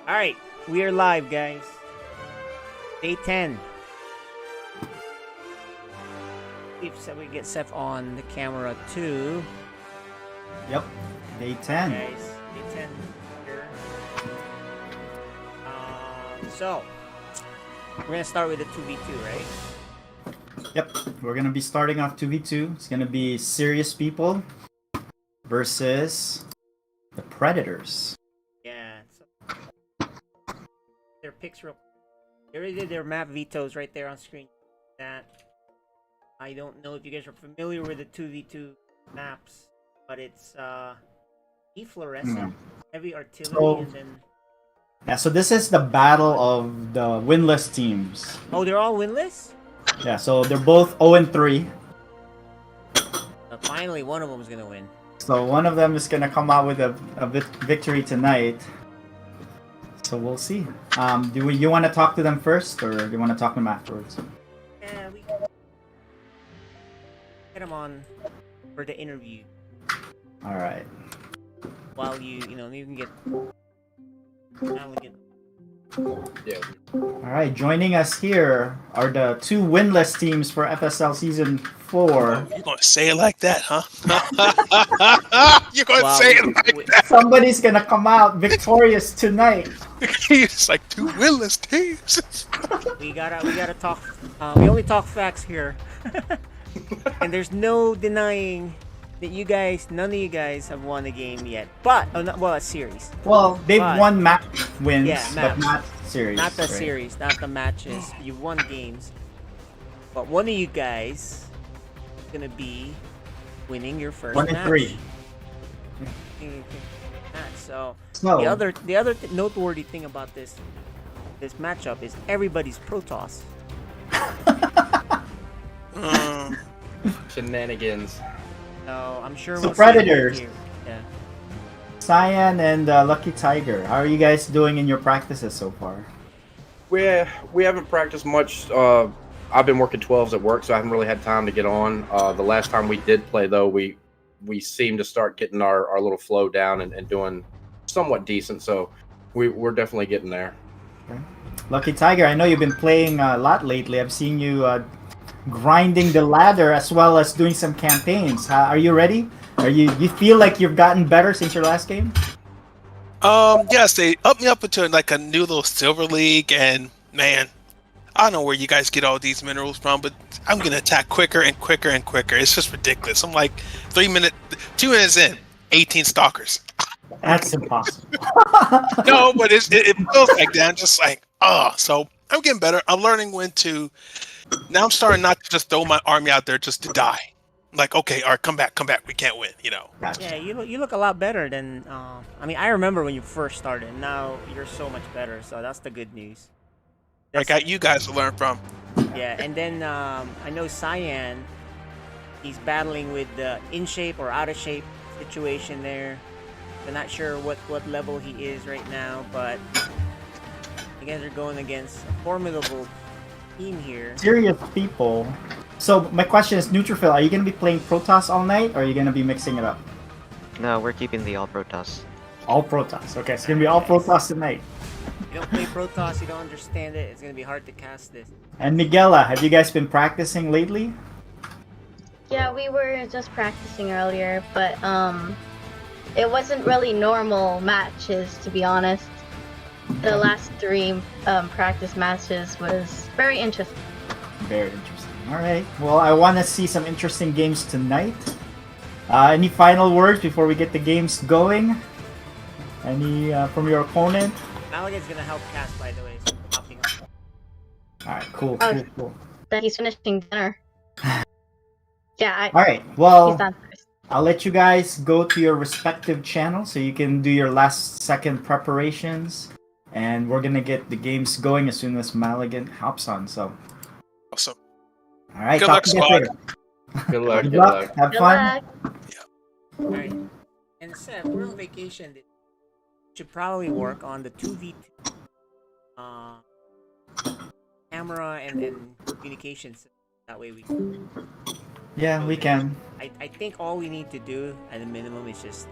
Alright, we are live, guys. Day 10. If we get Seth on the camera too. Yep, day 10. Guys, day 10 here. So, we're gonna start with the 2v2, right? Yep, we're gonna be starting off 2v2. It's gonna be serious people versus the Predators. Yeah. So, their picks real. They already did their map vetoes right there on screen. That I don't know if you guys are familiar with the 2v2 maps, but it's defluorescent, heavy artillery, and then. Yeah, so this is the battle of the winless teams. Oh, they're all winless? Yeah, so they're both 0-3. So finally, one of them is gonna win. So one of them is gonna come out with a victory tonight. So we'll see. You want to talk to them first, or do you want to talk to them afterwards? Yeah, we get them on for the interview. All right. While you can get. Yeah. All right. Joining us here are the two winless teams for FSL Season 4. You're gonna say it like that, huh? You're gonna say it like that. Somebody's gonna come out victorious tonight. It's like two winless teams. We gotta talk. We only talk facts here, and there's no denying that none of you guys have won a game yet. But a series. Well, they've won match wins, Yeah, but not series. Not the right? series, not the matches. You've won games, but one of you guys is gonna be winning your first 1-3. match. So So the other noteworthy thing about this matchup is everybody's Protoss. Shenanigans. So I'm sure So we'll see Predators. here. Yeah. Cyan and Lucky Tiger, how are you guys doing in your practices so far? We haven't practiced much. I've been working 12s at work, so I haven't really had time to get on. The last time we did play, though, we seemed to start getting our little flow down and doing somewhat decent. So we're definitely getting there. Okay. Lucky Tiger, I know you've been playing a lot lately. I've seen you grinding the ladder as well as doing some campaigns. Are you ready? You feel like you've gotten better since your last game? Yes, they upped me up into like a new little silver league, and man, I don't know where you guys get all these minerals from, but I'm gonna attack quicker and quicker and quicker. It's just ridiculous. I'm like 2 minutes in, 18 stalkers. That's impossible. No, but it feels like that. I'm just like, so I'm getting better. I'm learning when to. Now I'm starting not to just throw my army out there just to die. Like, okay, all right, come back. We can't win, Gotcha. Yeah, you look a lot better than. I remember when you first started. Now you're so much better. So that's the good news. I got you guys to learn from. Yeah, and then I know Cyan. He's battling with the in shape or out of shape situation there. I'm not sure what level he is right now, but you guys are going against a formidable team here. Serious people. So my question is, Neutrophil, are you going to be playing Protoss all night, or are you going to be mixing it up? No, we're keeping the all Protoss. All Protoss. Okay, it's going to be all Protoss tonight. You don't play Protoss, you don't understand it. It's gonna be hard to cast this. And Miguela, have you guys been practicing lately? Yeah, we were just practicing earlier, but it wasn't really normal matches, to be honest. The last 3 practice matches was very interesting. Very interesting. All right. Well, I want to see some interesting games tonight. Any final words before we get the games going? Any from your opponent? Malagan's gonna help cast, by the way. So popping up. All right. Cool. Oh. Cool. That he's finishing dinner. Yeah, All right. Well, he's done first. I'll let you guys go to your respective channels so you can do your last second preparations, and we're gonna get the games going as soon as Malagan hops on. So, Awesome. all right. Good talk luck, to you squad. later. Good luck. Good luck. Have Good fun. luck. Alright. And Seth, we're on vacation. You should probably work on the 2v2 camera and communications. That way we can. Yeah, we can. I think all we need to do at a minimum is just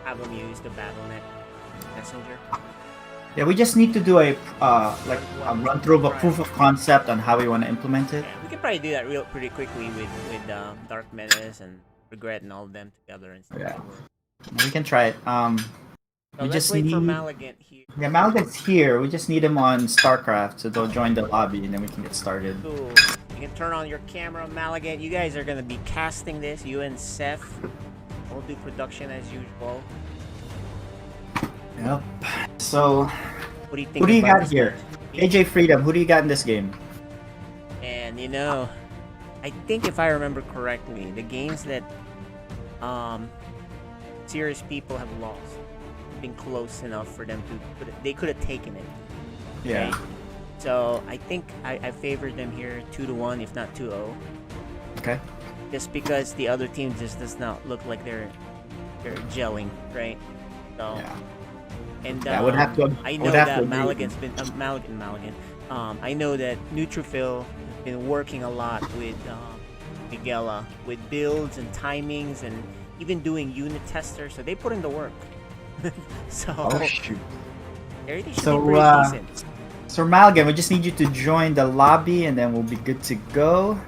have them use the BattleNet Messenger. Yeah, we just need to do a like a run through of a proof of concept on how we want to implement it. Yeah, we can probably do that pretty quickly with Dark Menace and Regret and all of them together and stuff. Yeah. We can try it. So we let's just wait need for Malagant here. Yeah, Malgan's here. We just need him on StarCraft, so they'll join the lobby and then we can get started. Cool. You can turn on your camera, Malagant. You guys are gonna be casting this. You and Seth. We'll do production as usual. Yep. So, What do you think? who do you about got this here? match? AJ Freedom, who do you got in this game? And you know, I think if I remember correctly, the games that serious people have lost been close enough for them to they could have taken it. Yeah. Right? So I think I favored them here 2-1, if not 2-0. Okay. Just because the other team just does not look like they're gelling, right? So Yeah. and Yeah, I would have to. I would know have that to agree. Malagant's been Malagant. I know that Neutrophil has been working a lot with Miguela with builds and timings and even doing unit testers. So they put in the work. So Oh shoot. everything should So, be pretty decent. So Malgan, we just need you to join the lobby and then we'll be good to go.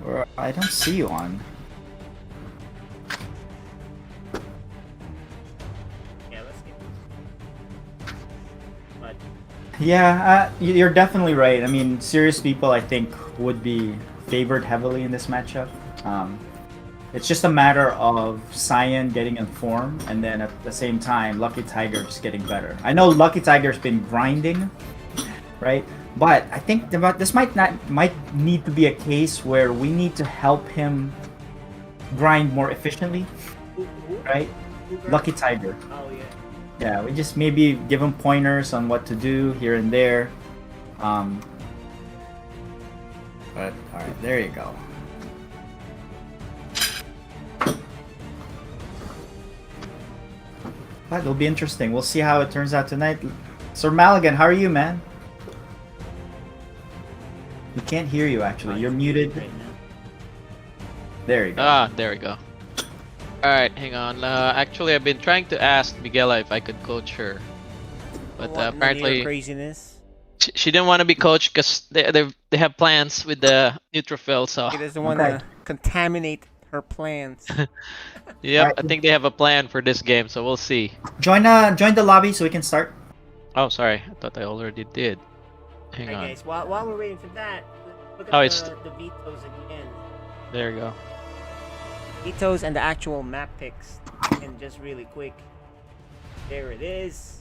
Or I don't see you on. Yeah, let's get. But Yeah, you're definitely right. I mean, serious people, I think, would be favored heavily in this matchup. It's just a matter of Cyan getting in form, and then at the same time, Lucky Tiger just getting better. I know Lucky Tiger's been grinding, right? But I think this might need to be a case where we need to help him grind more efficiently, right? Lucky Tiger. oh yeah. Yeah, we just maybe give him pointers on what to do here and there. But alright, there you go. But it'll be interesting. We'll see how it turns out tonight. Sir Maligan, how are you, man? We can't hear you actually. You're muted. Right now. There you go. Ah, there we go. Alright, hang on. Actually, I've been trying to ask Miguela if I could coach her. But What, apparently, craziness. she didn't want to be coached because they have plans with the neutrophil, so... He doesn't want Okay. to contaminate her plans. Yep, Alright. I think they have a plan for this game, so we'll see. Join the lobby so we can start. Oh, sorry. I thought I already did. Hang Alright on. guys, while we're waiting for that, look at Oh, the it's- vetoes again. There you go. Vetoes and the actual map picks. And just really quick. There it is.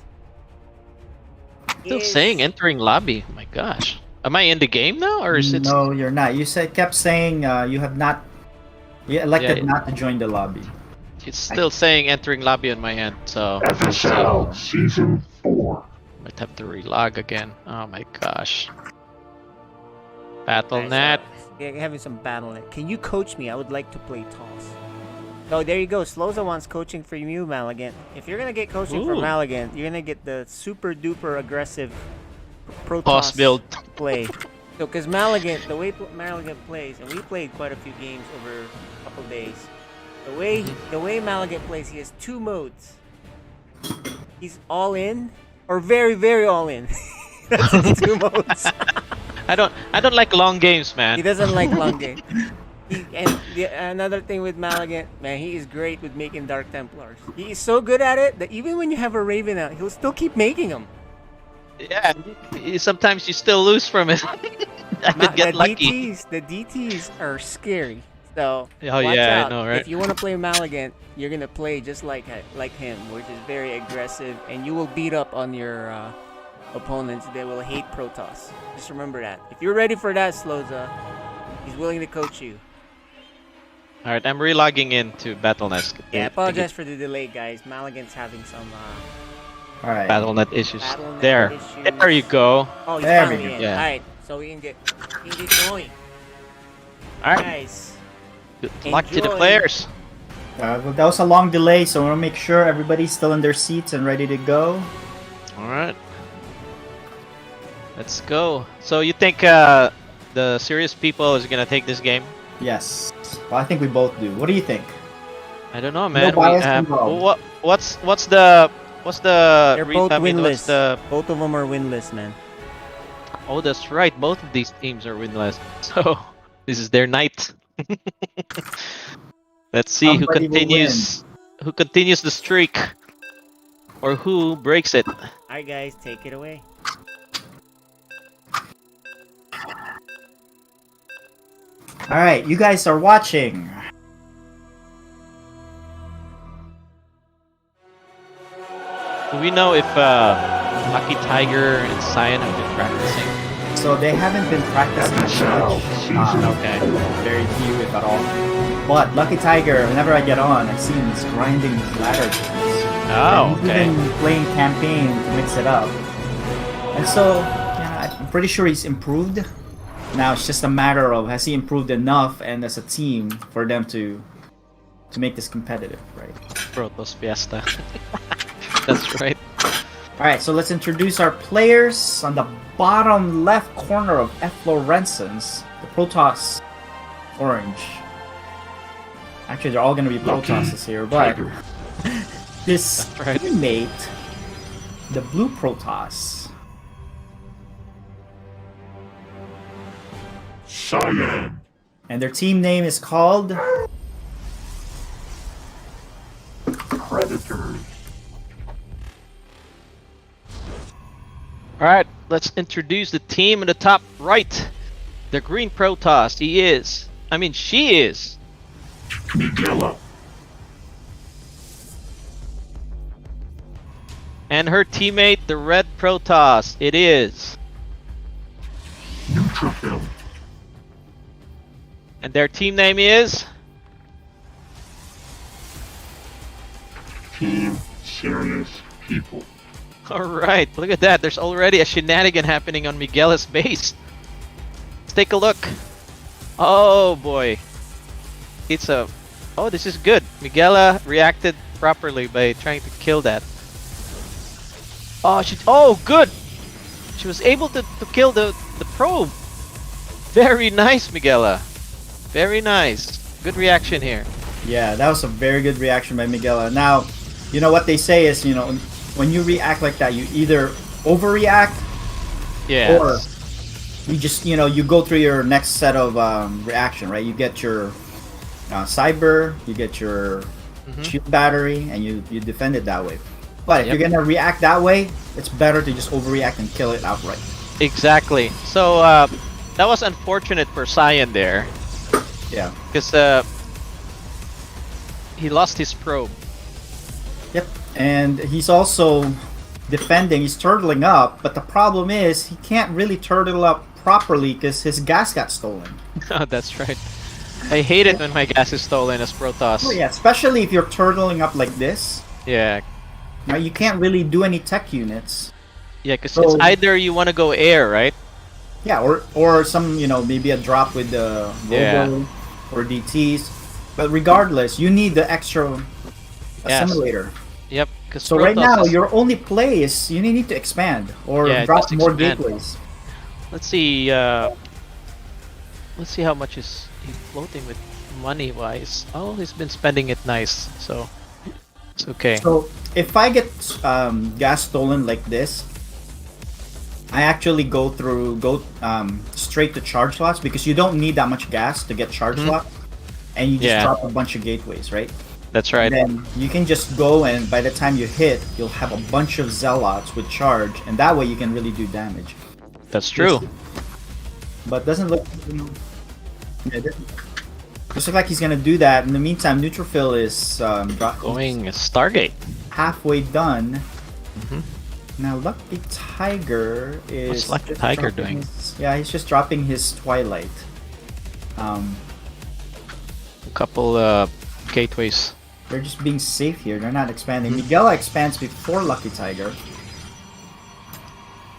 Still Is- saying entering lobby. Oh my gosh. Am I in the game now, or is it... No, you're not. You kept saying you have not. You elected Yeah, not to join the lobby. It's still saying entering lobby on my end, so... FSL Season 4. Might have to relog again. Oh my gosh. Guys, Battle.net. yeah, having some battle.net. Can you coach me? I would like to play toss. Oh, there you go. Sloza wants coaching from you, Malagant. If you're gonna get coaching from Ooh. Malagant, you're gonna get the super duper aggressive pro Boss toss build. play. So, because Malagant, the way Malagant plays, and we played quite a few games over a couple days. The way Malagant plays, he has two modes. He's all in, or very very all in. That's his two modes. I don't like long games, man. He doesn't like long game. Another thing with Malagant, man, he is great with making Dark Templars. He is so good at it that even when you have a Raven out, he'll still keep making them. Yeah, sometimes you still lose from it. I could get lucky. The DTs are scary. So Oh watch yeah, out. I know, right? If you want to play Malagant, you're gonna play just like him, which is very aggressive, and you will beat up on your opponents. They will hate Protoss. Just remember that. If you're ready for that, Sloza, he's willing to coach you. All right, I'm relogging into Battle.net. Yeah, I apologize for the delay, guys. Malagant's having some All right. Battle.net issues. Battle.net There, issues. there you go. Oh, he's There we finally go. in. Yeah. Alright, so we can get going. All right, Guys, good luck to the enjoy. players. Well, that was a long delay, so we want to make sure everybody's still in their seats and ready to go. All right, let's go. So you think the serious people is gonna take this game? Yes. Well, I think we both do. What do you think? I don't know, man. bias involved. What's the They're both I mean, what's winless. the Both of them are winless, man. Oh, that's right. Both of these teams are winless. So this is their night. Let's see Somebody will who continues the streak or who breaks it. Alright, guys, take it away. All right, you guys are watching. Do we know if Lucky Tiger and Cyan have been practicing? So they haven't been practicing FSL much. Season Okay. Very few, if at all. But Lucky Tiger, whenever I get on, I see him just grinding his ladder games. Oh, And he's okay. even playing campaign to mix it up. And so, yeah, I'm pretty sure he's improved. Now it's just a matter of has he improved enough and as a team for them to make this competitive, right? Protoss Fiesta. That's right. Alright, so let's introduce our players. On the bottom left corner of F. Lorenzens, the Protoss Orange. Actually, they're all going to be Lucky Protosses here, but Tiger. his That's right. teammate, the Blue Protoss, Cyan. and their team name is called Predators. Alright, let's introduce the team in the top right. The Green Protoss. She is. Miguela. And her teammate, the Red Protoss. It is. Neutrophil. And their team name is. Team Serious People. Alright, look at that. There's already a shenanigan happening on Miguela's base. Let's take a look. Oh boy. Oh, this is good. Miguela reacted properly by trying to kill that. Oh, good! She was able to kill the probe. Very nice, Miguela. Very nice. Good reaction here. Yeah, that was a very good reaction by Miguela. Now, you know what they say is, when you react like that, you either overreact Yeah. or you just, you go through your next set of reaction, right? You get your cyber, you get your shield battery, and you defend it that way. But if Yep. you're gonna react that way, it's better to just overreact and kill it outright. Exactly. So that was unfortunate for Cyan there. Yeah. Because he lost his probe. Yep. And he's also defending, he's turtling up, but the problem is he can't really turtle up properly because his gas got stolen. Oh, that's right. I hate it when my gas is stolen as Protoss. Oh yeah, especially if you're turtling up like this. Yeah. Now you can't really do any tech units. Yeah, because So- it's either you want to go air, right? Yeah, or some, maybe a drop with the Yeah. Robo or DTs. But regardless, you need the extra Yes. assimilator. Yep. Because So right now, your only play is you need to expand or Yeah, drop just more expand. gateways. Let's see. Let's see how much is he floating with money wise. Oh, he's been spending it nice, so it's okay. So if I get gas stolen like this, I actually go straight to charge slots because you don't need that much gas to get charge slots, and you just Yeah. drop a bunch of gateways, right? That's right. Then you can just go, and by the time you hit, you'll have a bunch of zealots with charge, and that way you can really do damage. That's true. But doesn't look. Yeah, doesn't look like he's gonna do that. In the meantime, Neutrophil is Going Stargate. halfway done. Mhm. Now Lucky Tiger is. What's Lucky just Tiger dropping doing? yeah, he's just dropping his Twilight. A couple gateways. They're just being safe here. They're not expanding. Miguela expands before Lucky Tiger.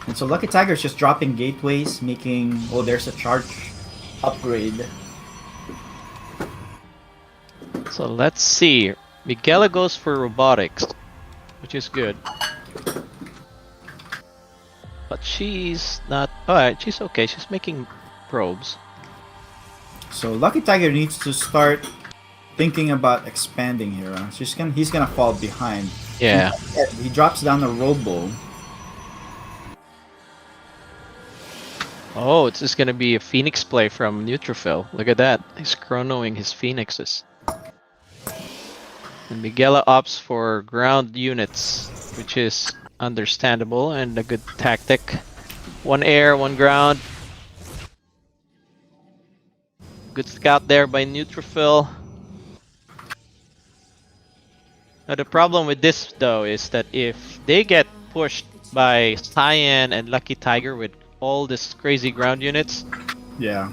And so Lucky Tiger is just dropping gateways, making... Oh, there's a charge upgrade. So let's see. Miguela goes for robotics, which is good. But she's not. Alright, she's okay. She's making probes. So Lucky Tiger needs to start thinking about expanding here. He's gonna fall behind. Yeah. He drops down the robo. Oh, it's just gonna be a Phoenix play from Neutrophil. Look at that. He's chronoing his Phoenixes. And Miguela opts for ground units, which is understandable and a good tactic. One air, one ground. Good scout there by Neutrophil. Now the problem with this though is that if they get pushed by Cyan and Lucky Tiger with all this crazy ground units, Yeah.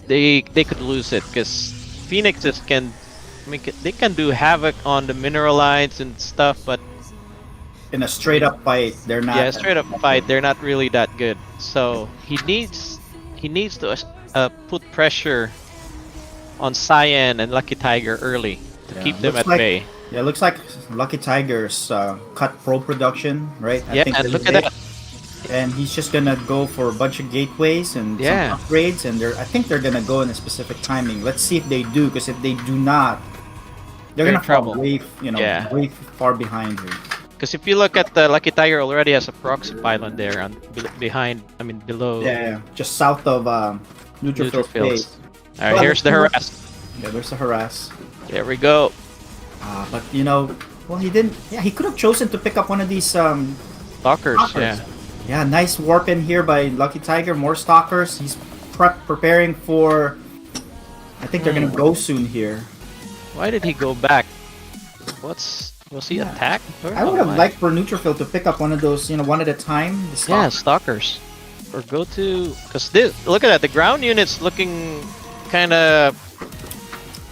they could lose it because Phoenixes can, I mean, they can do havoc on the mineral lines and stuff, but In a straight up fight, they're not. yeah, straight up fight, they're not really that good. So he needs to put pressure on Cyan and Lucky Tiger early to Yeah, keep them looks at like- bay. Yeah, it looks like Lucky Tiger's cut pro production, right? Yeah, and look at that. And he's just gonna go for a bunch of gateways and Yeah. some upgrades, and I think they're gonna go in a specific timing. Let's see if they do, because if they do not, they're They're gonna in trouble. fall way, Yeah. way far behind here. Because if you look at the Lucky Tiger, already has a proxy pylon there on behind. I mean below. Yeah, just south of Neutrophil's Neutrophils. base. All right, Well, here's the harass. Yeah, there's a harass. There we go. But well, he didn't. Yeah, he could have chosen to pick up one of these Stalkers. Stalkers. Yeah. Yeah, nice warp in here by Lucky Tiger. More stalkers. He's preparing for. I think they're gonna go soon here. Why did he go back? Was he attacked? I would have liked for Neutrophil to pick up one of those, one at a time. The Yeah, stalkers. stalkers. Or go to, because this. Look at that. The ground unit's looking kind of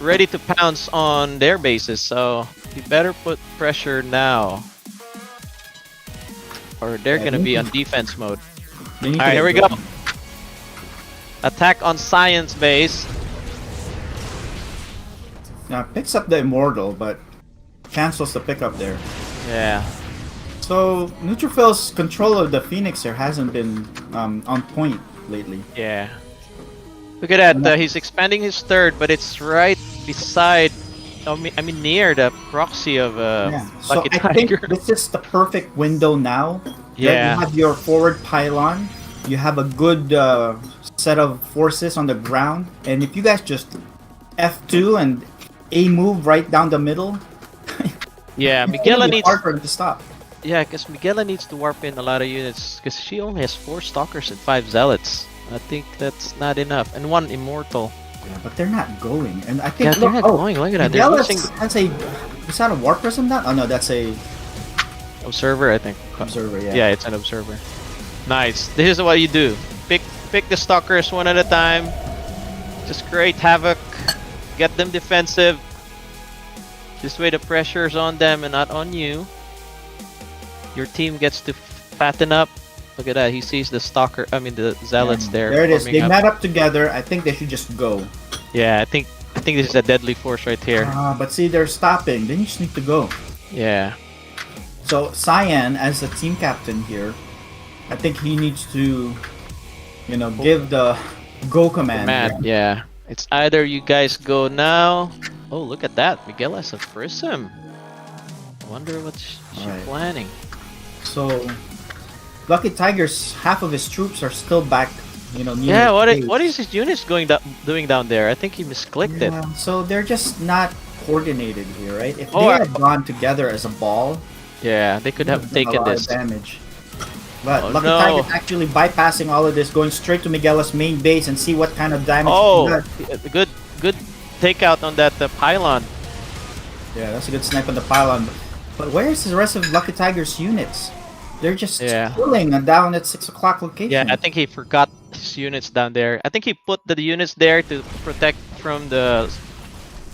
ready to pounce on their bases. So you better put pressure now, or they're Yeah, gonna be they on defense mode. They need to Alright, get here we go. going. Attack on Science base. Now picks up the Immortal, but cancels the pickup there. Yeah. So Neutrophil's control of the Phoenix here hasn't been on point lately. Yeah. Look at that. He's expanding his third, but it's right beside. I mean, near the proxy of Yeah. So Lucky I think Tiger. this is the perfect window now. Yeah. You have your forward pylon. You have a good set of forces on the ground, and if you guys just F2 and A move right down the middle, Yeah, it's Miguela gonna be needs. hard for him to stop. Yeah, because Miguela needs to warp in a lot of units because she only has 4 stalkers and 5 zealots. I think that's not enough, and 1 immortal. Yeah, but they're not going, and I think Yeah, they're not going. Look at that. They're Miguel losing has a. Is that a warp prism? That? Oh no, that's a observer, I think. observer. Yeah. Yeah, it's an observer. Nice. This is what you do. Pick the stalkers one at a time. Just create havoc. Get them defensive. This way the pressure's on them and not on you. Your team gets to fatten up. Look at that. He sees the stalker. I mean the zealots And there. There it is. forming They up. met up together. I think they should just go. Yeah, I think this is a deadly force right here. But see, they're stopping. Then you just need to go. Yeah. So Cyan, as the team captain here, I think he needs to, give the go command. Mad. Yeah. It's either you guys go now. Oh, look at that. Miguel has a prism. Wonder what she's Alright. planning. So Lucky Tiger's half of his troops are still back. Near Yeah, the what base. is his units doing down there? I think he misclicked it. Yeah, so they're just not coordinated here, right? If Oh, they I- had gone together as a ball, Yeah, they could have a taken lot of this. damage. But Oh, Lucky no. Tiger's actually bypassing all of this, going straight to Miguela's main base and see what kind of damage Oh, he does. good takeout on that pylon. Yeah, that's a good snipe on the pylon. But where's the rest of Lucky Tiger's units? They're just Yeah. chilling down at 6 o'clock location. Yeah, I think he forgot his units down there. I think he put the units there to protect from the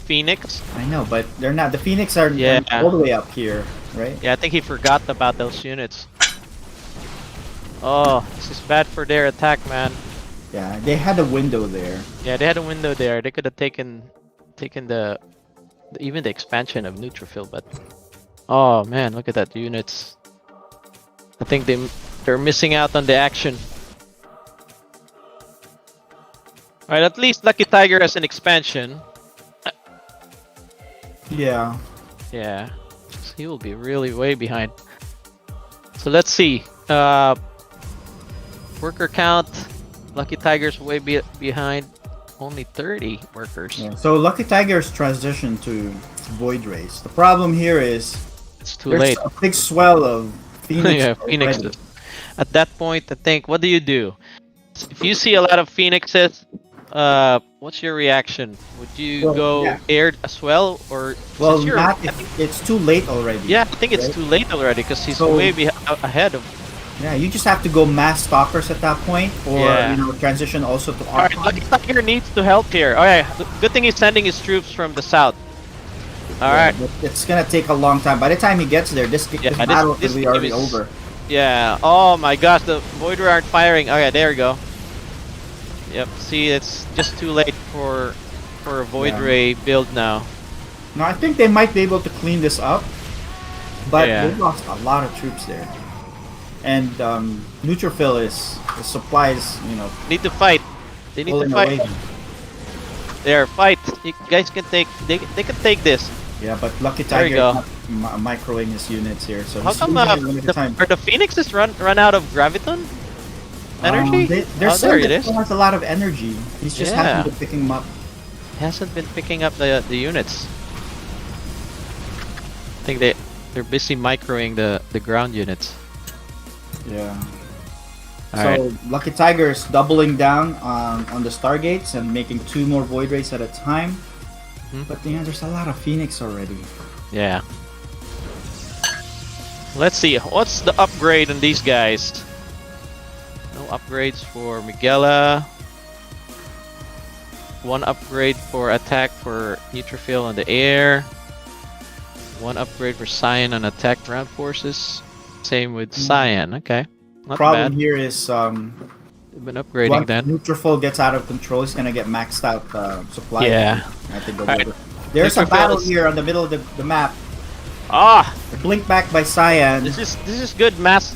Phoenix. I know, but they're not. The Phoenix are Yeah. all the way up here, right? Yeah, I think he forgot about those units. Oh, this is bad for their attack, man. Yeah, they had a window there. Yeah, they had a window there. They could have taken the even the expansion of Neutrophil, but oh man, look at that units. I think they're missing out on the action. Alright, at least Lucky Tiger has an expansion. Yeah. Yeah. So he will be really way behind. So let's see. Worker count. Lucky Tiger's way behind. Only 30 workers. Yeah. So Lucky Tiger's transition to Void Race. The problem here is It's too there's late. a big swell of Phoenix. Yeah, Phoenixes. At that point, I think, what do you do? If you see a lot of Phoenixes, what's your reaction? Would you Well, go yeah. air as well, or Well, since you're, not if it's too late already. yeah, I think it's right? too late already because he's So- way ahead of. Yeah, you just have to go mass stalkers at that point, or Yeah. transition also to All right, Lucky Tiger needs to help here. All right, good thing he's sending his troops from the south. All right, It's gonna take a long time. By the time he gets there, this battle this will be game already is- over. yeah. Oh my gosh, the Void Ray aren't firing. Okay, there we go. Yep. See, it's just too late for a Void Yeah. Ray build now. No, I think they might be able to clean this up, but Yeah. they've lost a lot of troops there. And Neutrophil is the supplies, Need to fight. They need to pulling fight. away. There, fight. You guys can take. They can take this. Yeah, but Lucky There you Tiger go. is not microing his units here, so How he's come losing it one at a time. are the Phoenixes run out of graviton energy? There's Oh, there some it that is. still has a lot of energy. He's just Yeah. hasn't been picking them up. Hasn't been picking up the units. I think they're busy microing the ground units. Yeah. All So right. Lucky Tiger is doubling down on the Stargates and making 2 more Void Rays at a time. Mhm. But there's a lot of Phoenix already. Yeah. Let's see. What's the upgrade on these guys? No upgrades for Miguela. 1 upgrade for attack for Neutrophil on the air. 1 upgrade for Cyan on attack ground forces. Same with Cyan. Okay. Not Problem bad. here is They've been upgrading once then. Neutrophil gets out of control, he's gonna get maxed out supply. Yeah. I think they'll Alright. be able- There's a Neutrophil battle is- here on the middle of the map. Ah! Blink back by Cyan. This is good mass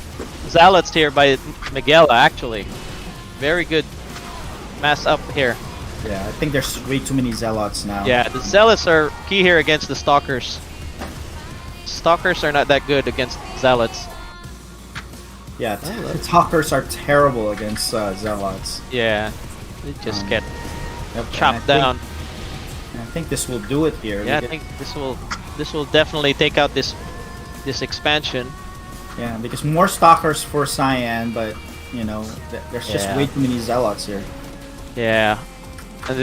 zealots here by Miguela actually. Very good mass up here. Yeah, I think there's way too many Zealots now. Yeah, the zealots are key here against the stalkers. Stalkers are not that good against zealots. Yeah, the Talkers are terrible against Zealots. Yeah, they just get Yep, and chopped down. I think this will do it here. Yeah, I because- think this will definitely take out this expansion. Yeah, because more Stalkers for Cyan, but there's just Yeah. way too many Zealots here. Yeah, and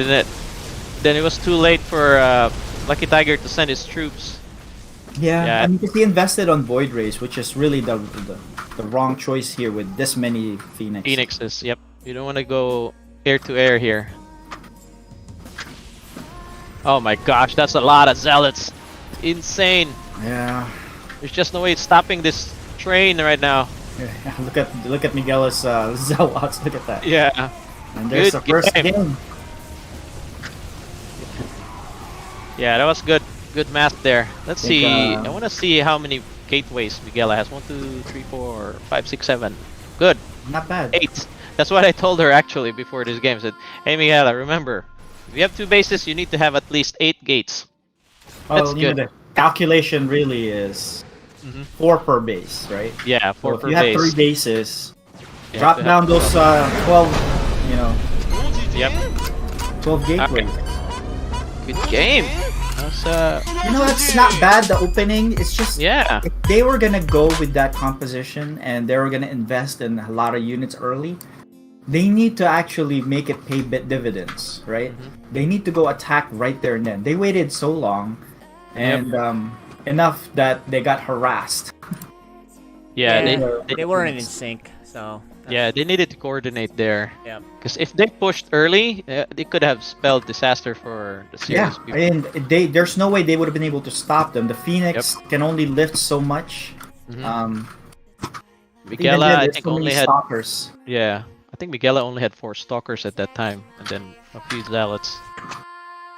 then it was too late for Lucky Tiger to send his troops. Yeah, Yeah. I mean, because he invested on Void Rays, which is really the wrong choice here with this many Phoenix. Phoenixes, yep. You don't want to go air to air here. Oh my gosh, that's a lot of zealots. Insane. Yeah. There's just no way it's stopping this train right now. Yeah, look at Miguel's Zealots. Look at that. Yeah. And there's Good the first game. game. Yeah, that was good. Good math there. Let's Think, see. I want to see how many gateways Miguela has. 1, 2, 3, 4, 5, 6, 7. Good. Not bad. 8. That's what I told her actually before this game. I said, hey Miguela, remember, if you have 2 bases, you need to have at least 8 gates. That's good. The calculation really is Mhm. 4 per base, right? Yeah, 4 So if per you have base. 3 bases, You drop have to down those 12, Yep. 12 gateways. Good game. That's It's not bad, the opening. It's just, yeah. if they were gonna go with that composition and they were gonna invest in a lot of units early, they need to actually make it pay dividends, right? Mm-hmm. They need to go attack right there and then. They waited so long, and enough that they got harassed. Yeah, they weren't in sync, so. yeah, they needed to coordinate there. Yeah. Because if they pushed early, they could have spelled disaster for the Yeah, serious people. and there's no way they would have been able to stop them. The Phoenix can only lift so much. Mhm. Even Miguela, then, I there's think so many only had stalkers. yeah. I think Miguela only had 4 stalkers at that time, and then a few zealots.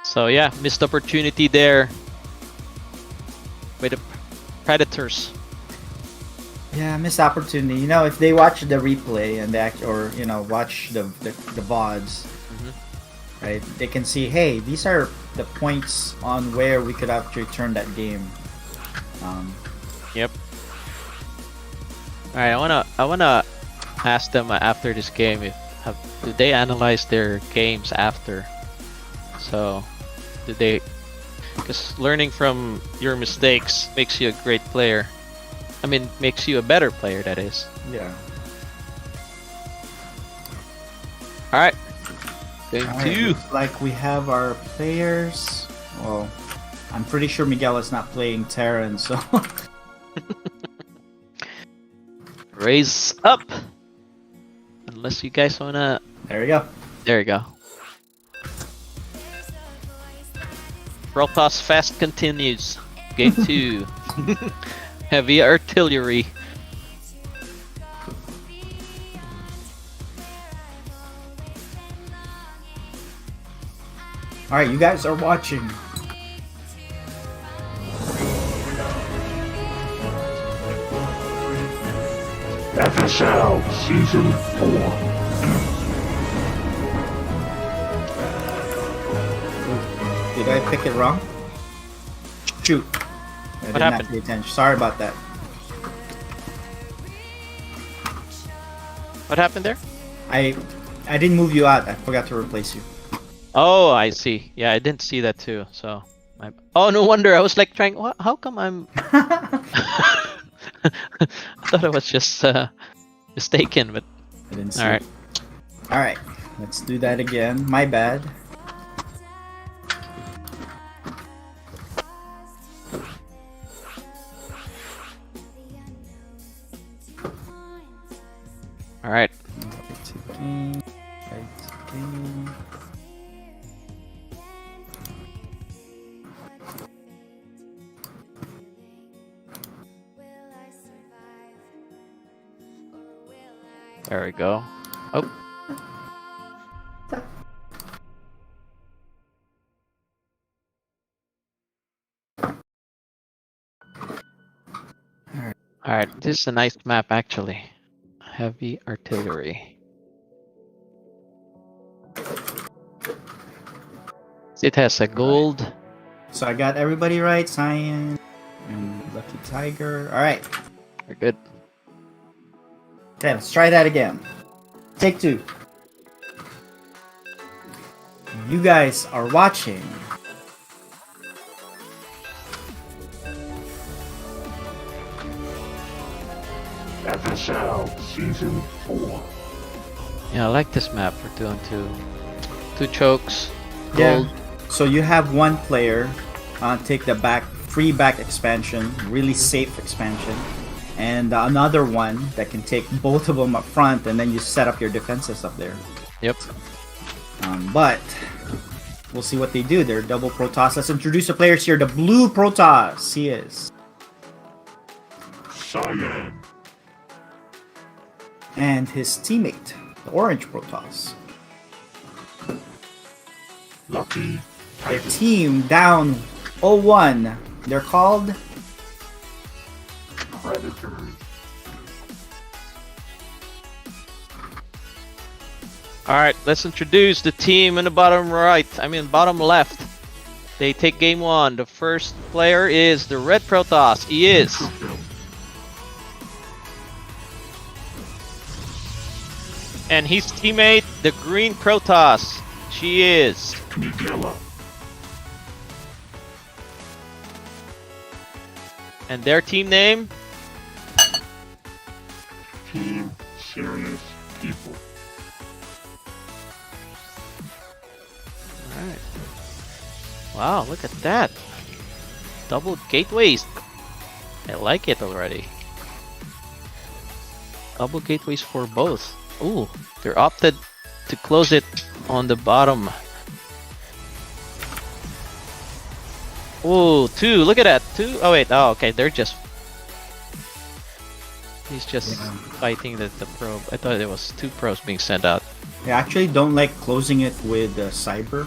So yeah, missed opportunity there with the predators. Yeah, missed opportunity. If they watch the replay and watch the VODs, Mhm. right? They can see, hey, these are the points on where we could actually turn that game. Yep. Alright, I wanna ask them after this game if do they analyze their games after? So, do they? Because learning from your mistakes makes you a great player. I mean, makes you a better player. That is. Yeah. All right. Game Alright, 2. looks like we have our players. Well, I'm pretty sure Miguel is not playing Terran, so. Raise up. Unless you guys wanna. There we go. There you go. Protoss fast continues. Game 2. Heavy artillery. Alright, you guys are watching. FSL Season 4. Did I pick it wrong? Shoot. I did not happened? pay attention. Sorry about that. What happened there? I didn't move you out. I forgot to replace you. Oh, I see. Yeah, I didn't see that too. So, oh, no wonder. I was like trying. What? How come I'm? I thought I was just mistaken, but I didn't see. all right. Alright, let's do that again. My bad. All right. There we go. Oh. Alright, this is a nice map actually. Heavy artillery. It has a gold. So I got everybody right. Cyan and Lucky Tiger. Alright. We're good. Okay, let's try that again. Take 2. You guys are watching. FSL Season 4. Yeah, I like this map. We're doing two chokes. Yeah. Gold. So you have one player take the free back expansion, really safe expansion, and another one that can take both of them up front, and then you set up your defenses up there. Yep. But we'll see what they do. They're double Protoss. Let's introduce the players here. The blue Protoss. He is. Cyan. And his teammate, the orange Protoss. Lucky Their Tiger. team down 0-1. They're called Predators. Alright, let's introduce the team in the bottom right. I mean bottom left. They take game 1. The first player is the red Protoss. He is. And his teammate, the green Protoss. She is. Miguel. And their team name? Team Serious People. Alright. Wow, look at that. Double gateways. I like it already. Double gateways for both. Ooh, they're opted to close it on the bottom. Ooh, 2. Look at that. 2. Oh wait. Oh, okay. They're just. He's just fighting the probe. I thought there was 2 probes being sent out. I actually don't like closing it with cyber.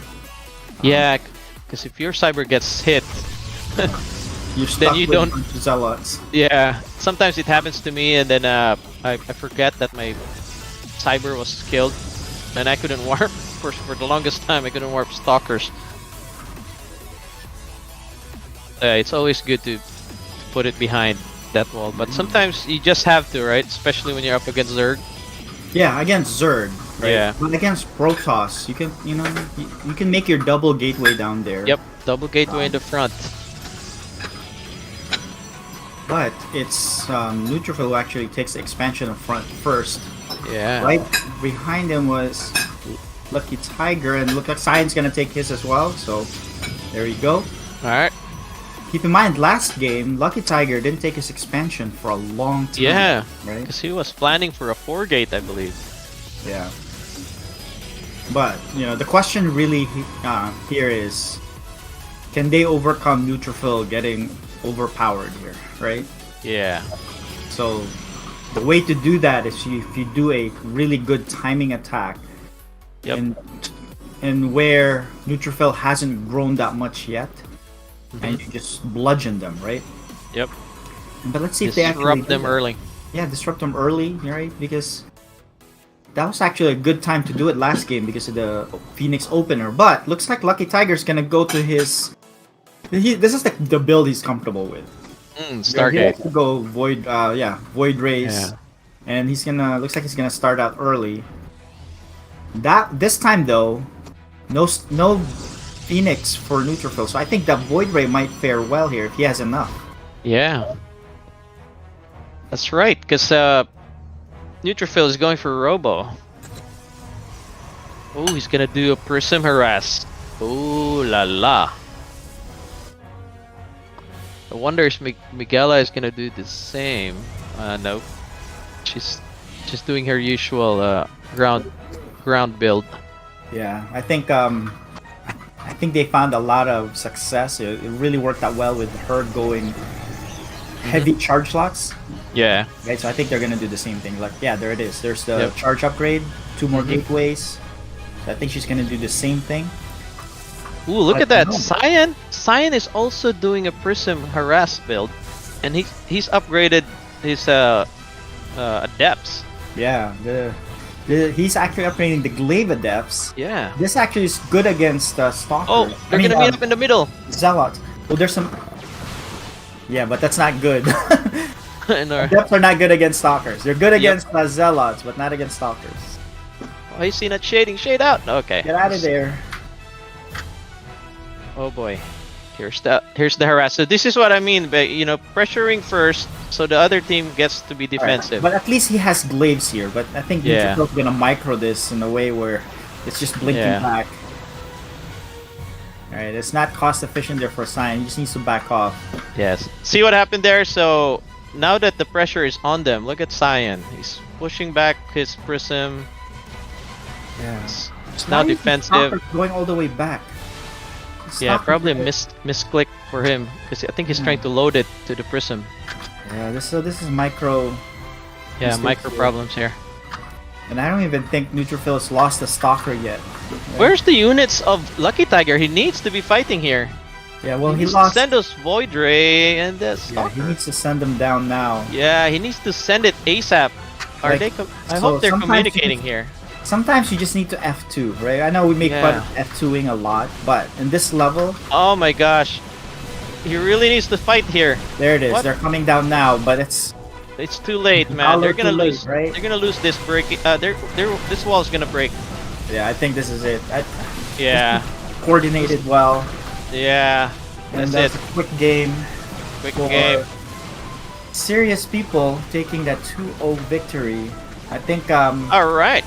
Yeah, because if your cyber gets hit, You're stuck you with don't- a bunch of zealots. yeah, sometimes it happens to me, and then I forget that my cyber was killed, and I couldn't warp. for the longest time. I couldn't warp stalkers. It's always good to put it behind that wall, but sometimes you just have to, right? Especially when you're up against Zerg. Yeah, against Zerg. Right? Yeah. But against Protoss, you can, you can make your double gateway down there. Yep, double gateway in the front. But it's Neutrophil who actually takes the expansion up front first. Yeah. Right behind him was Lucky Tiger, and look like Cyan's gonna take his as well. So there you go. All right. Keep in mind, last game Lucky Tiger didn't take his expansion for a long time. Yeah. Right. Because he was planning for a 4-gate, I believe. Yeah. But the question really here is, can they overcome Neutrophil getting overpowered here, right? Yeah. So the way to do that is if you do a really good timing attack, Yep. and where Neutrophil hasn't grown that much yet, and you just bludgeon them, right? Yep. But let's see if they actually Disrupt do them that. early. Yeah, disrupt them early, right? Because that was actually a good time to do it last game because of the Phoenix opener. But looks like Lucky Tiger's gonna go to his. This is the build he's comfortable with. He Stargate. has to go Void. Void Race, Yeah. and he's gonna. Looks like he's gonna start out early. This time though, no Phoenix for Neutrophil, so I think that Void Ray might fare well here if he has enough. Yeah. That's right, because Neutrophil is going for Robo. Oh, he's gonna do a Prism Harass. Ooh la la. I wonder if Miguela is gonna do the same. No. She's just doing her usual ground build. Yeah, I think they found a lot of success. It really worked out well with her going heavy charge lots. Yeah. Right, so I think they're gonna do the same thing. Like, yeah, there it is. There's the Yep. charge upgrade, 2 more gateways. So I think she's gonna do the same thing. Ooh, look I at that. know. Cyan is also doing a Prism Harass build, and he's upgraded his adepts. Yeah, he's actually upgrading the Glaive Adepts. Yeah. This actually is good against Stalkers. Oh, they're gonna meet up in the middle. Zealots. Well, there's some. Yeah, but that's not good. In our... Adepts are not good against Stalkers. They're good against Zealots, but not against Stalkers. Oh, he's seen that shading. Shade out. Okay. Get out of there. Oh boy. Here's the harass. So this is what I mean by pressuring first, so the other team gets to be defensive. But at least he has glaives here. But I think Yeah. Neutrophil's gonna micro this in a way where it's just blinking Yeah. back. Alright, it's not cost efficient there for Cyan. He just needs to back off. Yes. See what happened there? So now that the pressure is on them, look at Cyan. He's pushing back his Prism. Yeah. It's now defensive. Going all the way back. Yeah, Stalkers probably a are- misclick for him because I think he's trying to load it to the Prism. Yeah, this is micro. Yeah, mistakes micro here. problems here. And I don't even think Neutrophil has lost a Stalker yet. Where's the units of Lucky Tiger? He needs to be fighting here. Yeah, well, he needs to lost. send us Void Ray and the Yeah, Stalker. he needs to send them down now. Yeah, he needs to send it ASAP. Are Like, they? I so hope they're sometimes communicating you- here. Sometimes you just need to F2, right? I know we make fun Yeah. of F2ing a lot, but in this level, Oh my gosh, he really needs to fight here. there it is. What? They're coming down now, but it's Too late, man. All They're too gonna late, lose. right? They're gonna lose this break. This wall's gonna break. yeah. I think this is it. Yeah, Coordinated well, yeah. and That's that's it. a quick game. Quick for game. Serious people taking that 2-0 victory. I think All right.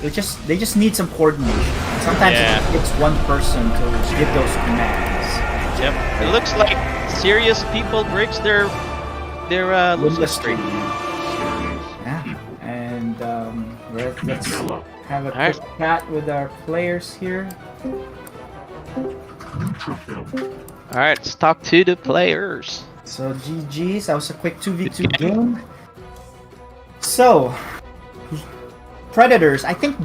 they just need some coordination. Sometimes Yeah. it takes one person to give those commands. Yep. It looks like serious people breaks their losing streak. Yeah, and let's have a Alright. quick chat with our players here. Neutrophil. All right, let's talk to the players. So GG's, that was a quick 2v2 game. So, Predators, I think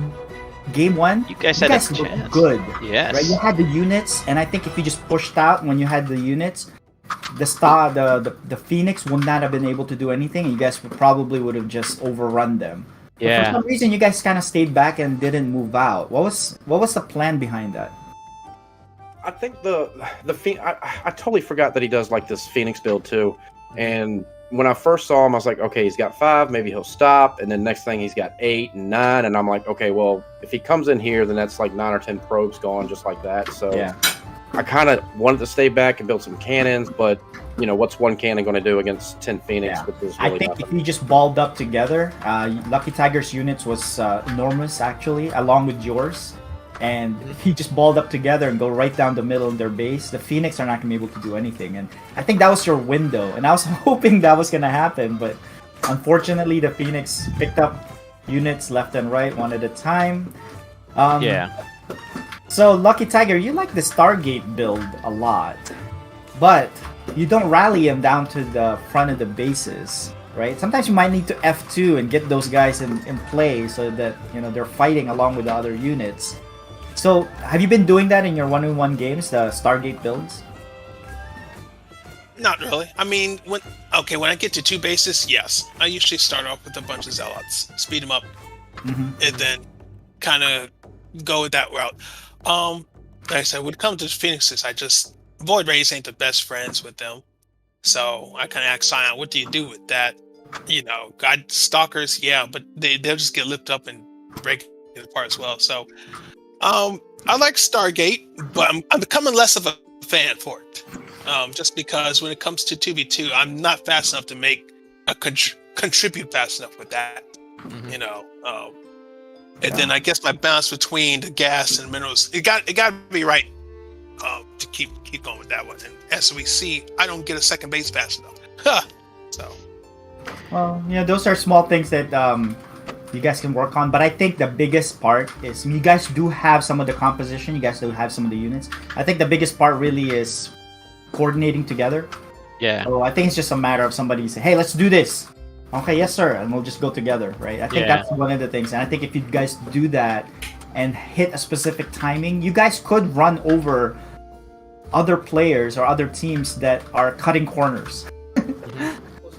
game 1, You guys had a looked chance. good. Yes. Right, you had the units, and I think if you just pushed out when you had the units, the Phoenix would not have been able to do anything. You guys probably would have just overrun them. For Yeah. some reason, you guys kind of stayed back and didn't move out. What was the plan behind that? I think I totally forgot that he does like this Phoenix build too. And when I first saw him, I was like, okay, he's got 5, maybe he'll stop. And then next thing he's got 8 and 9, and I'm like, okay, well, if he comes in here, then that's like 9 or 10 probes gone just like that. So Yeah. I kind of wanted to stay back and build some cannons, but you know, what's one cannon going to do against 10 Phoenix? Yeah. Which is I really think nothing. if you just balled up together, Lucky Tiger's units was enormous actually, along with yours. And if you just balled up together and go right down the middle of their base, the Phoenix are not going to be able to do anything. And I think that was your window. And I was hoping that was going to happen, but unfortunately, the Phoenix picked up units left and right, one at a time. Yeah. So, Lucky Tiger, you like the Stargate build a lot, but you don't rally them down to the front of the bases, right? Sometimes you might need to F2 and get those guys in play so that, you know, they're fighting along with the other units. So, have you been doing that in your 1v1 games, the Stargate builds? Not really. I mean, when I get to 2 bases, yes. I usually start off with a bunch of zealots, speed them up, and then kind of go with that route. Like I said, when it comes to Phoenixes, I just Void Rays ain't the best friends with them, so I kind of ask Scion, what do you do with that? You know, God Stalkers, yeah, but they'll just get lifted up and break it apart as well. So, I like Stargate, but I'm becoming less of a fan for it. Just because when it comes to 2v2, I'm not fast enough to make a contribute fast enough with that. You know, and then I guess my balance between the gas and minerals, it got to be right to keep going with that one. And as we see, I don't get a second base fast enough. So, well, yeah, those are small things that you guys can work on. But I think the biggest part is you guys do have some of the composition. You guys do have some of the units. I think the biggest part really is coordinating together. Yeah. So I think it's just a matter of somebody say, "Hey, let's do this." Okay, yes, sir, and we'll just go together, right? I think that's one of the things, and I think if you guys do that and hit a specific timing, you guys could run over other players or other teams that are cutting corners,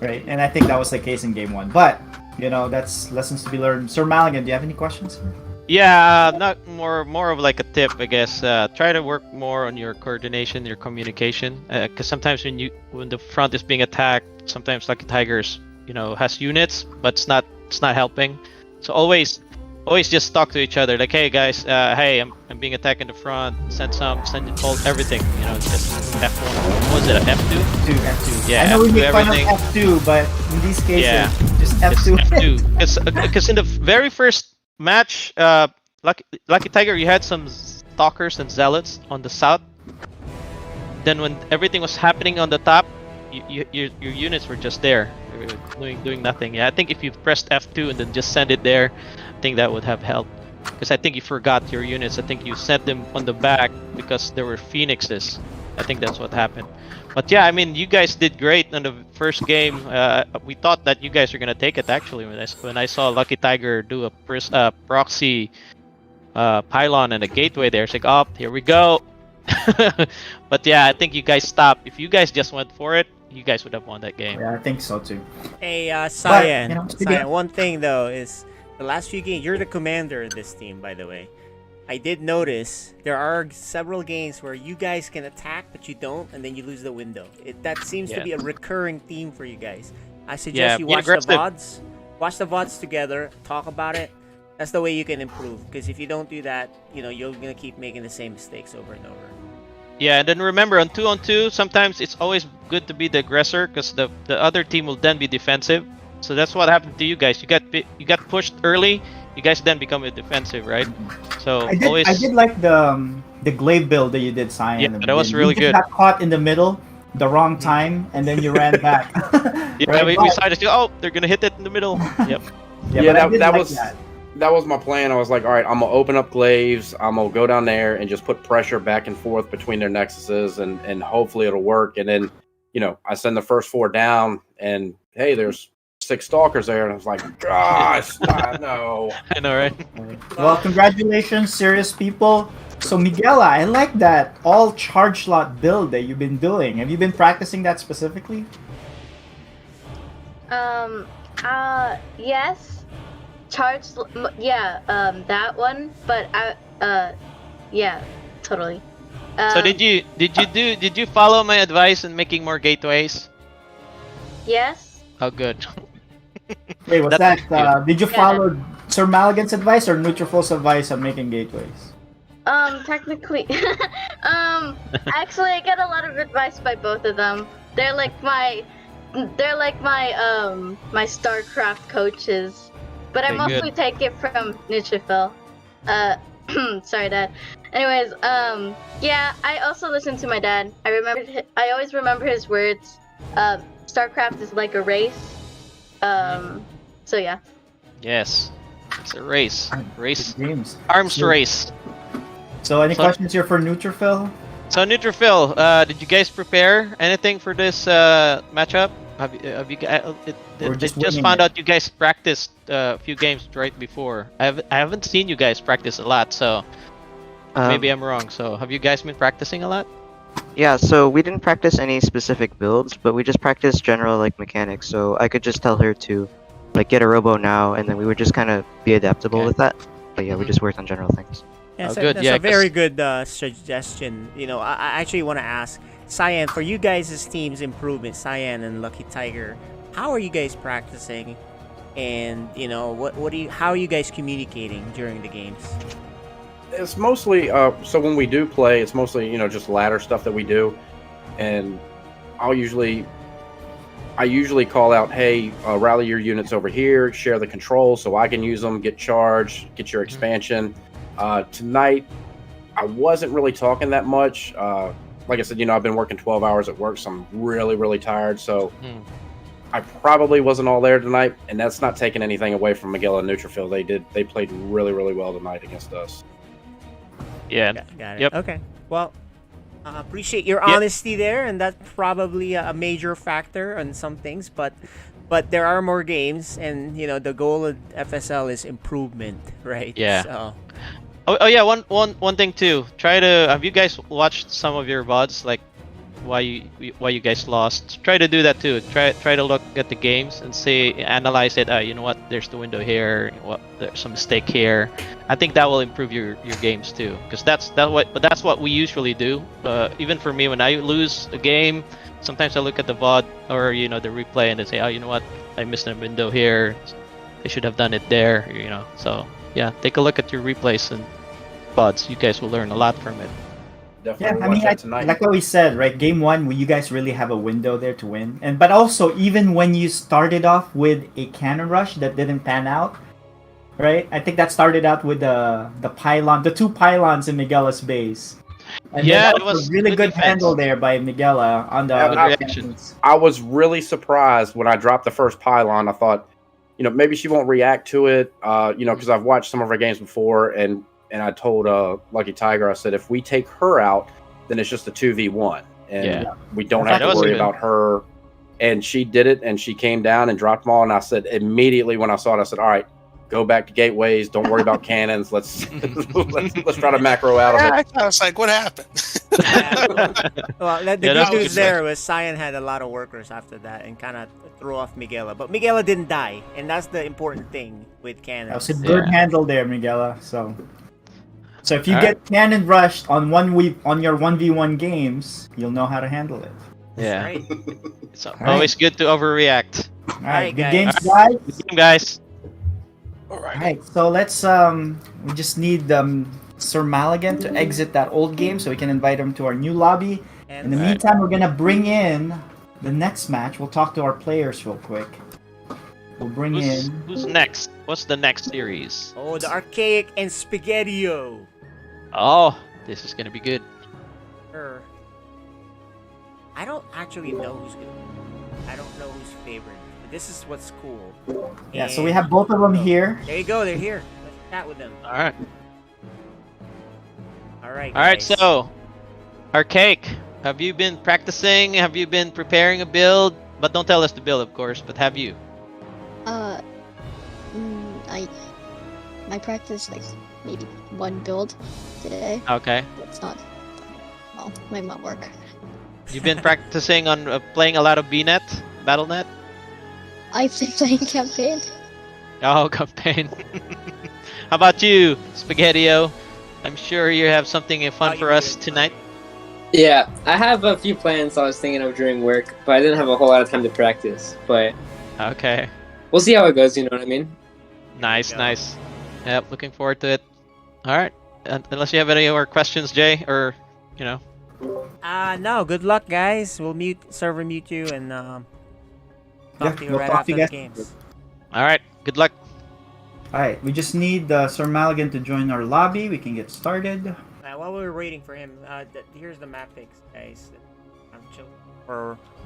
right? And I think that was the case in Game 1. But you know, that's lessons to be learned. Sir Maligan, do you have any questions? Yeah, not more of like a tip, I guess. Try to work more on your coordination, your communication, because sometimes when the front is being attacked, sometimes Lucky Tigers, you know, has units, but it's not helping. So always just talk to each other, like, hey guys, hey, I'm being attacked in the front. Send everything. You know, just F1. What was it? F2? F2. Yeah, I know we F2 make fun of everything. F2, but in these cases, just Just F2. F2. Because in the very first match, Lucky Tiger, you had some stalkers and zealots on the south. Then when everything was happening on the top, your units were just there, doing nothing. Yeah, I think if you pressed F2 and then just send it there, I think that would have helped. Because I think you forgot your units. I think you sent them on the back because there were Phoenixes. I think that's what happened. But yeah, I mean, you guys did great in the first game. We thought that you guys were gonna take it actually. When I saw Lucky Tiger do a proxy pylon and a gateway there, it's like, oh, here we go. But yeah, I think you guys stopped. If you guys just went for it, you guys would have won that game. Yeah, I think so too. Hey, Cyan. you know, Cyan, one thing though is the last few games, you're the commander of this team, by the way. I did notice there are several games where you guys can attack, but you don't, and then you lose the window. That seems to be a recurring theme for you guys. I suggest you watch the VODs. Watch the VODs together, talk about it. That's the way you can improve. Because if you don't do that, you know, you're going to keep making the same mistakes over and over. Yeah, and then remember, on 2-on-2, sometimes it's always good to be the aggressor because the other team will then be defensive. So that's what happened to you guys. You got pushed early. You guys then become a defensive, right? So I did like the glaive build that you did, Cyan. Yeah, that was really good. You got caught in the middle, the wrong time, and then you ran back. Yeah, right? we decided to. Oh, they're gonna hit it in the middle. Yep. Yeah, but that was my plan. I was like, all right, I'm gonna open up glaives. I'm gonna go down there and just put pressure back and forth between their nexuses, and hopefully it'll work. And then, you know, I send the first 4 down, and hey, there's 6 stalkers there, and I was like, gosh, no. I know, right? Well, congratulations, serious people. So Miguela, I like that all charge slot build that you've been doing. Have you been practicing that specifically? Yes. that one. But yeah, totally. So did you follow my advice in making more gateways? Yes. Oh, good. Wait, what's That's that? Did you Yeah. follow Sir Maligan's advice or Nutriful's advice on making gateways? Technically, actually, I get a lot of advice by both of them. They're like my my StarCraft coaches, but I Okay, mostly good. take it from Nutrifil. Sorry, Dad. Anyways, yeah, I also listen to my dad. I always remember his words. StarCraft is like a race. So yeah. Yes. It's a race. Race. Good games. Arms So- race. So, any So- questions here for Nutrifil? So Neutrophil, did you guys prepare anything for this matchup? Have you guys? We're I just just winging found it. out you guys practiced a few games right before. I haven't seen you guys practice a lot, so maybe I'm wrong. So have you guys been practicing a lot? Yeah, so we didn't practice any specific builds, but we just practiced general like mechanics. So I could just tell her to like get a robo now, and then we would just kind of be adaptable Okay. with that. But yeah, we Mhm. just worked on general things. Yeah, Oh, so good. that's Yeah, a very good suggestion. You know, I actually want to ask Cyan, for you guys' team's improvement, Cyan and Lucky Tiger, how are you guys practicing? And you know, how are you guys communicating during the games? It's mostly so when we do play, it's mostly just ladder stuff that we do, and I usually call out, hey, rally your units over here, share the controls so I can use them, get charged, get your expansion. Tonight, I wasn't really talking that much. Like I said, I've been working 12 hours at work, so I'm really, really tired. So Hmm. I probably wasn't all there tonight, and that's not taking anything away from Miguel and Neutrophil. They played really, really well tonight against us. Yeah. Got it. Yep. Okay. Well, I appreciate your Yep. honesty there, and that's probably a major factor on some things. But there are more games, and the goal of FSL is improvement, right? Yeah. So, Oh yeah. One thing too. Have you guys watched some of your VODs like why you guys lost? Try to do that too. Try to look at the games and analyze it. You know what? There's the window here. There's some mistake here. I think that will improve your games too, because that's what we usually do. Even for me, when I lose a game, sometimes I look at the VOD or the replay and they say, oh, you know what? I missed a window here. They should have done it there. So yeah, take a look at your replays and VODs. You guys will learn a lot from it. Yeah, Definitely I watch mean, that tonight. like what we said, right? Game one, you guys really have a window there to win, but also even when you started off with a cannon rush that didn't pan out, right? I think that started out with the pylon, the two pylons in Miguela's base. And Yeah, then it also was really good good defense. handle there by Miguela on the Yeah, Good I- reactions. I was really surprised when I dropped the first pylon. I thought, maybe she won't react to it, because I've watched some of her games before, and I told Lucky Tiger, I said, if we take her out, then it's just a 2v1, and Yeah. we don't Yeah, have that to was worry good. about her. And she did it, and she came down and dropped them all. And I said immediately when I saw it, I said, all right, go back to gateways. Don't worry about cannons. Let's let's try to macro out of Yeah, it. I was like, what happened? well, the Yeah, good that was news good. there was Cyan had a lot of workers after that and kind of threw off Miguela, but Miguela didn't die, and that's the important thing with That cannons. was a good Yeah. handle there, Miguela. So if you Alright. get cannon rushed on your 1v1 games, you'll know how to handle it. Yeah. Right. It's always good to overreact. All right, Alright, good guys. games, guys. Good game, guys. All right. Alright, so let's we just need Sir Maligan to exit that old game so we can invite him to our new lobby. In the And meantime, we're gonna bring in the next match. We'll talk to our players real quick. We'll bring Who's next? What's the next series? oh, the Archaic and Spaghettio. Oh, this is gonna be good. Sure. I don't actually know who's good. I don't know who's favorite. But this is what's cool. Yeah, so we have both of them here. There you go. They're here. Let's chat with them. All right. All right. All right. guys. So, Archaic, have you been practicing? Have you been preparing a build? But don't tell us the build, of course. But have you? I practiced like maybe one build today. Okay. It's not, well, might not work. You've been practicing on playing a lot of BNet, BattleNet. I've been playing campaign. Oh, campaign. How about you, Spaghettio? I'm sure you have something fun for us tonight. Yeah, I have a few plans I was thinking of during work, but I didn't have a whole lot of time to practice. But Okay. we'll see how it goes, you know what I mean? Nice, nice. Yep, looking forward to it. All right. Unless you have any more questions, Jay, or, you know. No, good luck, guys. We'll server mute you and talk to you we'll right talk to after you the guys. games. All right. Good luck. Alright, we just need Sir Maligan to join our lobby. We can get started. While we were waiting for him, here's the map picks, guys.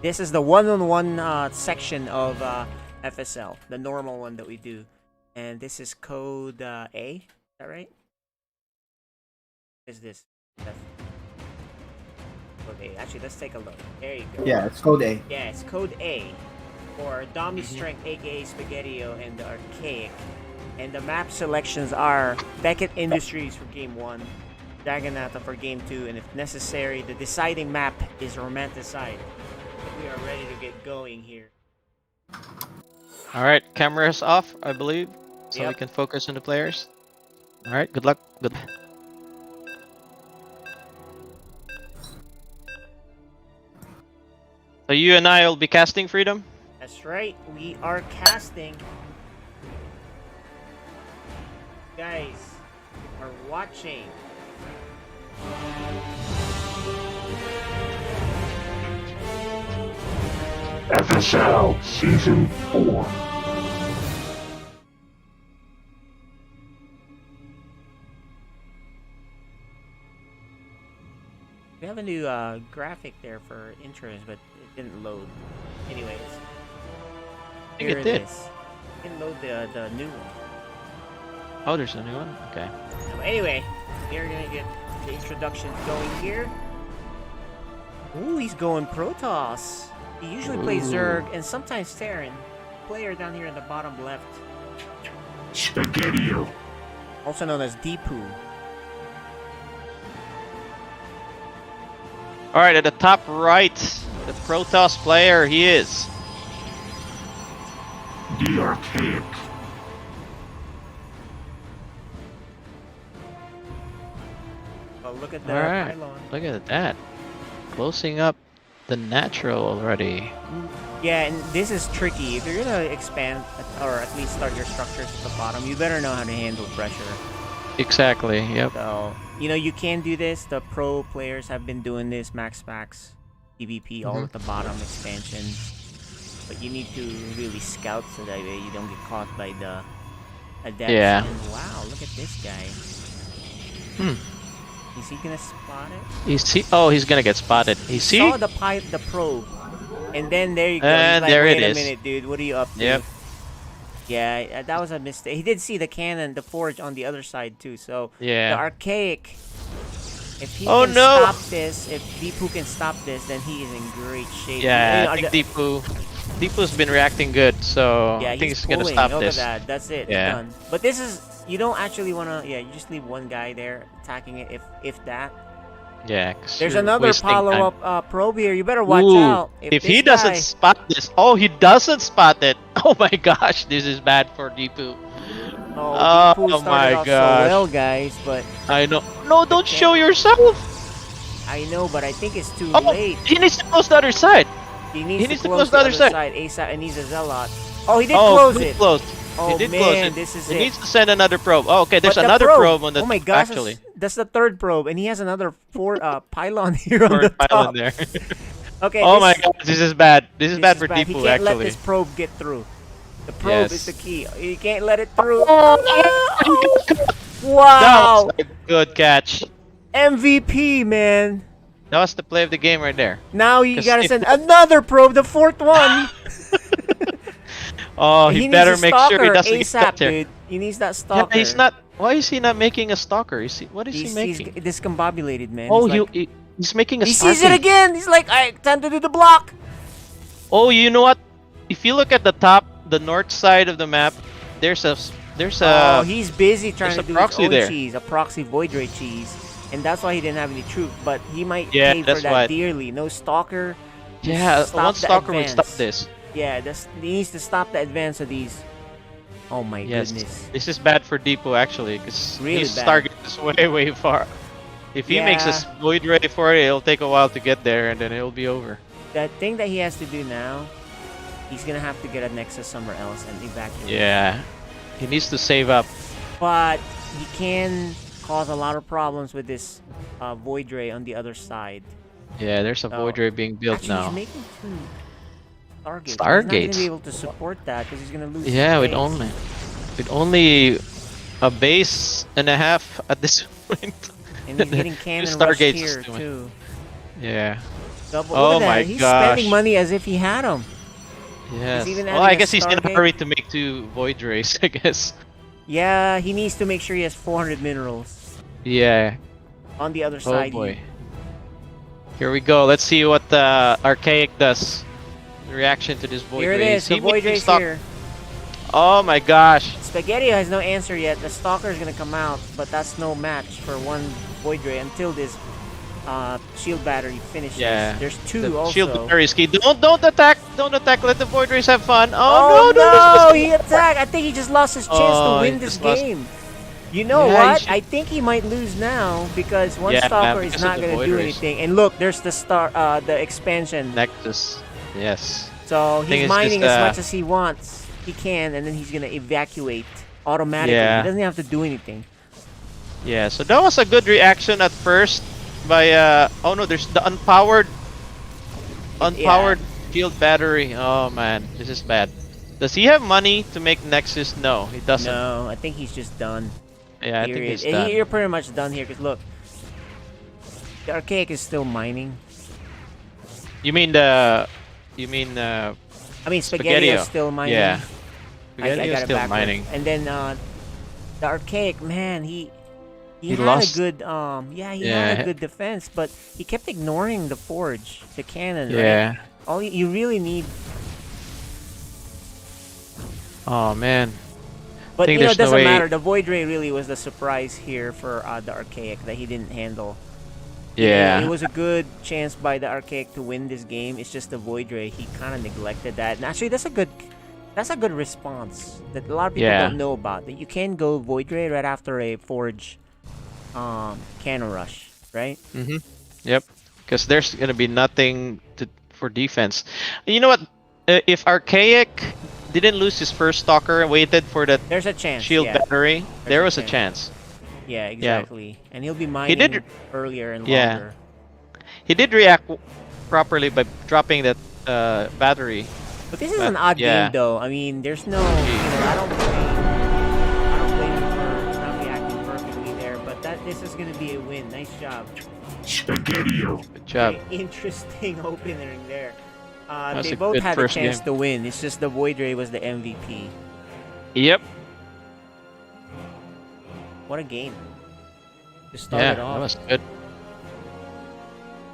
This is the one-on-one section of FSL, the normal one that we do, and this is code A. Is that right? Is this? Code A. Actually, let's take a look. There you go. Yeah, it's code A. Yeah, it's code A for Domi Strength, aka Spaghettio, and the Archaic. And the map selections are Beckett Industries for Game 1, Daganata for Game 2, and if necessary, the deciding map is Romanticide. We are ready to get going here. All right. Cameras off, I believe, so Yep. we can focus on the players. All right. Good luck. Good. So you and I will be casting Freedom? That's right, we are casting. Guys are watching. FSL Season 4. We have a new graphic there for intros, but it didn't load. Anyways, I think here it did. is. It didn't load the new one. Oh, there's a new one? Okay. So anyway, we're gonna get the introduction going here. Ooh, he's going Protoss. He usually plays Zerg and sometimes Terran. Player down here in the bottom left, Spaghettio. also known as Deepu. All right, at the top right, the Protoss player, he is. The Archaic. Oh, look at the All right, pylon. look at that. Closing up the natural already. Yeah, and this is tricky. If you're gonna expand or at least start your structures at the bottom, you better know how to handle pressure. Exactly, yep. So, you know, you can do this. The pro players have been doing this, max packs, PvP, all at the bottom expansion. But you need to really scout so that way you don't get caught by the adepts. Yeah. And wow, look at this guy. Is he gonna spot it? Is he? Oh, he's gonna get spotted. Is he? Saw the probe, and then there you go. And He's like, there it wait a is. minute, dude. What are you up to? Yep. Yeah, that was a mistake. He did see the cannon, the forge on the other side too. So Yeah. the Archaic, if he Oh, can no! stop this, if Deepu can stop this, then he is in great shape. Yeah, You know, I think Deepu's been reacting good, so yeah, I think he's he's gonna pulling. stop Look this. at that. That's it. Yeah. It's done. But this is, you don't actually wanna. Yeah, you just leave one guy there attacking it. If that. Yeah, 'cause There's you're another wasting time. follow-up probe here. You better watch Ooh, out. if this he doesn't guy- spot this, oh, he doesn't spot it. Oh my gosh, this is bad for Deepu. Oh, Deepu Oh started my off gosh. so well, guys, but I know. No, don't show yourself. I know, but I think it's too Oh, late. he needs to close the other side. He needs to close the other side. ASAP, and he's a zealot. Oh, he did Oh, close he it. closed. Oh He did man, close it. this is He it. needs to send another probe. Oh, okay, there's But the another probe on the Oh my gosh, actually. that's the third probe, and he has another pylon here on the Third pile top. in there. Okay. Oh my god, this is bad. This is bad for He Deepu can't let actually. this probe get through. The probe Yes. is the key. You can't let it through. That Wow! was a good catch. MVP, man. That was the play of the game right there. Now you 'Cause gotta if- send another probe, the fourth one. Oh, he better needs a make sure he stalker doesn't get ASAP, caught here. dude. He needs that Yeah, stalker. he's not. Why is he not making a stalker? What is He's he making? discombobulated, man. Oh, He's like, he's making a he stalker. sees it again. He's like, alright, time to do the block. Oh, you know what? If you look at the top, the north side of the map, there's a Oh, he's busy trying there's to a do proxy his own there. cheese, a proxy void ray cheese, and that's why he didn't have any troops. But he might Yeah, pay for that's that why. dearly. No stalker. yeah, Stop one the stalker would stop advance. this. Yeah, he needs to stop the advance of these. Oh my Yes, goodness. this is bad for Deepo actually, because Really his bad. target is way far. If he makes a Yeah. Void Ray for it, it'll take a while to get there, and then it'll be over. The thing that he has to do now, he's gonna have to get a Nexus somewhere else and evacuate. Yeah, he needs to save up. But he can cause a lot of problems with this Void Ray on the other side. Yeah, there's a Void Ray being built Actually, now. he's making 2 Stargates. He's not Stargates? gonna be able to support that because he's gonna lose. Yeah, his with base. only a base and a half at this point. And he's getting cannon rush Stargates here is doing- too. Yeah. Double. Oh Look at my that. He's gosh. spending money as if he had them. Yes. even Well, adding I a guess he's in a Stargate. hurry to make 2 Void Rays, I guess. Yeah, he needs to make sure he has 400 minerals. Yeah. On the other Oh side, boy. Here we go. Let's see what Archaic does. Reaction to this Void here it Ray. is. The He Void making Ray's stock- here. Oh my gosh. Spaghetti has no answer yet. The Stalker is gonna come out, but that's no match for one Void Ray until this shield battery finishes. Yeah. There's 2 The also. shield battery is key. Don't attack! Don't attack! Let the Void Rays have fun! Oh, Oh, no! He attacked! I think he just lost his chance Oh, to he win this just lost- game. You know Yeah, he what? should- I think he might lose now because one Yeah, Stalker is because not of the gonna Void do Rays. anything. And look, there's the expansion. Nexus. Yes. So Thing he's is mining just, as much as he wants. He can, and then he's gonna evacuate automatically. Yeah. He doesn't have to do anything. Yeah, so that was a good reaction at first by oh no, there's the unpowered shield battery. Oh man, this is bad. Does he have money to make Nexus? No, he doesn't. No, I think he's just done. Yeah, I think Period. he's done. You're pretty much done here, because look, the Archaic is still mining. You mean I I mean, Spaghetti is Spaghettio. still mining. Yeah. I Spaghetti is got it still backwards. mining. And then the Archaic, man, he had lost. a good had a good defense, but he kept ignoring the forge, the cannon. Yeah. Right? All you really need. Oh man. But think you know, there's it no doesn't way- matter. The Void Ray really was the surprise here for the Archaic that he didn't handle. Yeah. It was a good chance by the Archaic to win this game. It's just the Void Ray. He kind of neglected that. And actually, that's a good response that a lot of people Yeah. don't know about. That you can go Void Ray right after a Forge cannon rush, right? Mhm. Yep. Because there's gonna be nothing for defense. You know what? If Archaic didn't lose his first Stalker and waited for that There's a chance. shield yeah. battery, there a was a chance. chance. Yeah, exactly. And he'll be mining did- earlier and Yeah. longer. He did react properly by dropping that battery. But this is But, an odd yeah. game, though. I mean, there's no. I don't blame him for not reacting perfectly there. But this is gonna be a win. Nice job. Spaghettio. Good job. Very interesting opening there. was They a both good had a first chance game. to win. It's just the Void Ray was the MVP. Yep. What a game! To start Yeah, it off. that was good.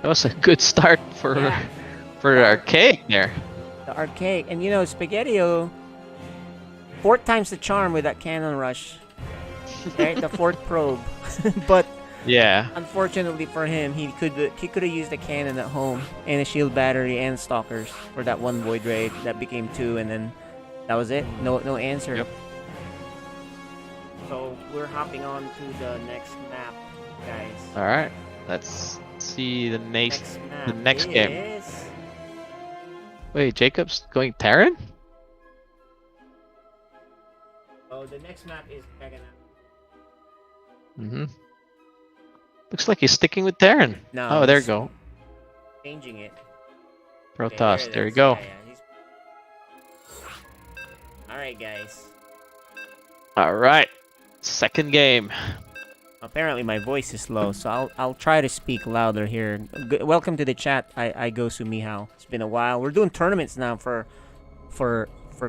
That was a good start for Yeah. for Archaic there. The Archaic, and you know, Spaghettio, 4 times the charm with that cannon rush. Right, the 4th probe. But Yeah. unfortunately for him, he could have used the cannon at home and a shield battery and stalkers for that one Void Ray that became 2, and then that was it. No answer. Yep. So we're hopping on to the next map, guys. All right. Let's see the next map next game. is- Wait, Jacob's going Terran? Oh, the next map is Mega Map. Mm-hmm. Looks like he's sticking with Terran. No, Oh, there you he's go. Changing it. Protoss. There you it is. go. Yeah, he's- All right, guys. All right. Second game. Apparently my voice is low, so I'll try to speak louder here. Welcome to the chat. I go Sumihao. It's been a while. We're doing tournaments now for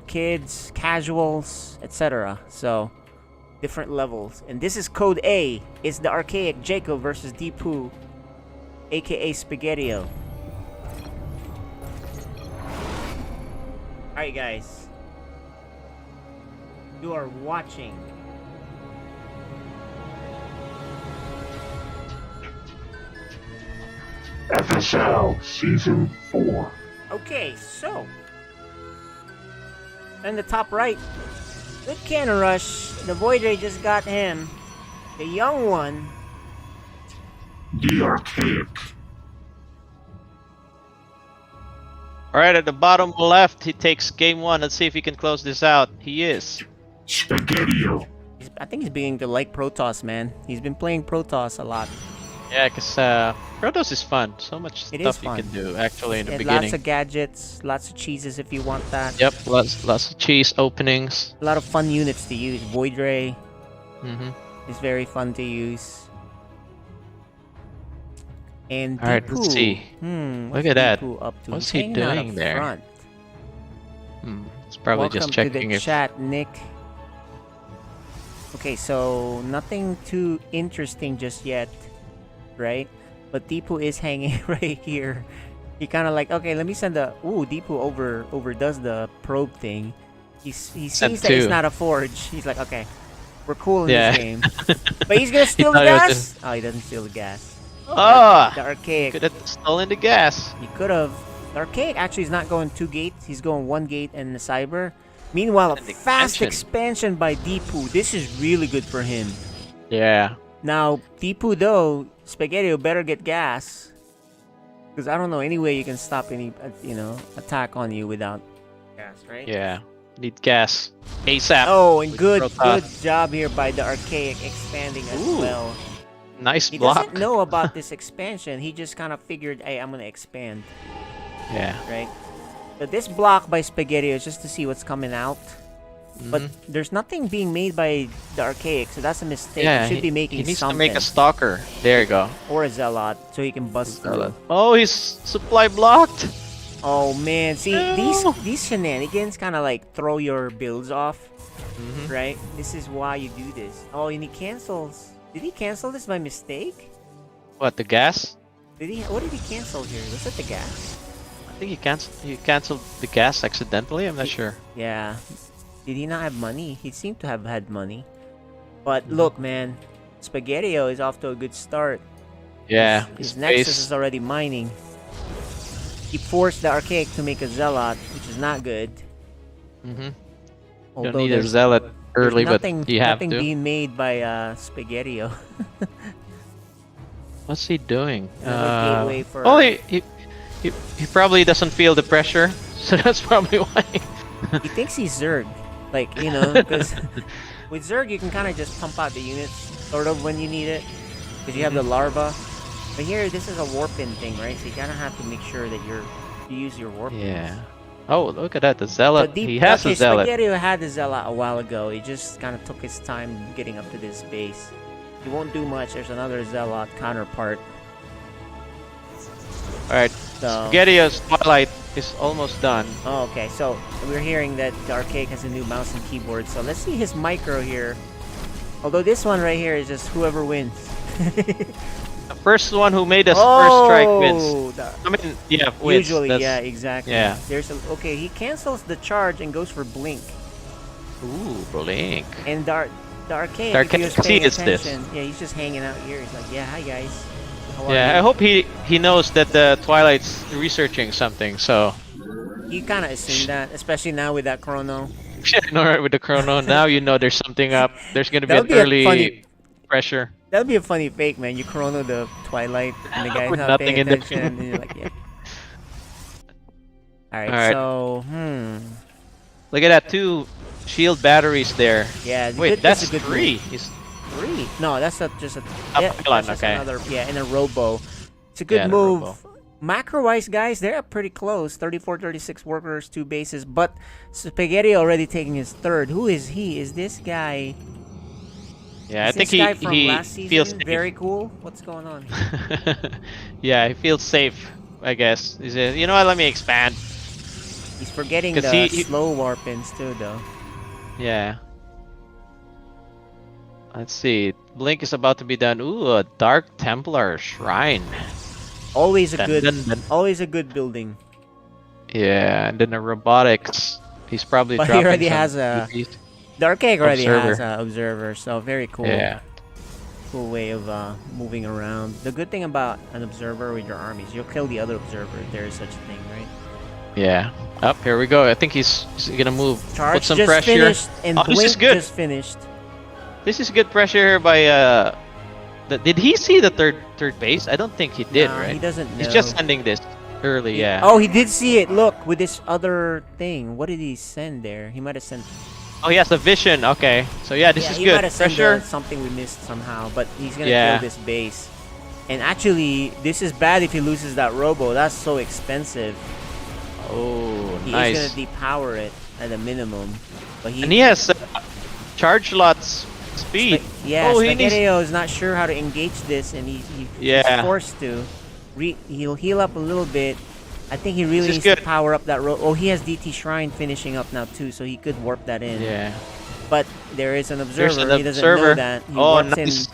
kids, casuals, etc. So different levels. And this is Code A. It's the Archaic Jacob versus Deepu, aka Spaghettio. Alright guys. You are watching FSL Season 4. Okay, so in the top right, Good cannon rush. The Void Ray just got him. The young one. The archaic. Alright, at the bottom left, he takes game 1. Let's see if he can close this out. He is. Spaghetti-O. I think he's beginning to like Protoss, man. He's been playing Protoss a lot. Yeah, because Protoss is fun. So much It is stuff you fun. can do, actually, in the And beginning. lots of gadgets, lots of cheeses if you want that. Yep, lots of cheese openings. A lot of fun units to use. Void Ray Mm-hmm. is very fun to use. And Alright, Deepu. let's see. Look Look at that. Up to? What's He's he hanging out doing up there? Front. It's probably Welcome just checking to the if... chat, Nick. Okay, so nothing too interesting just yet, right? But Deepu is hanging right here. He kind of like, okay, let me send the... Ooh, Deepu overdoes the probe thing. He sees that two. it's not a forge. He's like, okay, we're cool in Yeah. this game. But he's gonna steal the thought it was gas? Oh, he doesn't steal the gas. Ah! The Archaic. Could have stolen the gas. He could have. The Archaic actually is not going 2 gates. He's going 1 gate and the Cyber. Meanwhile, a And the fast expansion. expansion by Deepu. This is really good for him. Yeah. Now, Deepu though, Spaghetti better get gas. Because I don't know any way you can stop any, attack on you without gas, right? Yeah. Need gas. ASAP. Oh, and good Protoss. job here by the Archaic expanding as Ooh. well. Nice He block. doesn't know about this expansion. He just kind of figured, hey, I'm going to expand. Yeah. Right? So this block by Spaghetti is just to see what's coming out. But there's nothing being made by the Archaic, so that's a mistake. Yeah, he should be making he needs something. to make a stalker. There you go. Or a Zealot, so he can bust through. Oh, he's supply blocked. Oh man, see No. these shenanigans kind of like throw your builds off, right? This is why you do this. Oh, and he cancels. Did he cancel this by mistake? What, the gas? Did he? What did he cancel here? Was it the gas? I think he canceled the gas accidentally. I'm not sure. Yeah. Did he not have money? He seemed to have had money. But look, man, Spaghetti-O is off to a good start. Yeah. His Nexus is already mining. He forced the Archaic to make a Zealot, which is not good. Don't Although need a there's- zealot there's early, nothing, but you have nothing to. being made by Spaghetti-O. What's he doing? Another gateway for- Oh, he probably doesn't feel the pressure, so that's probably why. He thinks he's Zerg. Like, because with Zerg you can kind of just pump out the units, sort of, when you need it. Because you have the larva. But here, this is a warping thing, right? So you kind of have to make sure that you use your warp. Yeah. Oh, look at that, the zealot. But He has a zealot. Spaghetti had the Zealot a while ago. He just kind of took his time getting up to this base. He won't do much. There's another Zealot counterpart. Alright, So, Spaghetti's Twilight is almost done. oh, okay. So we're hearing that the Archaic has a new mouse and keyboard. So let's see his micro here. Although this one right here is just whoever wins. The first one who made us first strike wins. the- I mean, yeah, wins. Usually, That's- yeah, exactly. yeah. There's okay. He cancels the charge and goes for blink. Ooh, Blink. And the Archaic, The if he was Archaic paying sees this. attention, yeah, he's just hanging out here. He's like, yeah, hi guys. How are Yeah, you?" I hope he knows that the Twilight's researching something, so... You kind of assume that, especially now with that chrono. Alright, with the chrono, now you know there's something up. There's gonna be That an would be a early funny- pressure. That'd be a funny fake, man. You chrono the Twilight, and the guy's With not nothing paying in the- attention, and you're like, yeah. Alright, Alright. so, Look at that, 2 shield batteries there. yeah. Wait, that's that's a good 3. move. He's 3? No, that's just a pylon, that's just okay. another, yeah, and a robo. It's a good Yeah, the move. robo. Macro-wise, guys, they're pretty close. 34, 36 workers, 2 bases. But Spaghetti already taking his 3rd. Who is he? Is this guy? Yeah, I Is think this guy from he last season feels safe. very cool. What's going on? Yeah, he feels safe, I guess. He says, you know what, let me expand. He's forgetting 'Cause the he- slow warpins too, though. Yeah. Let's see. Blink is about to be done. Ooh, a Dark Templar Shrine. Always a Dun, good, dun, dun. always a good building. Yeah, and then the robotics. He's probably But he dropping already some has a- EVs. The Archaic already has Observer. an observer, so very cool. Yeah. Cool way of moving around. The good thing about an observer with your armies, you'll kill the other observer if there is such a thing, right? Yeah. Up here we go. I think he's gonna move. Charge Put some just pressure. finished, and Oh, this Blink is good. just finished. This is good pressure here by did he see the third base? I don't think he did, Nah, right? he doesn't know. He's just sending this early, yeah. Oh, he did see it. Look, with this other thing. What did he send there? He might have sent. Oh, he has the vision. Okay. So yeah, this is he good. might have sent Pressure. something we missed somehow, but he's gonna Yeah. kill this base. And actually, this is bad if he loses that robo. That's so expensive. Oh, He nice. is gonna depower it at a minimum. But And he has charge lots speed. Yeah, oh, he needs. Spaghetti is not sure how to engage this, and he's Yeah. forced to. He'll heal up a little bit. I think he really This is needs to good. power up that road. Oh, he has DT Shrine finishing up now too, so he could warp that in. Yeah. But there is an observer. There's an He doesn't observer. know that. He Oh, warps in. nice.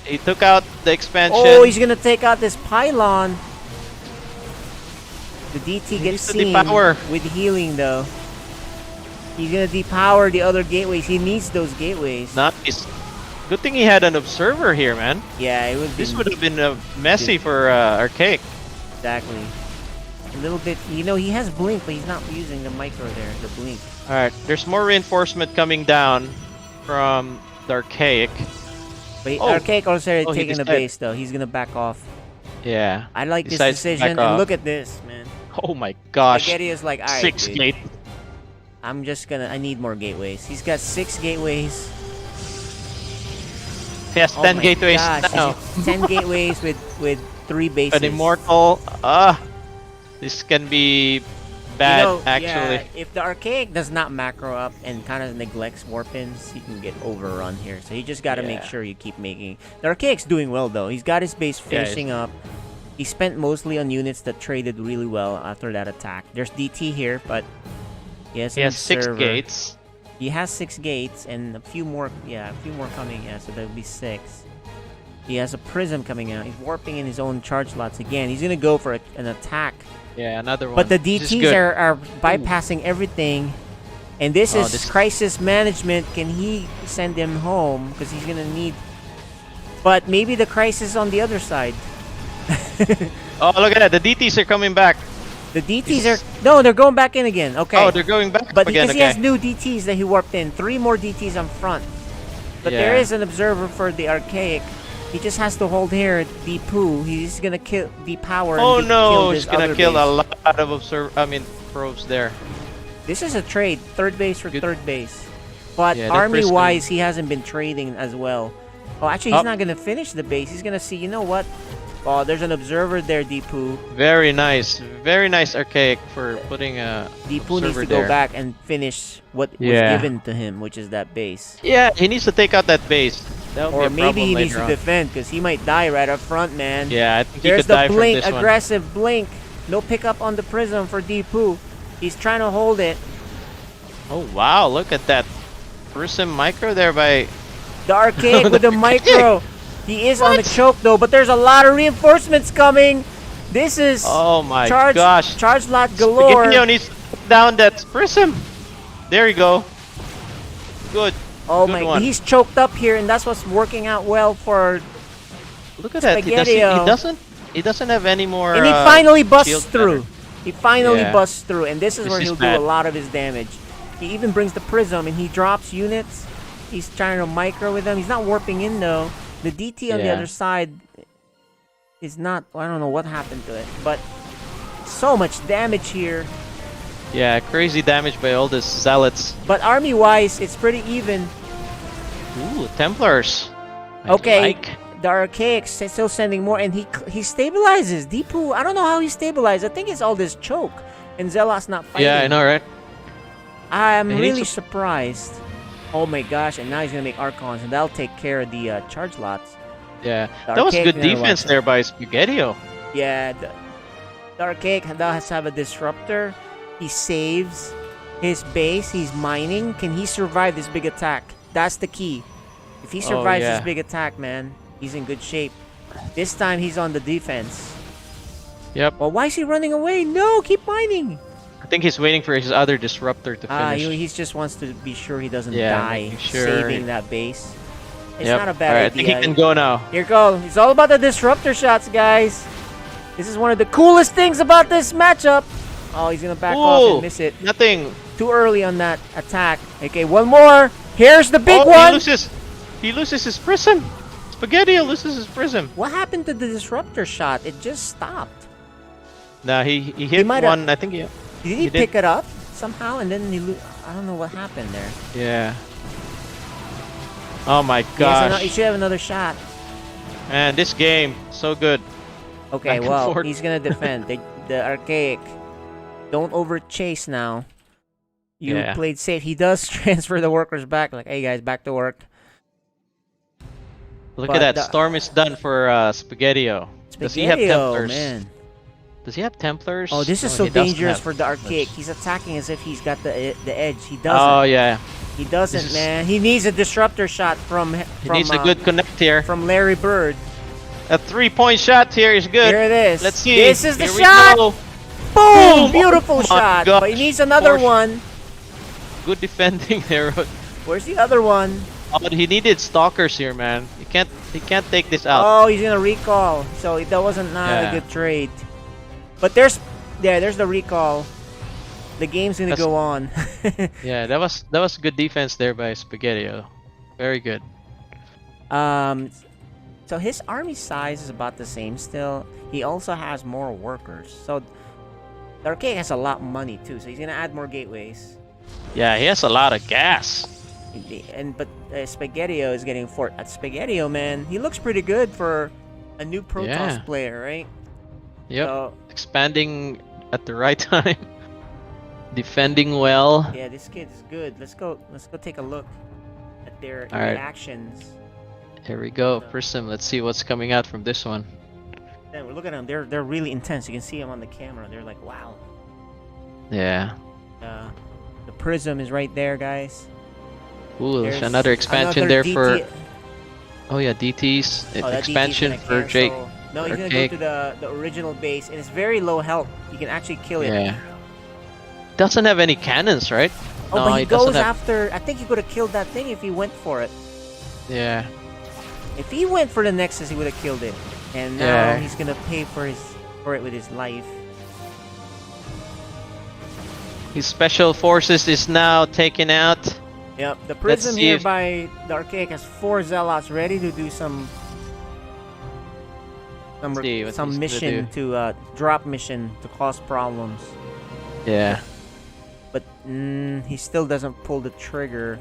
He took out the expansion. Oh, he's gonna take out this pylon. The DT He gets needs to seen depower. with healing though. He's gonna depower the other gateways. He needs those gateways. Nice. Good thing he had an observer here, man. Yeah, it would. This would have been messy for Archaic. Exactly. A little bit. You know, he has blink, but he's not using the micro there. The blink. All right, there's more reinforcement coming down from the Archaic. But Oh. Archaic also Oh, he taking the decided- base though. He's gonna back off. Yeah. I like this Decides to decision. back And off. look at this, man. Oh my gosh. Spaghetti is like, alright, 6 dude. gate. I'm just gonna. I need more gateways. He's got 6 gateways. He has Oh 10 my gateways gosh, now. he's got 10 gateways with 3 bases. An immortal. This can be bad, You know, actually. yeah, if the Archaic does not macro up and kind of neglects warp-ins, he can get overrun here. So you just got to make Yeah. sure you keep making. The Archaic's doing well though. He's got his base Yeah, finishing up. He spent mostly on units that traded really well after that attack. There's DT here, but he has, He an has 6 observer. gates. He has 6 gates and a few more. Yeah, a few more coming. Yeah, so there'll be 6. He has a prism coming out. He's warping in his own charge lots again. He's gonna go for an attack. Yeah, another one. But the This is DTs good. are bypassing everything. And this Oh, is this- crisis management. Can he send him home? Because he's going to need... But maybe the crisis on the other side. Oh, look at that. The DTs are coming back. The DTs are... No, they're going back in again. Okay. Oh, they're going back But again. because he has new DTs that he warped in. 3 more DTs on front. But there Yeah. is an observer for the Archaic. He just has to hold here, Deepu. He's gonna kill Depower. Oh and no, kill he's this gonna other kill base. a lot of probes there. This is a trade. 3rd base for Good. 3rd base. But Yeah, that army-wise, he hasn't been trading as well. Oh, actually, he's Up. not gonna finish the base. He's gonna see. You know what? Oh, there's an observer there, Deepu. Very nice Archaic for putting a Deepu needs observer to go there. back and finish what Yeah. was given to him, which is that base. Yeah, he needs to take out that base. That would Or be a maybe problem he needs later to on. defend because he might die right up front, man. Yeah, I think he There's could the die from blink, this one. aggressive blink. No pickup on the prism for Deepu. He's trying to hold it. Oh wow, look at that Prism micro there by The Archaic with the micro. He is on the choke though, but there's a lot of reinforcements coming. This is oh my charge gosh. lot galore. Spaghetti needs to put down that Prism. There you go. Good. Oh Good my, one. he's choked up here, and that's what's working out well for. Look at that. He doesn't have any more. And he finally busts shield through. pattern. He finally Yeah. busts through, and this is This where is he'll bad. do a lot of his damage. He even brings the prism, and he drops units. He's trying to micro with them. He's not warping in though. The DT on the Yeah. other side is not. I don't know what happened to it, but so much damage here. Yeah, crazy damage by all the zealots. But army-wise, it's pretty even. Ooh, Templars. I Okay, like. the Archaic's still sending more, and he stabilizes. Deepu, I don't know how he stabilized. I think it's all this choke, and Zealot's not fighting. Yeah, I know, right? I'm He needs really to- surprised. Oh my gosh, and now he's gonna make Archons, and that'll take care of the charge lots. Yeah, The that was Archaic good never defense watched there by Spaghettio. Yeah, the Archaic does have a disruptor. He saves his base. He's mining. Can he survive this big attack? That's the key. If he survives yeah. this big attack, man, he's in good shape. This time he's on the defense. Yep. Well, why is he running away? No, keep mining. I think he's waiting for his other disruptor to finish. He just wants to be sure he doesn't Yeah, die making sure saving that base. It's Yep. not a bad Alright, I idea. think he can go now. Here go. It's all about the disruptor shots, guys. This is one of the coolest things about this matchup. Oh, he's gonna back off Ooh, and miss it. nothing. Too early on that attack. Okay, one more. Here's the big Oh, one. He loses his prism. Spaghetti loses his prism. What happened to the disruptor shot? It just stopped. Nah, he hit might have- one. I think Did he did. pick it up somehow and then I don't know what happened there. Yeah. Oh my He gosh. should have another shot. Man, this game so good. Okay, Back and well, forth. he's gonna defend. The archaic. Don't over chase now. You Yeah. played safe. He does transfer the workers back. Like, hey guys, back to work. Look But at that. the- Storm is done for Spaghetti-O. Does he have Spaghetti-O, Templars? man. Does he have Templars? Oh, this is No, so he doesn't dangerous have for the Templars. archaic. He's attacking as if he's got the edge. He doesn't. Oh yeah. He doesn't, This is- man. He needs a disruptor shot from He needs a good connect here. from Larry Bird. A 3-point shot here is good. Here it is. Let's see. This is the Here we shot. go. Boom! Boom! Beautiful Oh my shot. But he gosh. needs another Four- one. Good defending there. Where's the other one? Oh, but he needed stalkers here, man. He can't take this out. Oh, he's gonna recall. So that wasn't not Yeah. a good trade. But there's the recall. The game's gonna That's- go on. Yeah, that was good defense there by Spaghetti-O. Very good. So his army size is about the same still. He also has more workers. So the arcade has a lot of money too. So he's gonna add more gateways. Yeah, he has a lot of gas. But Spaghetti-O is getting fort. At Spaghetti-O, man, he looks pretty good for a new Protoss Yeah. player, right? Yep. So Expanding at the right time. Defending well. yeah, this kid is good. Let's go take a look at their All right. reactions. Here we go. Prism. Let's see what's coming out from this one. Then we look at them. They're really intense. You can see them on the camera. They're like, wow. Yeah. The prism is right there, guys. Ooh, there's There's another expansion another there for. DT Oh yeah, DTs. Oh, that DT is Expansion gonna for cancel. Jake. No, he's or gonna Jake. go to the original base, and it's very low health. You can actually kill it. Yeah. Doesn't have any cannons, right? Oh, No, but he doesn't goes have- after. I think he could have killed that thing if he went for it. Yeah. If he went for the Nexus, he would have killed it. And now Yeah. he's gonna pay for it with his life. His special forces is now taken out. Yep, the Let's prism see here if- by the Archaic has 4 Zealots ready to do some Let's see what he's gonna mission to drop mission to cause problems. Yeah. But he still doesn't pull the trigger.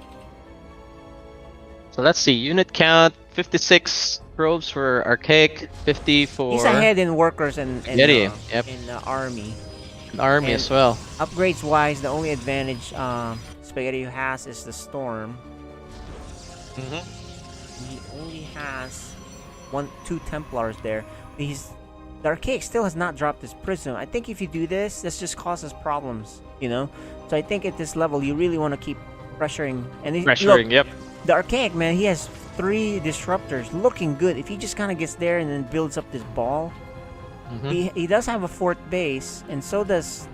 So let's see. Unit count 56 probes for Archaic, 50 for He's ahead in workers and Yeti, yep. in the army. Army and- as well. Upgrades wise, the only advantage Spaghetti has is the storm. Mm-hmm. He only has 2 Templars there. The Archaic still has not dropped his prism. I think if you do this just causes problems, you know. So I think at this level you really want to keep pressuring. And Pressuring, look, yep. the Archaic, man, he has 3 disruptors, looking good. If he just kind of gets there and then builds up this ball, Mm-hmm. he does have a 4th base, and so does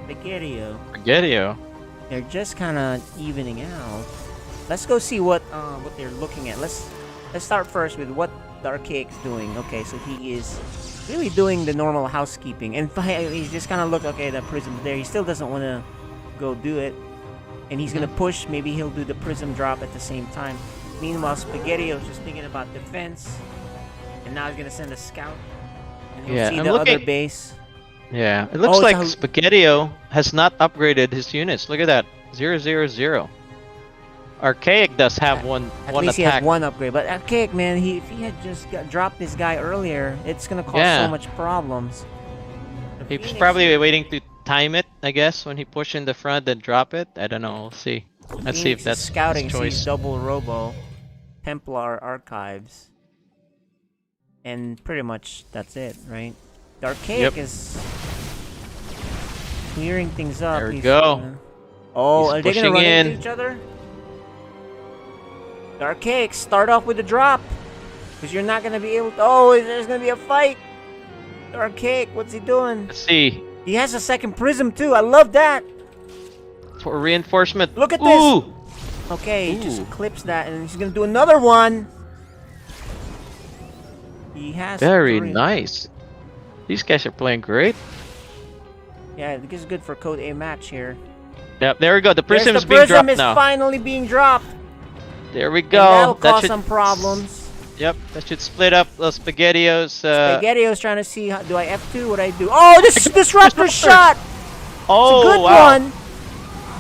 Spaghetti-O. Spaghetti-O. They're just kind of evening out. Let's go see what they're looking at. Let's start first with what the Archaic's doing. Okay, so he is really doing the normal housekeeping, and he's just kind of look. Okay, the prism's there. He still doesn't want to go do it, and he's gonna push. Maybe he'll do the prism drop at the same time. Meanwhile, Spaghetti-O's just thinking about defense, and now he's gonna send a scout, and he'll Yeah, see I'm the other looking- base. Yeah. It looks it's like a- Spaghetti-O has not upgraded his units. Look at that. 000. Archaic does have one At one least attack. he has 1 upgrade, but Archaic, man, if he had just dropped this guy earlier, it's gonna cause Yeah. so much problems. The He's Phoenix- probably waiting to time it, I guess, when he push in the front and drop it. I don't know. We'll see. Let's see Phoenix if is that's scouting. his Sees choice. double Robo, Templar Archives, and pretty much that's it, right? The Archaic Yep. is clearing things up. There we He's go. gonna- Oh, He's are they gonna pushing run in. into each other? The Archaic start off with a drop, because you're not gonna be able. There's gonna be a fight. The Archaic, what's he doing? Let's see. He has a 2nd prism too. I love that. For reinforcement. Look at this. Ooh! Okay, he Ooh. just clips that, and he's gonna do another one. He has Very 3. nice. These guys are playing great. Yeah, this is good for code A match here. Yep, there we go. The prism There's is the being prism dropped is now. finally being dropped. There we And go. that'll That cause should some problems. Yep, that should split up the SpaghettiOs. SpaghettiO's trying to see how, do I F2? What I do? Oh, this disruptor shot. Oh, It's a good wow. one.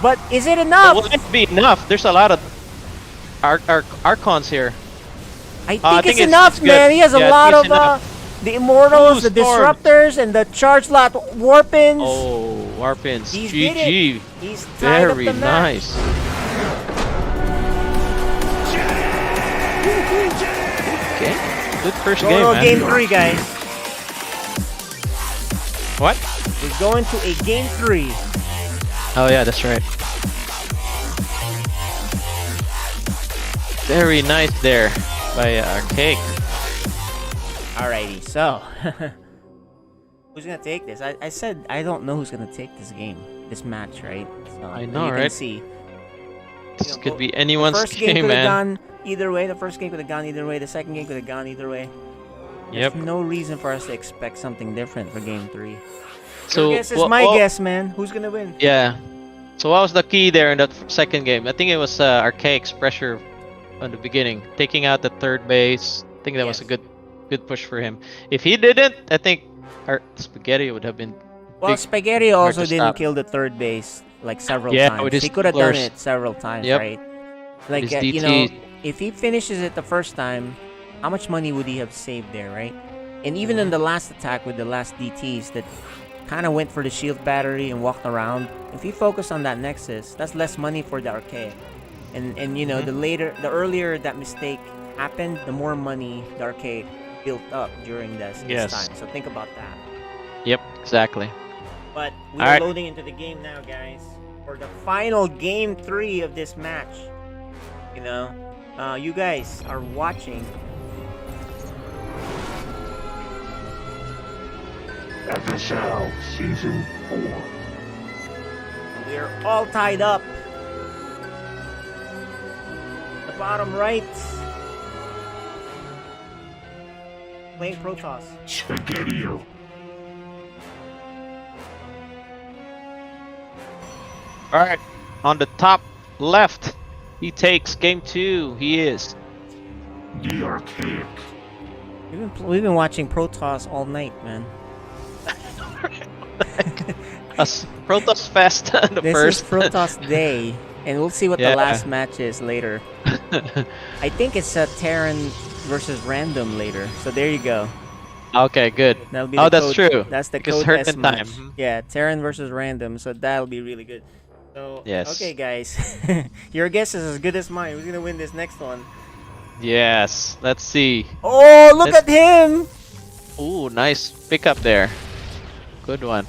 But is it enough? Will it be enough? There's a lot of Archons here. I think I it's think it's enough, good. man. He has a Yeah, I lot think it's of enough. the Immortals, Ooh, the Storm. Disruptors, and the Charge Lot Warpins. Oh, Warpins. He's did GG. it. He's tied Very up the match. nice. Okay, good first game, Going to man. game 3, guys. What? We're going to a game 3. Oh yeah, that's right. Very nice there by Archaic. Alrighty, so who's gonna take this? I said I don't know who's gonna take this game, this match, right? So I know, you can right? see. This You know, could be the anyone's first game game, could have man. gone either way. The first game could have gone either way. The second game could have gone either way. There's Yep. no reason for us to expect something different for game 3. So Your guess is wha- my wha- guess, man. Who's gonna win? Yeah. So what was the key there in that second game? I think it was Archaic's pressure on the beginning, taking out the third base. I think that was a Yes. good push for him. If he didn't, I think our Spaghetti would have been. Well, big- Spaghetti hard also to didn't stop. kill the third base like several Yeah, times. with his He could have done couplers. it several times, Yep. right? Like His you know, DT. if he finishes it the first time, how much money would he have saved there, right? And even in the last attack with the last DTs that kind of went for the shield battery and walked around, if he focused on that Nexus, that's less money for the Archaic. And you know, Mm-hmm. the earlier that mistake happened, the more money the Archaic built up during this Yes. time. So think about that. Yep, exactly. But we All are right. loading into the game now, guys, for the final game 3 of this match. You know, you guys are watching. FSL Season 4. We are all tied up. The bottom right, playing Protoss. SpaghettiO. All right, on the top left, he takes game 2. He is. The Archaic. We've been watching Protoss all night, man. Protoss Fest the This first. is Protoss Day, and we'll see what Yeah. the last match is later. I think it's a Terran versus Random later. So there you go. Okay, good. That'll be Oh, the that's code, true. That's the Because code hurt S in match. time. Yeah, Terran versus Random. So that'll be really good. So Yes. okay, guys, your guess is as good as mine. Who's gonna win this next one? Yes, let's see. Oh, look Let's- at him! Ooh, nice pickup there. Good one.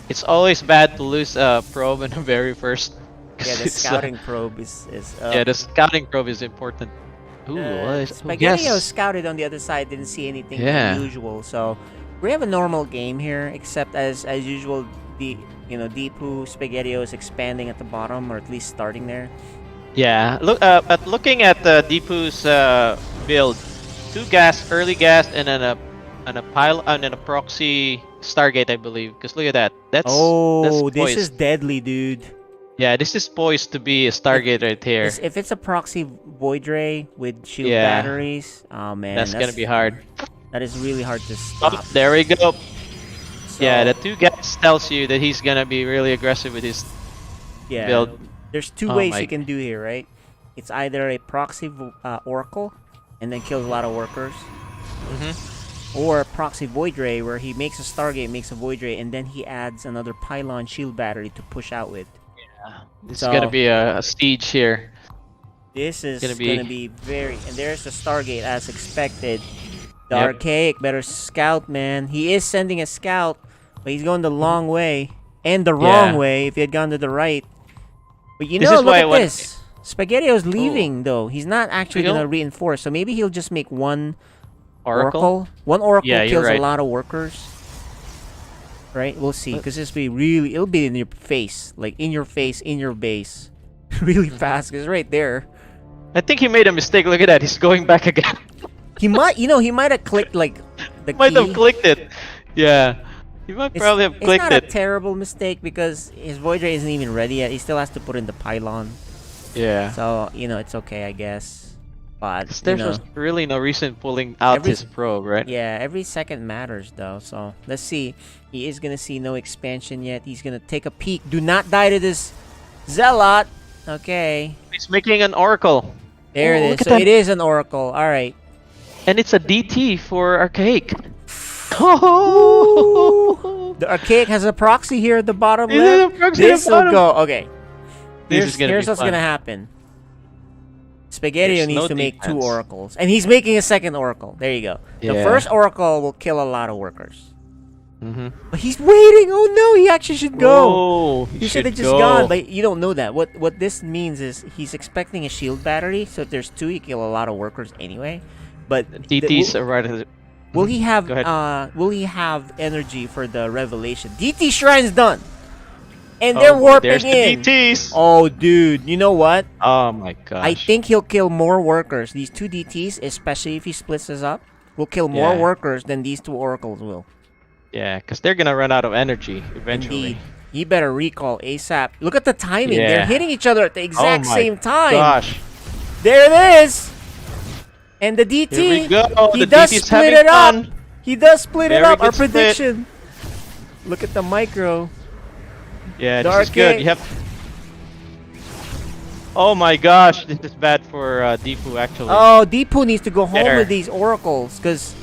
It's always bad to lose a probe in the very first. 'cause Yeah, the it's, scouting probe is. Yeah, the scouting probe is important. Ooh, SpaghettiO scouted on the other side, didn't see anything Yeah. unusual. So we have a normal game here, except as usual, the Deepu SpaghettiO is expanding at the bottom, or at least starting there. Yeah, but looking at Deepu's build, 2 gas, early gas, and then a pile, and then a proxy Stargate, I believe. Because look at that. That's Oh, this poised. is deadly, dude. Yeah, this is poised to be a Stargate right here. If it's a proxy Void Ray with shield Yeah. batteries, oh man, That's gonna be hard. That is really hard to Oh, stop. there we go. So, Yeah, the 2 gas tells you that he's gonna be really aggressive with his yeah, build. There's 2 Oh ways my- you can do here, right? It's either a proxy Oracle, and then kills a lot of workers, or a proxy Void Ray, where he makes a Stargate, makes a Void Ray, and then he adds another pylon shield battery to push out with. It's So- gonna be a siege here. This is Gonna gonna be- be very. And there's the Stargate as expected. The Yep. Archaic better scout, man. He is sending a scout, but he's going the long way and the wrong Yeah. way if he had gone to the right. But you This know, is look why at when- this. SpaghettiO's leaving though. He's not actually He'll- gonna reinforce. So maybe he'll just make one Oracle? One Oracle Yeah, you're kills right. a lot of workers. Right? We'll see. Because this will be really. It'll be in your face, like in your face, in your base, really fast. Because right there. I think he made a mistake. Look at that. He's going back again. He might, he might have clicked like the Might key. have clicked it. Yeah. You might probably have It's clicked not a it. terrible mistake because his Void Ray isn't even ready yet. He still has to put in the pylon. Yeah. So, it's okay, I guess. But, 'Cause there's just really no reason pulling out every- his probe, right? yeah, every second matters though. So, let's see. He is gonna see no expansion yet. He's gonna take a peek. Do not die to this Zealot. Okay. He's making an oracle. There Oh, it look is. at So that. it is an Oracle. Alright. And it's a DT for Archaic. Oh! The Archaic has a proxy here at the bottom It is a left. proxy at the This will bottom. go. Okay. This is gonna Here's be what's fun. gonna happen. Spaghetti There's needs no to make 2 defense. oracles. And he's making a second oracle. There you go. The Yeah. first oracle will kill a lot of workers. Mm-hmm. But he's waiting. Oh no, he actually should go. Oh, He should have just gone, but you don't know that. What this means is he's expecting a shield battery, so if there's 2, you kill a lot of workers anyway. But DT's are right at the... will he have Go ahead. will he have energy for the revelation? DT Shrine's done. And they're boy, warping there's in. the DTs. Oh dude, you know what? Oh my gosh. I think he'll kill more workers. These 2 DTs, especially if he splits us up, will kill more Yeah. workers than these 2 oracles will. Yeah, because they're gonna run out of energy eventually. Indeed. He better recall ASAP. Look at the timing. Yeah. They're hitting each other at the exact Oh my same time. Gosh. There it is. And the DT, Here we go. he The does DT's split having it up. fun. He does split it Very up. Our good split. prediction. Look at the micro. Yeah, The this is good. Archaic- You have. Oh my gosh, this is bad for Deepu actually. Oh, Deepu needs to go home There. with these oracles because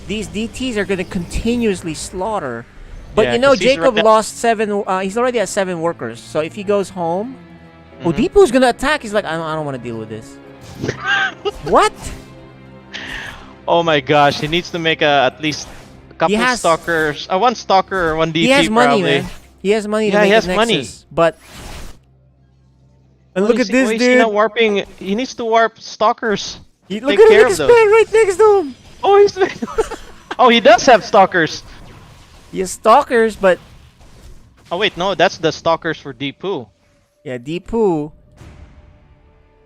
these DTs are going to continuously slaughter. But Yeah, 'cause he's Jacob right- lost 7. He's already at 7 workers. So if he goes home, oh, Mhm. Deepu's going to attack. He's like, I don't want to deal with this. What? Oh my gosh, he needs to make at least a couple has- stalkers. One stalker or one DT He has money, probably. man. He has money to Yeah, make he has the money. Nexus. But and Oh, look you at see- this oh, you see dude. now warping. He needs to warp stalkers. Look Take at him, care look of his those. pen right next to him. Oh, he's. Oh, he does have stalkers. He has stalkers, but Oh wait, no, that's the stalkers for Deepu. yeah, Deepu.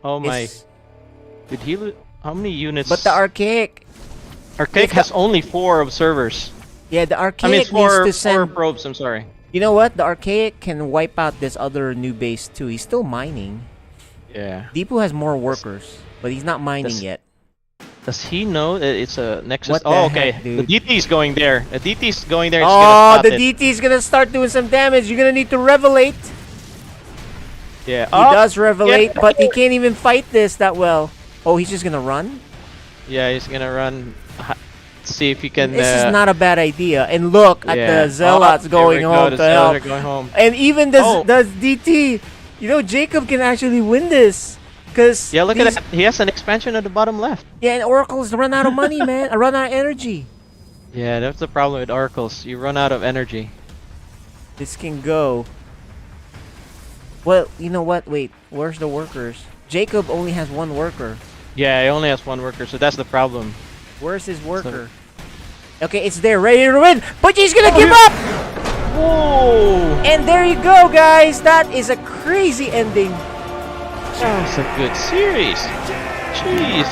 Oh my. is- Did he? How many units? But the Archaic. Archaic if the- has only 4 observers. Yeah, the I mean, Archaic four needs to send. probes. I'm sorry. You know what? The Archaic can wipe out this other new base too. He's still mining. Yeah. Deepu has more workers, but he's not mining Does- yet. Does he know that it's a Nexus? What the Oh, okay. heck, The dude? DT's going there. The DT's going there. It's Oh, gonna the spot it. DT's gonna start doing some damage. You're gonna need to revelate. Yeah. He Oh, does revelate, yeah. but he can't even fight this that well. Oh, he's just gonna run? Yeah, he's gonna run. See if he can. This is not a bad idea. And look at the Zealots here going we go, home the to Zealots help. are going home. And even the Oh. DT, Jacob can actually win this. Cause Yeah, look at these- that. He has an expansion at the bottom left. Yeah, and Oracles run out of money, man. Run out of energy. Yeah, that's the problem with oracles. You run out of energy. This can go. Well, you know what? Wait, where's the workers? Jacob only has 1 worker. Yeah, he only has 1 worker, so that's the problem. Where's his worker? Okay, it's there, ready to win. But he's gonna give up! Whoa! And there you go, guys. That is a crazy ending. That's a good series. Jeez.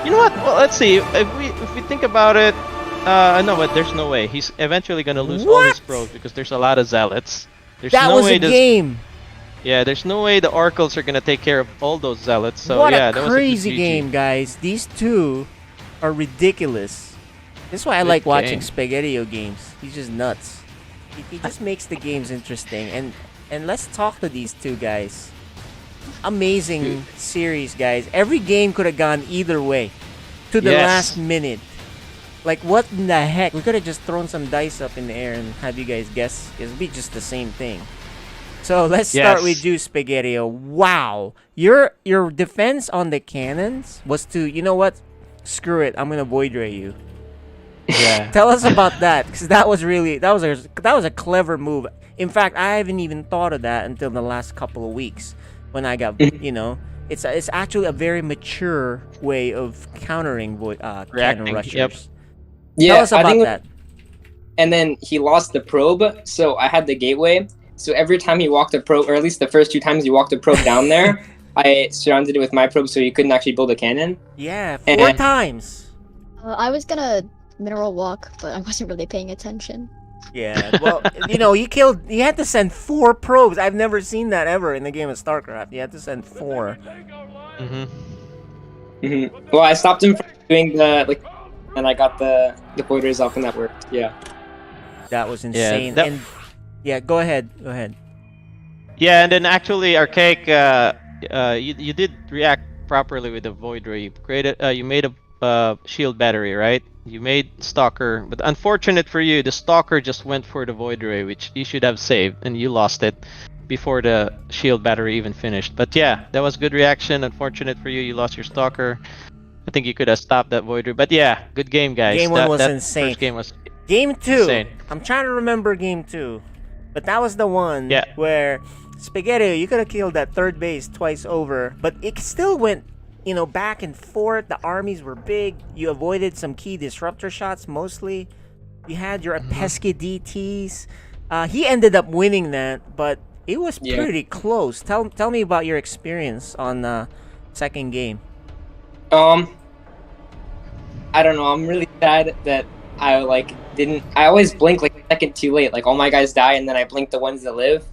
You know what? Well, let's see. If we think about it, no, but there's no way. He's eventually gonna lose all his What? probes because there's a lot of zealots. There's That no was way a game. Yeah, there's no way the oracles are gonna take care of all those zealots. So What yeah, a that was crazy a good GG. game, guys. These 2 are ridiculous. This is why I Good like watching game. Spaghettio games. He's just nuts. He just makes the games interesting. And let's talk to these 2 guys. Amazing series, guys. Every game could have gone either way. To the Yes. last minute. Like, what in the heck? We could have just thrown some dice up in the air and have you guys guess. It'd be just the same thing. So let's start Yes. with you, Spaghettio. Wow. Your defense on the cannons was to, you know what? Screw it. I'm gonna Void Ray you. Yeah. Tell us about that, because that was a clever move. In fact, I haven't even thought of that until the last couple of weeks when I got, it's actually a very mature way of countering cannon Reacting, rushers. yep. Yeah, Tell us I about think. that. And then he lost the probe, so I had the gateway. So every time he walked a probe, or at least the first 2 times he walked a probe down there, I surrounded it with my probe so he couldn't actually build a cannon. Yeah, 4 And- times. I was gonna mineral walk, but I wasn't really paying attention. Yeah, well, you had to send 4 probes. I've never seen that ever in the game of StarCraft. You had to send 4. Well, I stopped him from doing the and I got the void rays off, and that worked. Yeah. That was Yeah, insane. that- And yeah, go ahead. Go ahead. Yeah, and then actually, Archaic, you did react properly with the Void Ray. You made a shield battery, right? You made Stalker, but unfortunate for you, the Stalker just went for the Void Ray, which you should have saved, and you lost it before the shield battery even finished. But yeah, that was good reaction. Unfortunate for you, you lost your Stalker. I think you could have stopped that Void Ray. But yeah, good game, guys. Game 1 was that insane. First game was Game 2. insane. I'm trying to remember game 2. But that was the one Yeah. where Spaghetti, you could have killed that third base twice over, but it still went, back and forth. The armies were big. You avoided some key disruptor shots mostly. You had your pesky DTs. He ended up winning that, but it was pretty close. Tell me about your experience on the second game. I don't know. I'm really sad that I didn't. I always blink like a second too late. Like all my guys die, and then I blink the ones that live.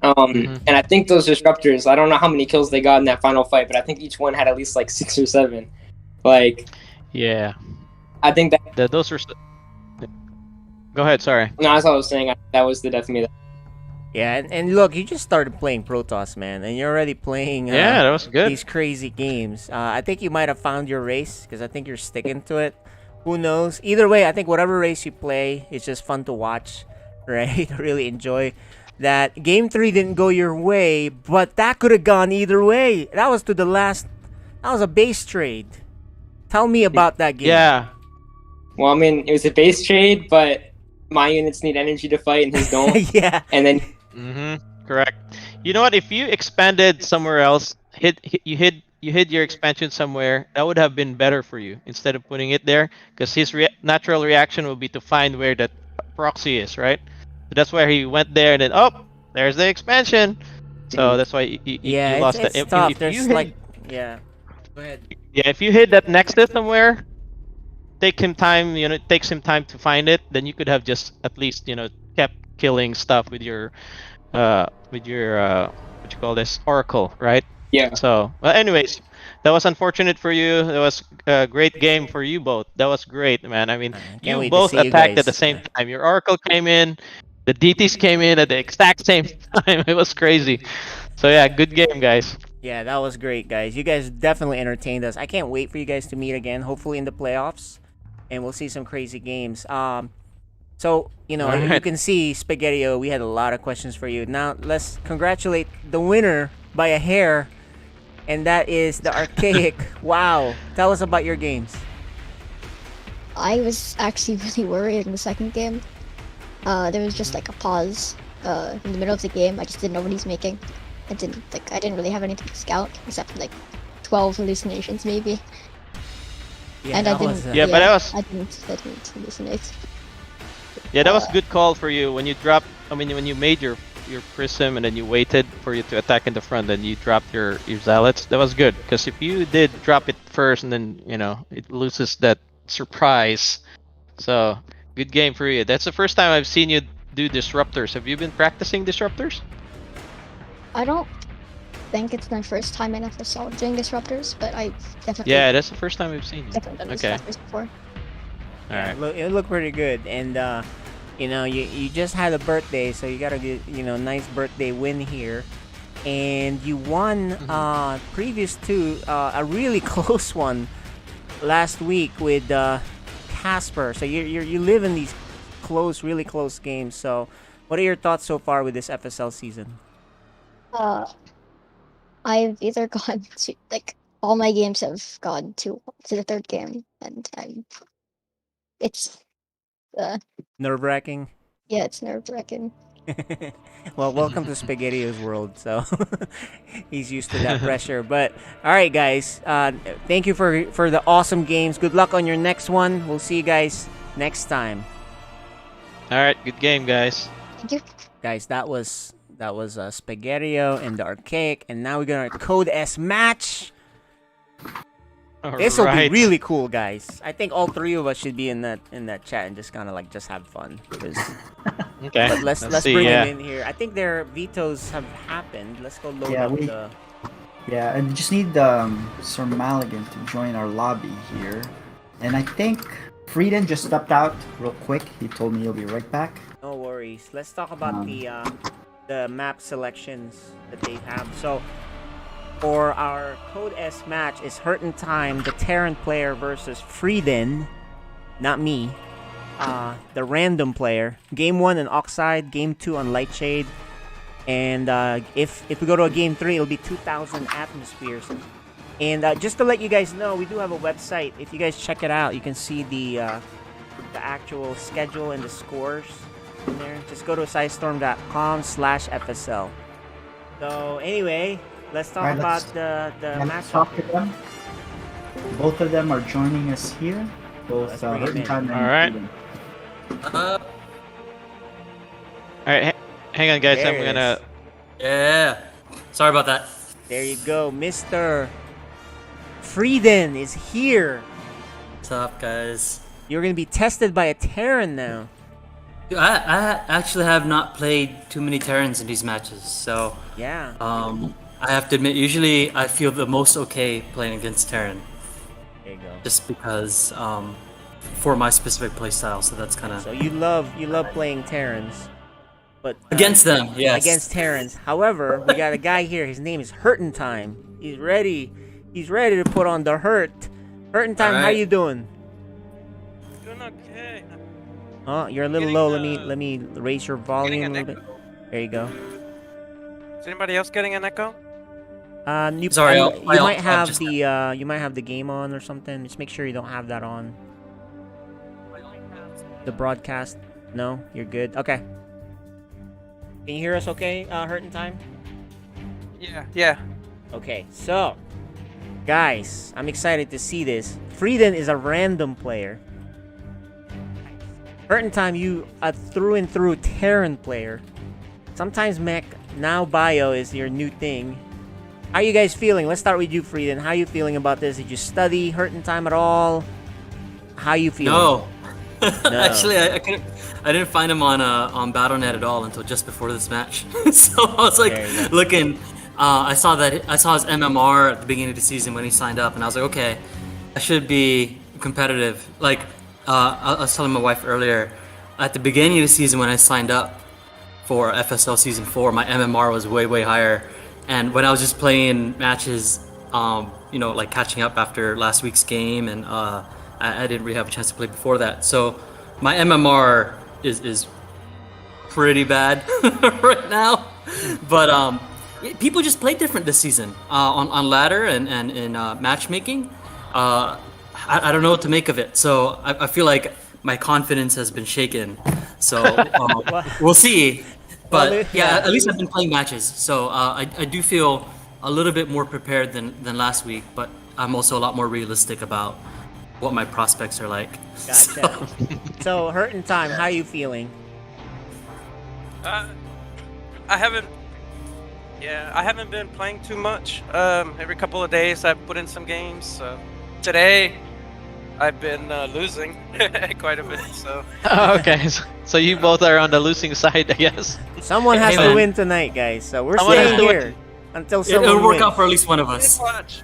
And I think those disruptors. I don't know how many kills they got in that final fight, but I think each one had at least like 6 or 7. Yeah. I think that. Those were. Go ahead. Sorry. No, that's what I was saying. That was the death of me. Yeah, and look, you just started playing Protoss, man, and you're already playing Yeah, that was good. these crazy games. I think you might have found your race, because I think you're sticking to it. Who knows? Either way, I think whatever race you play, it's just fun to watch, right? Really enjoy that. Game 3 didn't go your way, but that could have gone either way. That was that was a base trade. Tell me about that game. Yeah. Well, I mean, it was a base trade, but my units need energy to fight, and his don't. Yeah. And then. Correct. You know what? If you expanded somewhere else, you hid your expansion somewhere, that would have been better for you instead of putting it there, because his natural reaction will be to find where that proxy is, right? So that's why he went there, and then there's the expansion. So that's why you lost that. It's tough. If There's you yeah. Go ahead. Yeah, if you hid that Nexus somewhere, take him time. It takes him time to find it. Then you could have just at least kept killing stuff with your what you call this, Oracle, right? Yeah. So, well, anyways, that was unfortunate for you. That was a great game for you both. That was great, man. I mean, Can't you wait to both see you attacked at guys. the same time. Your Oracle came in, the DTs came in at the exact same time. It was crazy. So yeah, good game, guys. Yeah, that was great, guys. You guys definitely entertained us. I can't wait for you guys to meet again, hopefully in the playoffs, and we'll see some crazy games. So, you Alright. can see, Spaghetti-O, we had a lot of questions for you. Now, let's congratulate the winner by a hair, and that is the Archaic. Wow. Tell us about your games. I was actually really worried in the second game. There was just like a pause in the middle of the game. I just didn't know what he's making. I didn't really have anything to scout except for like 12 hallucinations maybe. Yeah, And that I didn't. was, Yeah, but that was I didn't hallucinate. yeah, that was good call for you when you dropped. I mean, when you made your prism and then you waited for you to attack in the front, then you dropped your zealots. That was good, because if you did drop it first and then it loses that surprise. So good game for you. That's the first time I've seen you do disruptors. Have you been practicing disruptors? I don't think it's my first time in FSL doing disruptors, but I definitely Yeah, that's the first time I've seen you. definitely done Okay. disruptors before. All right. It looked pretty good, and you just had a birthday, so you got a good, nice birthday win here, and you won previous to a really close one last week with Casper. So you live in these really close games. So, what are your thoughts so far with this FSL season? I've either gone to all my games have gone to the third game, and it's Nerve-wracking. yeah, it's nerve-wracking. Well, welcome to Spaghetti-O's world. So he's used to that pressure. But all right, guys. Thank you for the awesome games. Good luck on your next one. We'll see you guys next time. All right. Good game, guys. Thank you. Guys, that was Spaghetti-O and the Archaic, and now we're gonna Code S match. This will be Alright. really cool, guys. I think all three of us should be in that chat and just kind of like just have fun. 'Cause- Okay. But let's see, bring yeah. him in here. I think their vetoes have happened. Let's go load Yeah, up we- the. Yeah, and just need Sir Maligan to join our lobby here. And I think Frieden just stepped out real quick. He told me he'll be right back. No worries. Let's talk about the map selections that they have. So for our Code S match, is Hurtin' Time, the Terran player versus Frieden, not me, the random player. Game 1 on Oxide, Game 2 on Lightshade, and if we go to a Game 3, it'll be 2,000 atmospheres. And just to let you guys know, we do have a website. If you guys check it out, you can see the actual schedule and the scores in there. Just go to sidestorm.com/FSL. So anyway, let's talk Alright, about let's- the Let's matchup. talk to them. Both of them are joining us here. Both Let's bring 'em Hurtin' in. Time and Alright. Frieden. Alright, hang on, guys. There I'm it gonna. Yeah. Sorry about that. There you go, Mr. Frieden is here. What's up, guys? You're gonna be tested by a Terran now. I actually have not played too many Terrans in these matches, so Yeah. I have to admit, usually I feel the most okay playing against Terran, There you go. just because for my specific playstyle. So that's kind of So you love playing Terrans, but against them. Yes. against Terrans. However, we got a guy here. His name is Hurtin' Time. He's ready. He's ready to put on the hurt. Hurtin' Time, how Alright. you doing? Doing okay. Oh, you're a little Getting, low. Let me raise your volume a Getting little an bit. echo. There you go. Is anybody else getting an echo? You, Sorry, you I'll might have just- you might have the game on or something. Just make sure you don't have that on. The broadcast. No, you're good. Okay. Can you hear us? Okay, Hurtin' Time. Yeah. Yeah. Okay, so guys, I'm excited to see this. Frieden is a random player. Hurtin' Time, you a through and through Terran player. Sometimes mech, now bio is your new thing. How you guys feeling? Let's start with you, Frieden. How you feeling about this? Did you study Hurtin' Time at all? How you feeling? No. No. Actually, I didn't find him on Battle.net at all until just before this match. So I was like There you go. looking. I saw his MMR at the beginning of the season when he signed up, and I was like, okay, I should be competitive. Like I was telling my wife earlier, at the beginning of the season when I signed up for FSL Season 4, my MMR was way higher, and when I was just playing matches, like catching up after last week's game, and I didn't really have a chance to play before that. So my MMR is pretty bad right now, but people just play different this season on ladder and in matchmaking. I don't know what to make of it, so I feel like my confidence has been shaken. So we'll see. But Well, yeah, at least I've been playing matches, so I do feel a little bit more prepared than last week. But I'm also a lot more realistic about what my prospects are like. Gotcha. So Hurtin' Time, how you feeling? I haven't. Yeah, I haven't been playing too much. Every couple of days I've put in some games. Today, I've been losing quite a bit. So Okay, so you both are on the losing side, I guess. Someone has Hey, to man. win tonight, guys. So we're Someone has staying to win. here until someone It'll work wins. out for at least one of I did us. watch.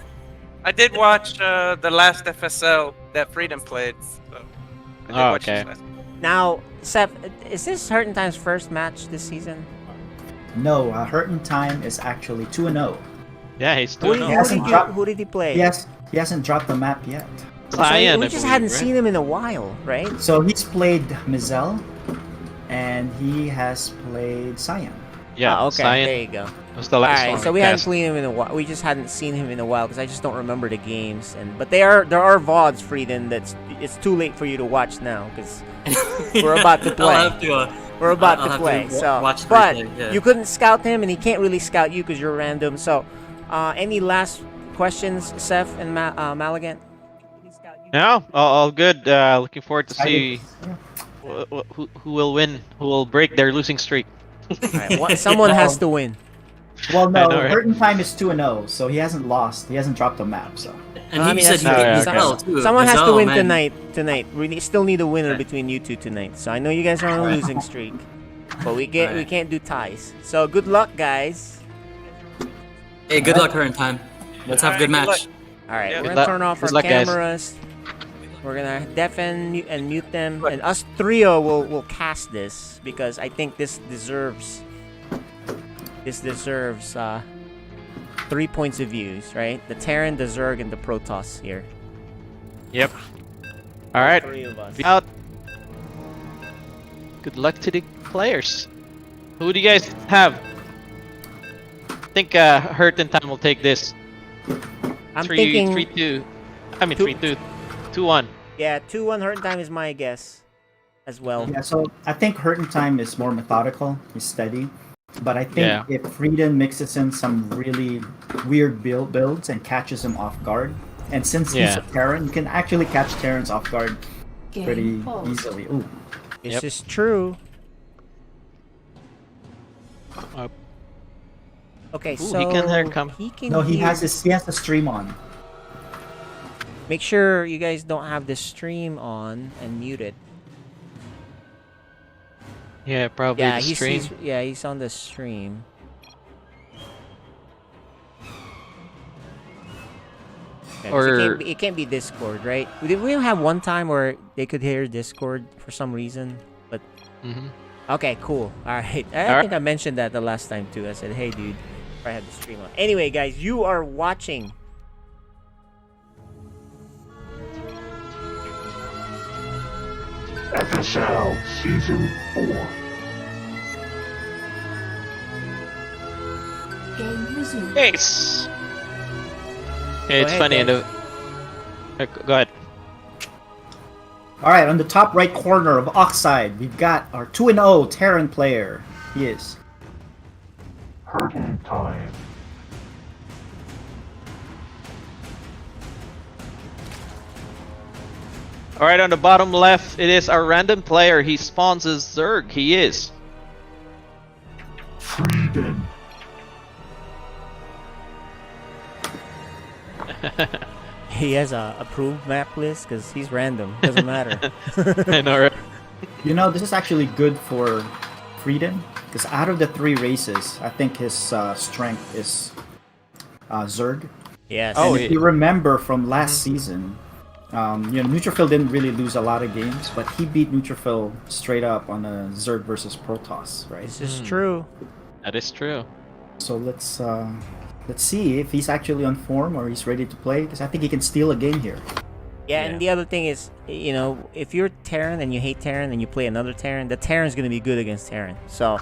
I did watch the last FSL that Freedom played. So I did Oh, watch okay. his last- Now, Seth, is this Hurtin' Time's first match this season? No, Hurtin' Time is actually 2-0. Yeah, he's Who, doing did- He who hasn't did you, dropped- who did he play? He hasn't dropped the map yet. So Cyan, we I just believe, hadn't right? seen him in a while, right? So he's played Mizel, and he has played Cyan. Yeah, Ah, okay, Cyan there you go. was the last Alright, one. so we we hadn't cast. seen him in a while. We just hadn't seen him in a while because I just don't remember the games. But there are VODs, Frieden. It's too late for you to watch now because we're about to play. I'll have to. We're about I'll to have play. to So, watch the but replay, yeah. you couldn't scout him, and he can't really scout you because you're random. So, any last questions, Seth and Maligan? No, all good. Looking forward to see Yeah. who will win, who will break their losing streak. Alright, someone has to win. Well, I no, know, right? Hurting Time is 2-0, so he hasn't lost. He hasn't dropped a map, so. And I he mean, said that's you true. could Yeah, use okay. L too. Someone has to Gazelle, win man. tonight. We still need a winner between you two tonight. So I know you guys are on a losing streak, but we can't do ties. So good luck, guys. Hey, good luck her in time. Let's have a good Alright, good match. All right, Yeah. we're Good gonna luck. turn off Good our luck, guys. cameras. We're gonna deafen and mute them, and us trio will cast this because I think this deserves 3 points of views, right? The Terran, the Zerg, and the Protoss here. Yep. All right. 3 of us. Be out. Good luck to the players. Who do you guys have? I think Hurt and Time will take this. I'm 3-2. thinking. I mean 3-2. 2-1. Yeah, 2-1 Hurt Time is my guess, as well. Yeah, so I think Hurting Time is more methodical. He's steady. But I think Yeah. if Frieden mixes in some really weird builds and catches him off guard, and since he's a Yeah. Terran, you can actually catch Terrans off guard pretty easily. Ooh. This Yep. is true. Uh, Okay, Ooh, so he can hear come. he can No, he hear- has the stream on. Make sure you guys don't have the stream on and mute it. Yeah, probably Yeah, the stream. he's on the stream. Yeah, 'cause Or- it can't be Discord, right? Did we have one time where they could hear Discord for some reason? But Mm-hmm. okay, cool. All right, I Alright. think I mentioned that the last time too. I said, "Hey, dude, I had the stream on." Anyway, guys, you are watching. FSL Season 4. Ace. Go Yeah, it's ahead, funny. guys. Go ahead. All right, on the top right corner of Oxide, we've got our 2-0 Terran player. He is. Hurting Time. All right, on the bottom left, it is our random player. He spawns as Zerg. He is. Frieden. He has a approved map list because he's random. Doesn't matter. I know, right? You know, this is actually good for Frieden, because out of the 3 races, I think his strength is Zerg. Yes. Oh, And if you remember from last season, Neutrophil didn't really lose a lot of games, but he beat Neutrophil straight up on a Zerg versus Protoss, right? This is true. That is true. So let's see if he's actually on form or he's ready to play, because I think he can steal a game here. Yeah, Yeah. and the other thing is, you know, if you're Terran and you hate Terran and you play another Terran, the Terran's gonna be good against Terran. So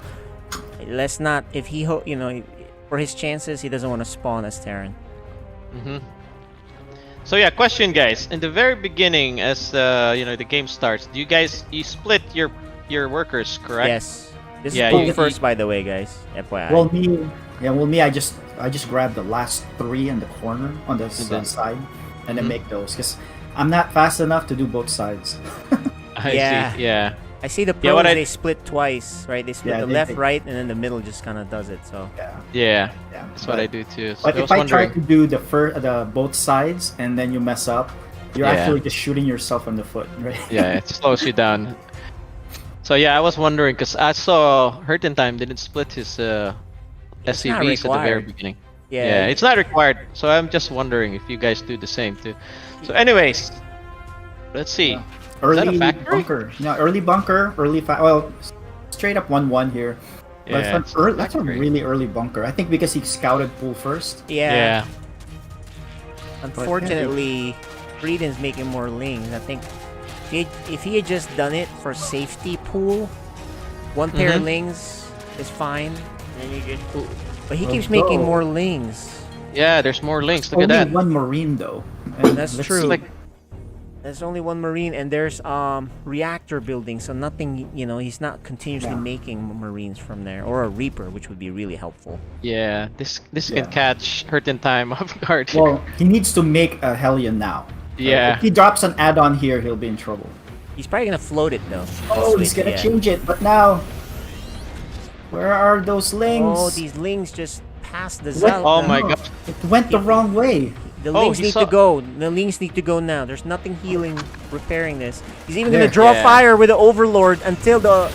let's not. If he, for his chances, he doesn't want to spawn as Terran. Mm-hmm. So yeah, question, guys. In the very beginning, as the game starts, do you guys split your workers, correct? Yes. This Yeah, is pool you- first, by the way, guys. FYI. Well, me, I just grabbed the last 3 in the corner on the side, and then make those, because I'm not fast enough to do both sides. I Yeah. see. Yeah. I see the Yeah, pros. what I- They split twice, right? They split Yeah, the they- left, they- right, and then the middle just kind of does it. So Yeah. Yeah, That's what I do too. So But I if was I try wondering. to do the both sides and then you mess up, you're Yeah. actually just shooting yourself in the foot, right? Yeah, it slows you down. So yeah, I was wondering because I saw Hurt in Time didn't split his not SCVs at the very required. beginning. yeah, Yeah, it's not required. So I'm just wondering if you guys do the same too. So anyways, let's see. Yeah. Is that a Early factory? bunker. No, early bunker, well, straight up 1-1 here. But Yeah, that's a factory. really early bunker. I think because he scouted pool first. yeah. Yeah. Unfortunately, Frieden's making more lings. I think if he had just done it for safety pool, one pair of Mhm. lings is fine. And then you just, but he Let's keeps making go. more lings. Yeah, there's more links. Look Only at that. one Marine though. And That's let's true. see. Like, There's only one Marine, and there's reactor building, so nothing. You know, he's not continuously Yeah. making Marines from there, or a Reaper, which would be really helpful. yeah, this Yeah. can catch Hurt in Time off guard. Well, he needs to make a Hellion now. Yeah. If he drops an add-on here, he'll be in trouble. He's probably gonna float it though. Oh, he's gonna change it, but now, where are those lings? Oh, these lings just past the What? Zal. Oh my god. It went the wrong way. The Oh, links he need saw- to go. The links need to go now. There's nothing healing, repairing this. He's even There. gonna draw Yeah. fire with the Overlord until the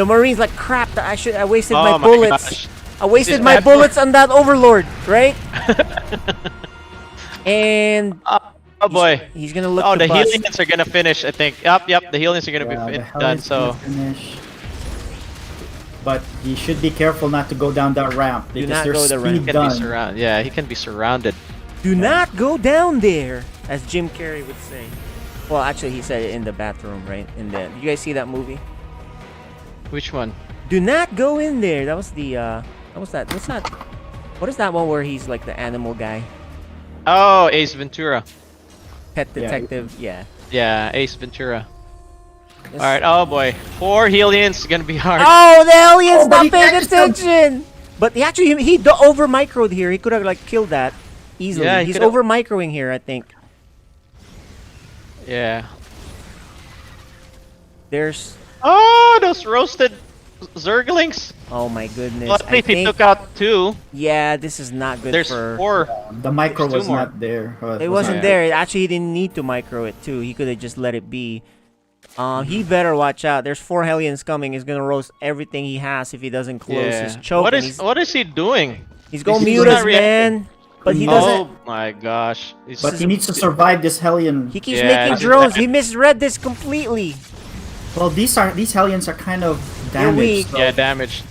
Marines like crap. I wasted my Oh my bullets. gosh. I wasted This my bad bullets on that Overlord, right? And Oh boy. he's gonna look. Oh, to the bust. healings are gonna finish, I think. Yep, the healings are gonna Yeah, the be hell done, is so... gonna finish. But he should be careful not to go down that ramp because not there's go the ramp. speed He can be done. surrounded. Yeah, he can be surrounded. Do not go down there, as Jim Carrey would say. Well, actually, he said it in the bathroom, right? In the. Did you guys see that movie? Which one? Do not go in there. That was the. What was that? What's that? What is that one where he's like the animal guy? Oh, Ace Ventura. Pet Yeah. detective. Yeah. Yeah, Ace Ventura. This- Alright, oh boy. 4 Hellions gonna be hard. Oh, the alien's Oh, but not he paying catches them. attention. But he actually he over microed here. He could have like killed that easily. Yeah, he He's could've- over microing here, I think. Yeah. There's. Oh, those roasted Zerglings. Oh my goodness. Well, at I least he think, took out 2. yeah, this is not good There's for. 4. The micro There's was two more. not there. It wasn't Yeah. there. Actually, he didn't need to micro it too. He could have just let it be. He better watch out. There's 4 Hellions coming. He's gonna roast everything he has if he doesn't close. Yeah. He's choking. What is he doing? He's gonna he's mute not us, reacting. man. But he doesn't. Oh my gosh. It's But he needs to survive this Hellion. He keeps Yeah, making it's drones. just- He misread this completely. Well, these Hellions are kind of They're weak. damaged. So, yeah, damaged.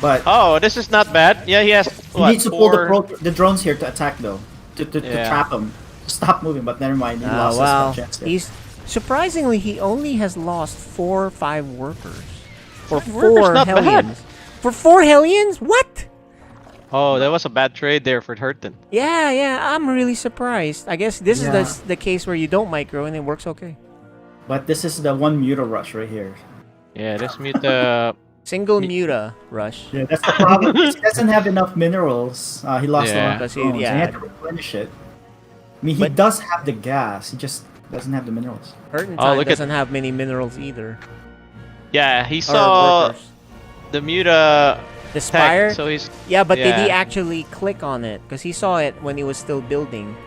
but Oh, this is not bad. Yeah, he has he what, needs to pull 4... the drones here to attack though, to Yeah. trap him. Stop moving. But never mind. He lost Wow. his chance there. He's surprisingly he only has lost 4 or 5 workers. For 5 workers, 4 not bad. Hellions. For 4 Hellions? What? Oh, that was a bad trade there for Hurton. Yeah, I'm really surprised. I guess this Yeah. is the case where you don't micro and it works okay. But this is the one Muta rush right here. Yeah, let's mute the... Single Muta rush. Yeah, that's the problem. He doesn't have enough minerals. He lost a Yeah. lot of Because he- drones. yeah. He had to replenish it. I mean, he But- does have the gas. He just doesn't have the minerals. Hurtin' Oh, Time look at- doesn't have many minerals either. Yeah, he Or saw workers. the Muta The Spire? tech, so he's... Yeah, but did he Yeah. actually click on it? Because he saw it when he was still building.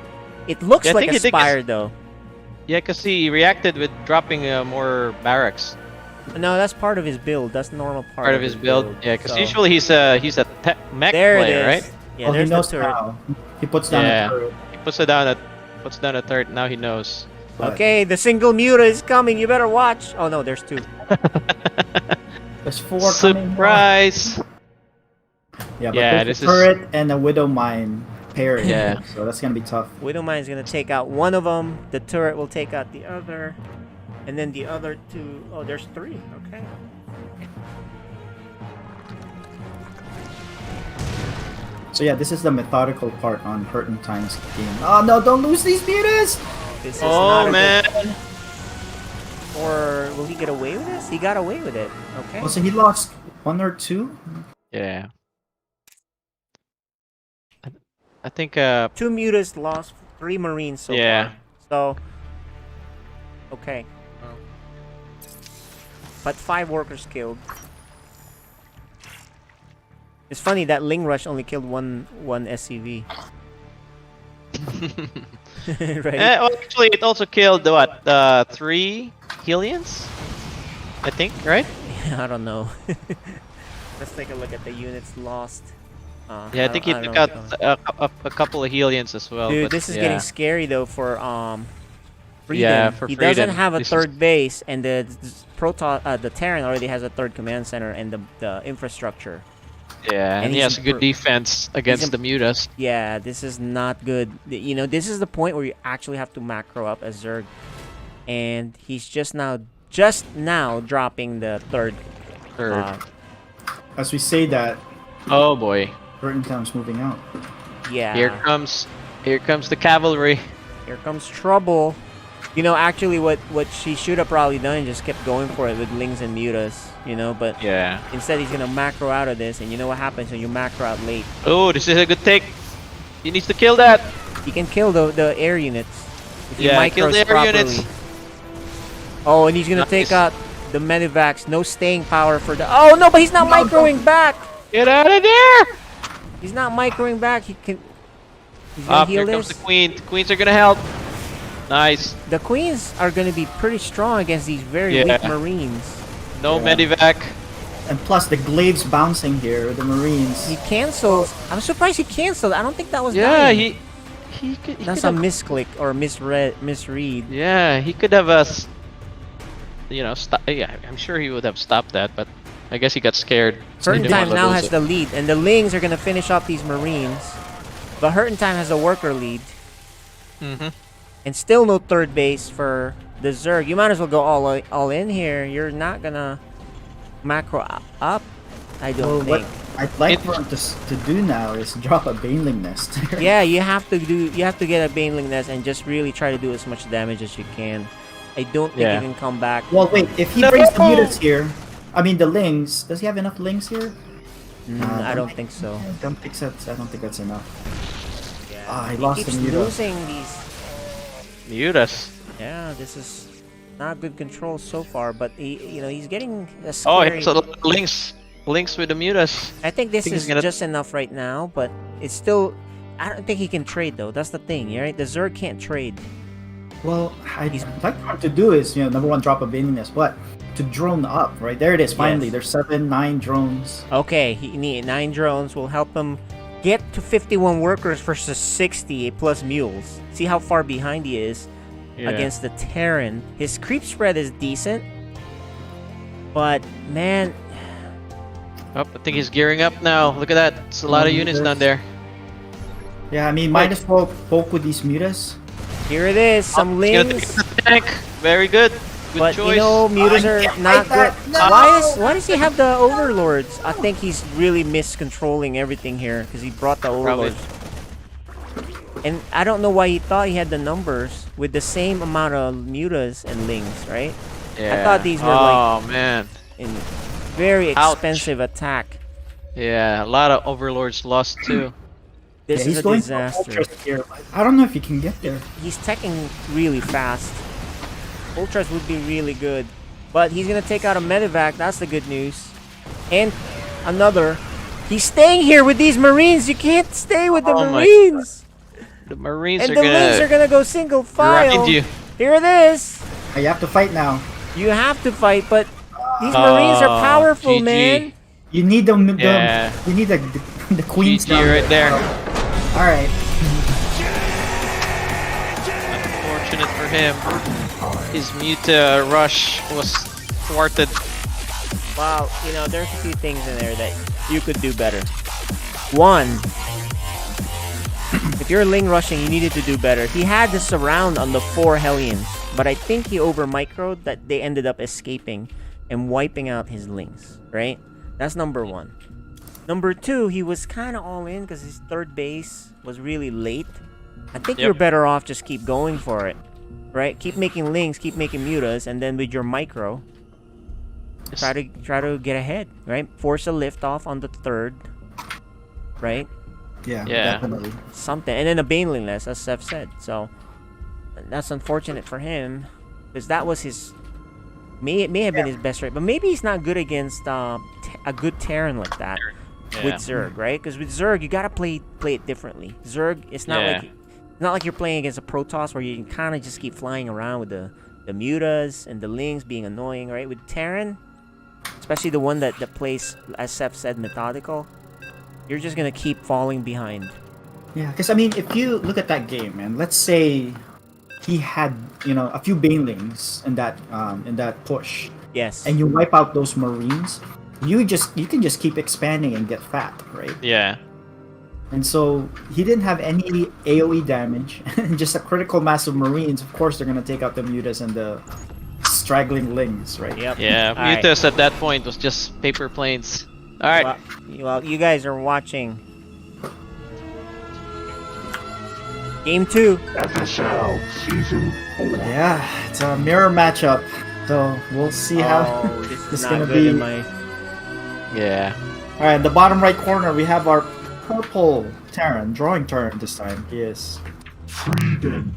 It looks Yeah, I like think a he did 'cause- Spire though. Yeah, because he reacted with dropping more barracks. No, that's part of his build. That's the normal Part of his build. Yeah, because so- usually he's a mech There player, it is. right? Yeah, Well, he there's the knows turret. now. He puts down Yeah. a turret. He puts down a third. Now he knows. But Okay, the single Muta is coming. You better watch. Oh no, there's 2. there's 4 coming. Surprise! Yeah, but Yeah, there's this a is- turret and a Widow Mine pairing. Yeah. So that's gonna be tough. Widowmine's gonna take out one of them. The turret will take out the other, and then the other 2. Oh, there's 3. Okay. So yeah, this is the methodical part on Hurtin' Time's game. Oh no! Don't lose these mutas! This is not Oh a man! good- Or will he get away with this? He got away with it. Okay. Oh, so he lost 1 or 2. Yeah. I think 2 Mutas lost 3 Marines so Yeah. far. So. Okay. But 5 workers killed. It's funny that Ling Rush only killed one SCV. Right? well, actually, it also killed what? 3 Hellions? I think, right? I don't know. Let's take a look at the units lost. Yeah, I think he don't took know out what's a couple of Hellions as well. Dude, but this is yeah. getting scary though for Freedom. Yeah, for he doesn't Freedom, have a this is- third base, and the Terran already has a 3rd command center and the infrastructure. Yeah, and he he's has a good defense against the Mutas. Yeah, this is not good. You know, this is the point where you actually have to macro up as Zerg, and he's just now dropping the third. As we say that, Oh boy! Hurtin' Time's moving out. Yeah. Here comes the cavalry. Here comes trouble. You know, actually, what she should have probably done is just kept going for it with Lings and Mutas, you know, but Yeah. instead he's gonna macro out of this, and you know what happens when you macro out late? Oh, this is a good take. He needs to kill that. You can kill the air units. If you Yeah, kill micros the air properly. units. Oh, and he's gonna take Nice. out the Medivacs. No staying power for the. Oh no, but he's not microing back. Get out of there! He's not microing back. He can. He's gonna Up, heal here comes this. the queen. The queens are gonna help. Nice. The queens are gonna be pretty strong against these very weak marines. No Yeah. medivac. And plus the glaives bouncing here, the marines. He cancels. I'm surprised he canceled. I don't think that was. Yeah, dying. he could. That's could a have, misclick or misread. Yeah, he could have stop. Yeah, I'm sure he would have stopped that, but I guess he got scared. Certain He didn't Time wanna now lose has it. the lead, and the Lings are gonna finish off these marines. But Hurtin Time has a worker lead, and still no third base for the Zerg. You might as well go all in here. You're not gonna macro up. I don't Well, think. what I'd like for him to do now is drop a Baneling Nest. Yeah, you have to get a Baneling Nest and just really try to do as much damage as you can. I don't think Yeah. you can come back. Well, wait, if he brings the mutas here, I mean the Lings, does he have enough Lings here? I don't think so. I don't think that's enough. Yeah. Ah, he He lost keeps the muta. losing these. Mutas. Yeah, this is not good control so far, but he's getting a Oh, scary. it's a links with the mutas. I think this think he's is gonna- just enough right now, but it's still. I don't think he can trade though. That's the thing, right? The Zerg can't trade. Well, I'd like for him to do is, number one, drop a Baneling Nest, but to drone up, right? There it is, finally. Yes. There's 7, 9 drones. Okay, he need 9 drones will help him get to 51 workers versus 60 plus mules. See how far behind he is against the Terran. His creep spread is decent, but man, Oh, I think he's gearing up now. Look at that. It's a lot of units down there. Yeah, I mean, might as well poke with these mutas. here it is. Some He's gonna Lings. take the tank. Very good. Good But choice. mutas are not good. that. No! Why does he have the overlords? I think he's really miscontrolling everything here because he brought the Probably. overlords. And I don't know why he thought he had the numbers with the same amount of mutas and lings, right? Yeah. I thought these were Oh man. in very Ouch. expensive attack. Yeah, a lot of overlords lost too. This Yeah, he's is a going disaster. for Ultras here. I don't know if he can get there. He's teching really fast. Ultras would be really good. But he's gonna take out a medevac, that's the good news. And another. He's staying here with these marines. You can't stay with the Oh my marines. The Marines And are the Lings are gonna gonna go single file. grind you. Here it is. You have to fight now. You have to fight, but these marines are Oh, powerful, GG. man. You need the Yeah. you need the queens GG down right there. All right. Unfortunate for him. His Muta rush was thwarted. Well, there's a few things in there that you could do better. One, if you're Ling rushing, you needed to do better. He had the surround on the 4 Hellions, but I think he over microed that they ended up escaping and wiping out his Lings, right? That's number 1. Number 2, he was kind of all in because his third base was really late. I think you're better off just keep going for it, right? Keep making Lings, keep making mutas, and then with your micro, try to get ahead, right? Force a lift off on the 3rd, right? Yeah, Yeah. definitely. Something, and then a Baneling Nest, as Seth said. So that's unfortunate for him because that was his may have been his best rate, but maybe he's not good against a good Terran like that with Zerg, right? Because with Zerg you gotta play it differently. Zerg, it's not like you're playing against a Protoss where you can kind of just keep flying around with the mutas and the Lings being annoying, right? With Terran, especially the one that plays, as Seth said, methodical, you're just gonna keep falling behind. Yeah, because I mean, if you look at that game, man, let's say he had a few Banelings in that push, Yes. and you wipe out those Marines, you can just keep expanding and get fat, right? Yeah. And so he didn't have any AoE damage, just a critical mass of Marines. Of course, they're gonna take out the mutas and the straggling Lings, right? Yep. Yeah, All right. Mutas at that point was just paper planes. Alright. Well, you guys are watching Game 2. FSL Season 4. Yeah, it's a mirror matchup, so we'll see how this this is not gonna good be. in my... Yeah. All right, in the bottom right corner, we have our purple Terran, drawing turn this time. He is. Freedom.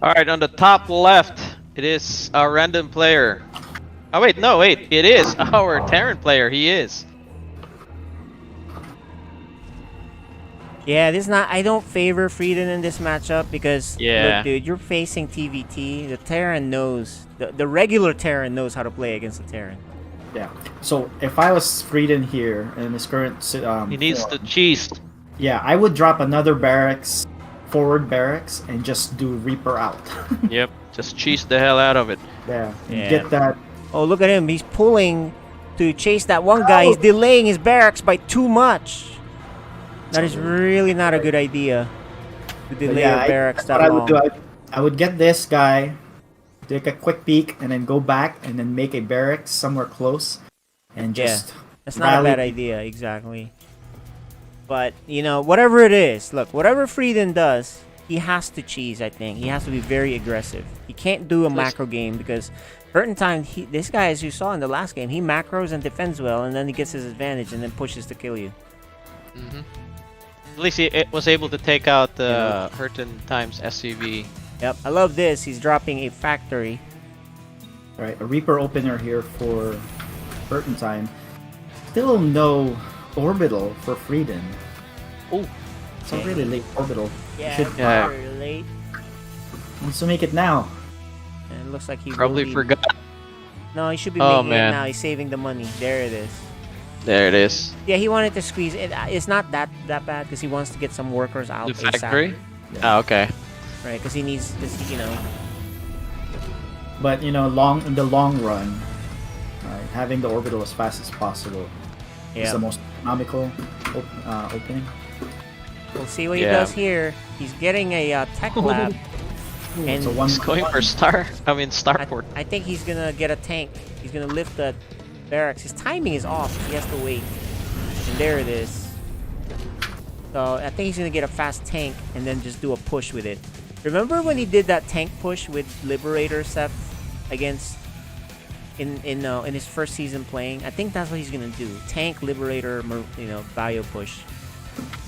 Alright, on the top left, it is a random player. Oh wait, no, wait. It is our Terran player. He is. Yeah, this is not. I don't favor Frieden in this matchup because Yeah. look, dude, you're facing TVT. The Terran knows the regular Terran knows how to play against the Terran. Yeah. So if I was Frieden here in his current He needs form, to cheese. yeah, I would drop another barracks, forward barracks, and just do Reaper out. Yep, just cheese the hell out of it. Yeah. And Yeah. get that. Oh, look at him. He's pulling to chase that one guy. He's delaying his barracks by too much. That is really not a good idea to delay your barracks that's that what long. I would do. I would get this guy, take a quick peek, and then go back and then make a barracks somewhere close, and just That's not a bad idea, exactly. But, you know, whatever it is, look, whatever Frieden does, he has to cheese, I think. He has to be very aggressive. He can't do a macro game because certain times, this guy, as you saw in the last game, he macros and defends well, and then he gets his advantage and then pushes to kill you. At least he was able to take out the Hurton times SCV. Yep, I love this. He's dropping a factory. Right, a Reaper opener here for Burton time. Still no orbital for Frieden. Oh, it's a really late orbital. Yeah, Yeah. very late. Wants to make it now. And it looks like he Probably will be- forgot. No, he should be Oh, making man. it now. He's saving the money. There it is. There it is. Yeah, he wanted to squeeze it. It's not that bad because he wants to get some workers out. The ASAP. factory? Oh, okay. Right, because he needs this, you know. But you know, in the long run, having the orbital as fast as possible is the most economical opening. We'll see what he does here. He's getting a tech lab. And So one He's going for starport. I think he's gonna get a tank. He's gonna lift the barracks. His timing is off. He has to wait. And there it is. So I think he's gonna get a fast tank and then just do a push with it. Remember when he did that tank push with Liberator Seth against in his first season playing? I think that's what he's gonna do. Tank, Liberator, bio push.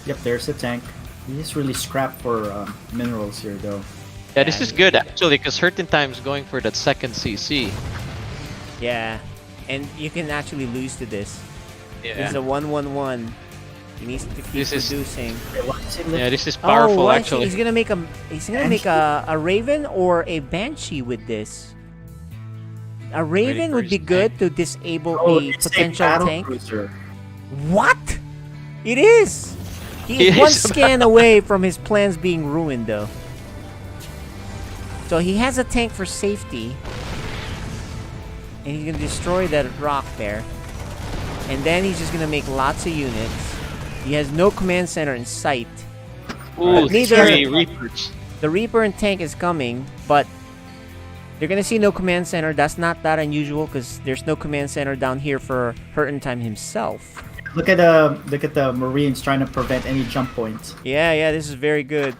Yep, there's the tank. He's really scrapped for minerals here, though. Yeah, this is good actually, because Hurton time's going for that second CC. Yeah, and you can actually lose to this. Yeah. This is a 1-1-1. He needs to keep producing. Yeah, this is powerful watch, actually. He's gonna make a Raven or a Banshee with this. A Raven would be good to disable a potential tank. What? It is. He is one scan away from his plans being ruined, though. So he has a tank for safety, and he's gonna destroy that rock there. And then he's just gonna make lots of units. He has no command center in sight. Ooh, Neither three Reapers. the Reaper and tank is coming, but they're gonna see no command center. That's not that unusual because there's no command center down here for Hurton Time himself. Look at the Marines trying to prevent any jump points. Yeah, this is very good.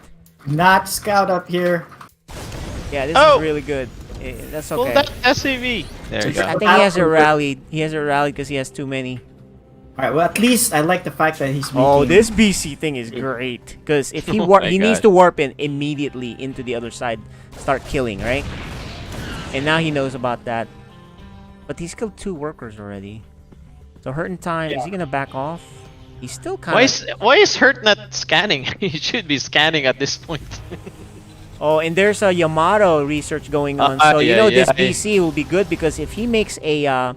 Not scout up here. Yeah, this is really good. That's okay. Pull that SCV. There you go. I think he has a rallied. He has a rallied because he has too many. Alright, well at least I like the fact that he's making... Oh, this BC thing is great. Because if he he needs to warp in immediately into the other side, start killing, right? And now he knows about that. But he's killed 2 workers already. So Hurton Time, is he gonna back off? He's still kind of... Why is Hurt not scanning? He should be scanning at this point. Oh, and there's a Yamato research going on. So you know this BC will be good because if he makes a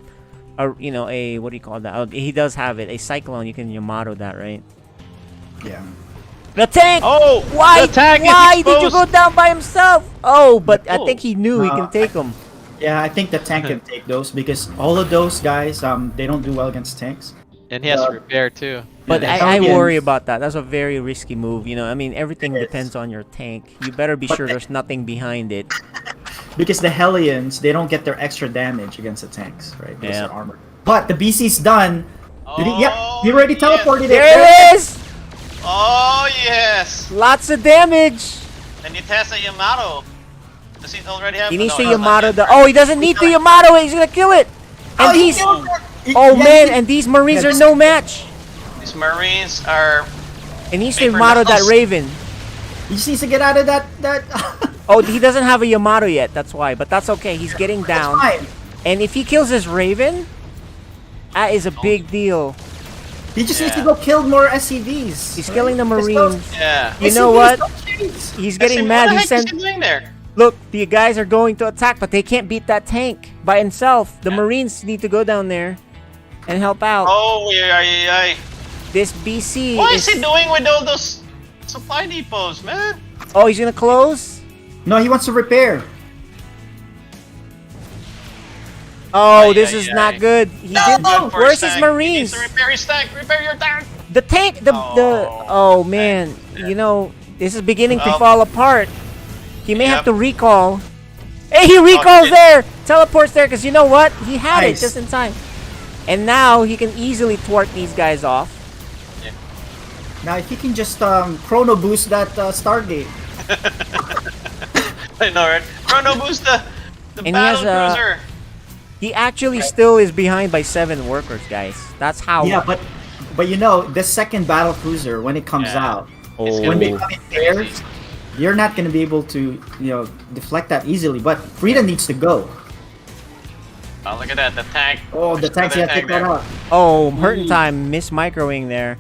what do you call that? Oh, he does have it, a Cyclone. You can Yamato that, right? Yeah. The tank! Oh! Why? The tank is Why did you exposed! go down by himself? Oh, but I think he knew he can take him. Yeah, I think the tank can take those because all of those guys, they don't do well against tanks. And he has repair too. But Yeah, I worry about that. That's a very risky move. You know, I mean, everything depends on your tank. You better be sure there's nothing behind it. Because the Hellions, they don't get their extra damage against the tanks, right? Because Yeah. they're armored. But the BC's done. Did he? Yep, he already teleported There it. it is! Oh yes! Lots of damage! And it has a Yamato. Does he already have? He needs to Yamato the... Oh, he doesn't need to Yamato it! He's gonna kill it! And he these... killed it! Oh man, and these Marines are no match! These Marines are. And he needs to Yamato that Raven. He just needs to get out of that... Oh, he doesn't have a Yamato yet, that's why. But that's okay, he's getting down. Fine. And if he kills his Raven, that is a big deal. He just needs to go kill more SCVs. He's killing the Marines. Yeah. You know what? He's getting mad. He What the heck sent. is he doing there? Look, the guys are going to attack, but they can't beat that tank by himself. The Marines need to go down there and help out. Oh, yeah. This BC What is he doing with all those supply depots, man? Oh, he's gonna close? No, he wants to repair. Oh, this is not good. He didn't. Where's his He needs Marines? to repair his tank. Repair your tank. The tank. The. Oh man. You know, this is beginning to fall apart. He may have to recall. Hey, he recalls there. Teleports there because you know what? He had it just in time. And now he can easily thwart these guys off. Now, if he can just chrono boost that Stargate. I know, right? Chrono boost the And he battle has cruiser. He actually still is behind by 7 workers, guys. That's how. Yeah, but you know, the second battle cruiser when it comes out, when they come in pairs, you're not gonna be able to, deflect that easily. But Frida needs to go. Oh, look at that, the tank. Oh, the tanks, yeah, take that out. Oh, hurting time, miss microwing there.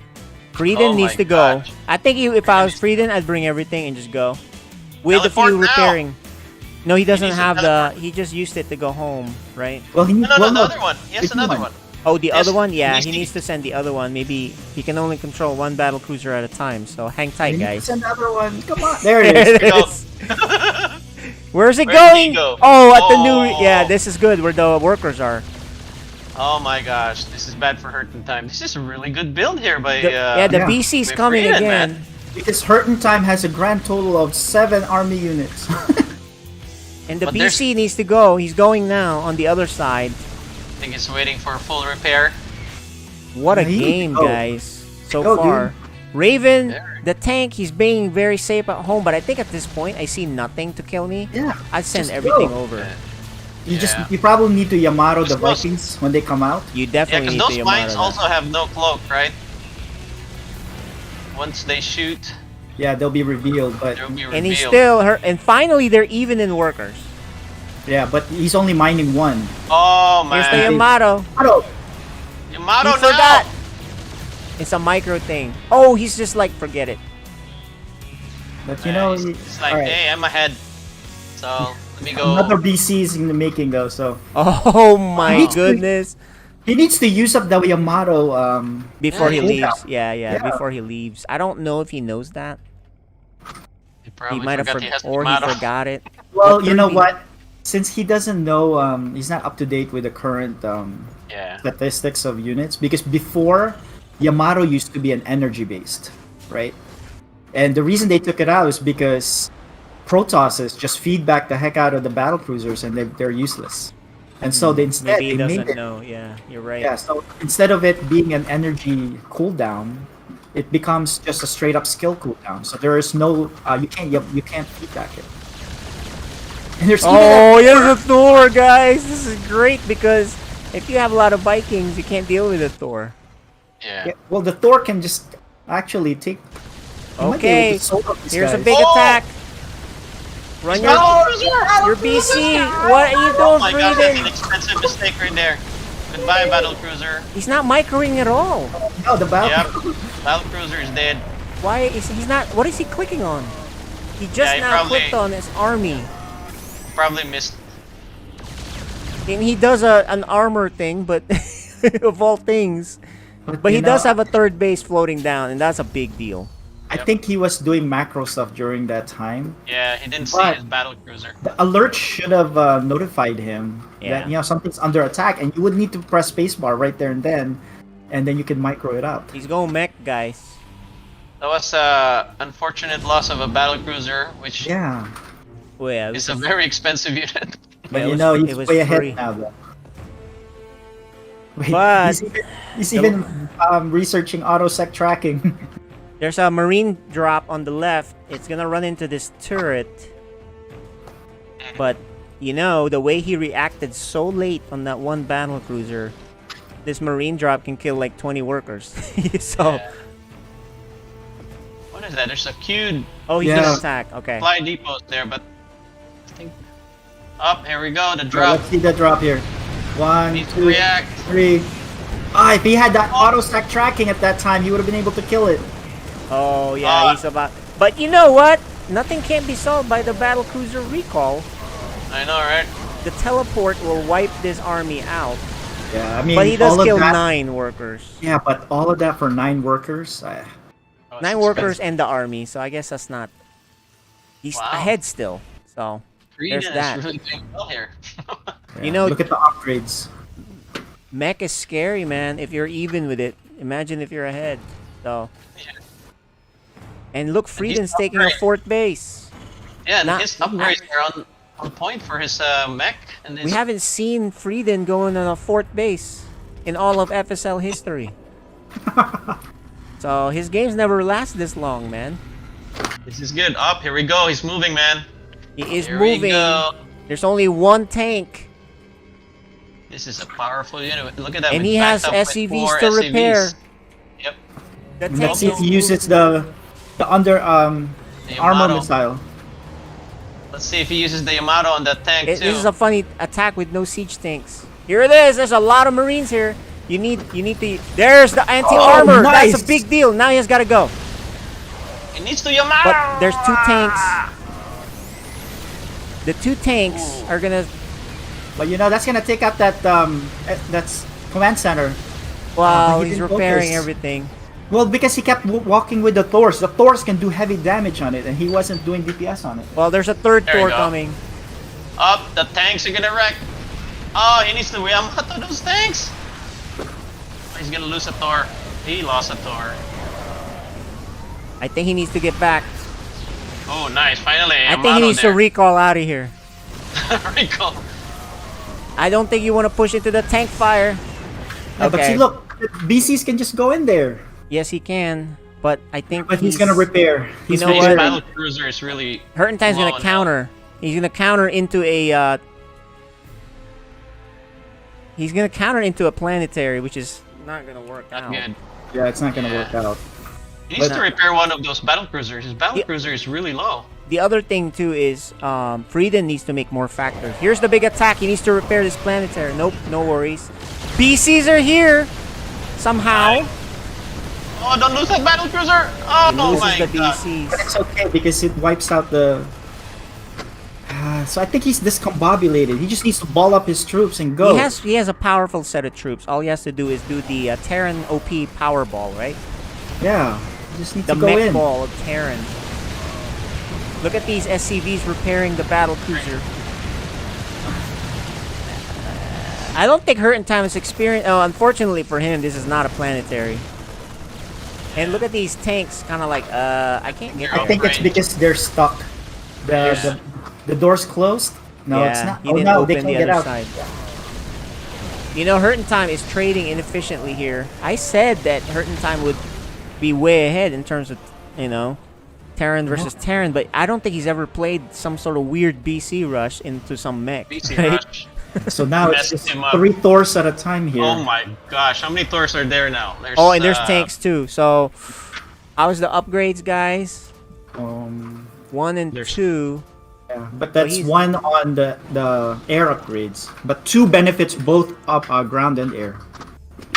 Frieden needs to go. I think if I was Frieden, I'd bring everything and just go. With a few repairing. No, he doesn't have the. He just used it to go home, right? Well, he needs the other one. He has another one. Oh, the other one? Yeah, he needs to send the other one. Maybe he can only control one battle cruiser at a time. So hang tight, guys. Send the other one. Come on. There it is. Where's it Where going? did he go? Oh, at the new. Yeah, this is good. Where the workers are. Oh my gosh, this is bad for Hurtin Time. This is a really good build here by. The BC's coming Frieden, again. man. Because Hurtin Time has a grand total of 7 army units. And the BC needs to go. He's going now on the other side. I think he's waiting for a full repair. What a game, guys. So far. Raven, the tank, he's being very safe at home, but I think at this point I see nothing to kill me. Yeah. I'd send everything over. You probably need to Yamato the Vikings when they come out. You definitely need to those Yamato mines that. also have no cloak, right? Once they shoot, Yeah, they'll be revealed, but they'll be revealed. And he's still hurt. And finally, they're even in workers. yeah, but he's only mining one. Oh man. Here's the Yamato. Yamato He forgot. It's a micro thing. Oh, he's just like, forget it. But you know, It's like, alright. hey, I'm ahead. So let me go. Another BC is in the making though, so. Oh my goodness. He needs to use up the Yamato Before he cooldown. leaves. Yeah, before he leaves. I don't know if he knows that. He might have forgot he has or he Yamato. forgot it. Well, But you know 30 what? Since he doesn't know, he's not up to date with the current statistics of units. Because before, Yamato used to be an energy based, right? And the reason they took it out is because Protosses just feed back the heck out of the battle cruisers, and they're useless. And so they instead Maybe he they made doesn't it. know. Yeah, you're right. Yeah, so instead of it being an energy cooldown, it becomes just a straight up skill cooldown. So there is no you can't feedback it. And there's Oh, here's a Thor, guys. This is great because if you have a lot of Vikings, you can't deal with a Thor. Yeah. Well, the Thor can just actually take. he might be able Okay, to solo these here's a guys. big attack. Run your BC. What are you doing, Oh my gosh, that's an Frieden? expensive mistake right there. Goodbye, battle cruiser. He's not microing at all. No, the battle. Yep, battle cruiser is dead. Why is he's not? What is he clicking on? He just he now probably- clicked on his army, Probably missed. and he does an armor thing, but of all things. But he you does know, have a third base floating down, and that's a big deal. I think he was doing macro stuff during that time. Yeah, he didn't see But- his battle cruiser. The alert should have notified him that something's under attack, and you would need to press spacebar right there and then you can micro it out. He's going mech, guys. That was a unfortunate loss of a battle cruiser, which Yeah, Oh, yeah, is a very expensive unit. but it you was- know it he's was way ahead free. now. Though. Wait, But he's even researching autosec tracking. there's a marine drop on the left. It's gonna run into this turret. But you know the way he reacted so late on that one battle cruiser, this marine drop can kill like 20 workers. So What is that? There's a queued oh, he's Yeah. gonna attack. Okay. supply depots there, but I think. Up, here we go, the Right, drop. let's see the drop here. 1, Needs to 2, react. 3. Ah, if he had that auto stack tracking at that time, he would have been able to kill it. Oh yeah, he's about. But you know what? Nothing can be solved by the battle cruiser recall. I know, right? The teleport will wipe this army out. Yeah, I mean, But he does all of kill that, 9 workers. Yeah, but all of that for 9 workers. 9 workers and the army, so I guess that's not. He's Wow. ahead still, so there's Freedom that. is really doing well here. You know, look at the upgrades. mech is scary, man. If you're even with it, imagine if you're ahead. So. And look, Frieden's taking a 4th base. Yeah, and Not- his upgrades are on point for his mech. And his... We haven't seen Frieden going on a 4th base in all of FSL history. So his games never last this long, man. This is good. Up, here we go. He's moving, man. He is Here we moving. go. There's only 1 tank. This is a powerful unit. Look at that. And we he has backed up with SCVs 4 to repair. SCVs. Yep. The tank Let's see if is he uses the under The armor Yamato. missile. Let's see if he uses the Yamato on that tank too. This is a funny attack with no siege tanks. Here it is. There's a lot of Marines here. You need the. There's the anti-armor. nice. That's a big deal. Now he has got to go. He needs to Yamato. But there's 2 tanks. The 2 tanks are gonna. But you know that's gonna take out that that's command center. Wow, he he's didn't repairing focus. everything. Well, because he kept walking with the Thors. The Thors can do heavy damage on it, and he wasn't doing DPS on it. Well, there's a 3rd There you Thor go. coming. Up, the tanks are gonna wreck. Oh, he needs to Yamato those tanks. He's gonna lose a Thor. He lost a Thor. I think he needs to get back. Oh, nice. Finally, I Yamato think he needs there. to recall out of here. Recall. I don't think you want to push into the tank fire. Yeah, but see, look, BCs can just go in there. Yes, he can. But I think But he's gonna repair. He's know His what? battle cruiser is really. Hurtentime's low gonna now. counter. He's gonna counter into a. He's gonna counter into a planetary, which is not gonna work out. Good. Yeah, it's not gonna work out. He needs But- to repair one of those battle cruisers. His battle cruiser is really low. The other thing too is Frieden needs to make more factors. Here's the big attack. He needs to repair this planetary. Nope, no worries. BCs are here somehow. Oh, don't lose that battle cruiser! Oh, He oh loses my the god. BCs. But it's okay because it wipes out the. So I think he's discombobulated. He just needs to ball up his troops and go. He has a powerful set of troops. All he has to do is do the Terran OP power ball, right? Yeah, he just needs The to go mech in. ball of Terran. Look at these SCVs repairing the battle cruiser. I don't think Hurtentime is experienced. Oh, unfortunately for him, this is not a planetary. And look at these tanks, kind of like, I can't get there. I think it's because they're stuck. The door's closed. No, yeah, it's not. he Oh didn't no, they open can't the get other out. side. You know, Hurtentime is trading inefficiently here. I said that Hurtentime would be way ahead in terms of, you know, Terran versus Terran, but I don't think he's ever played some sort of weird BC rush into some mech. BC right? rush. So now it's Messed just him up. 3 Thors at a time here. Oh my gosh, how many Thors are there now? There's, Oh, and there's tanks too. So, how's the upgrades, guys? 1 and 2. Yeah, but that's he's- 1 on the air upgrades. But 2 benefits both up ground and air.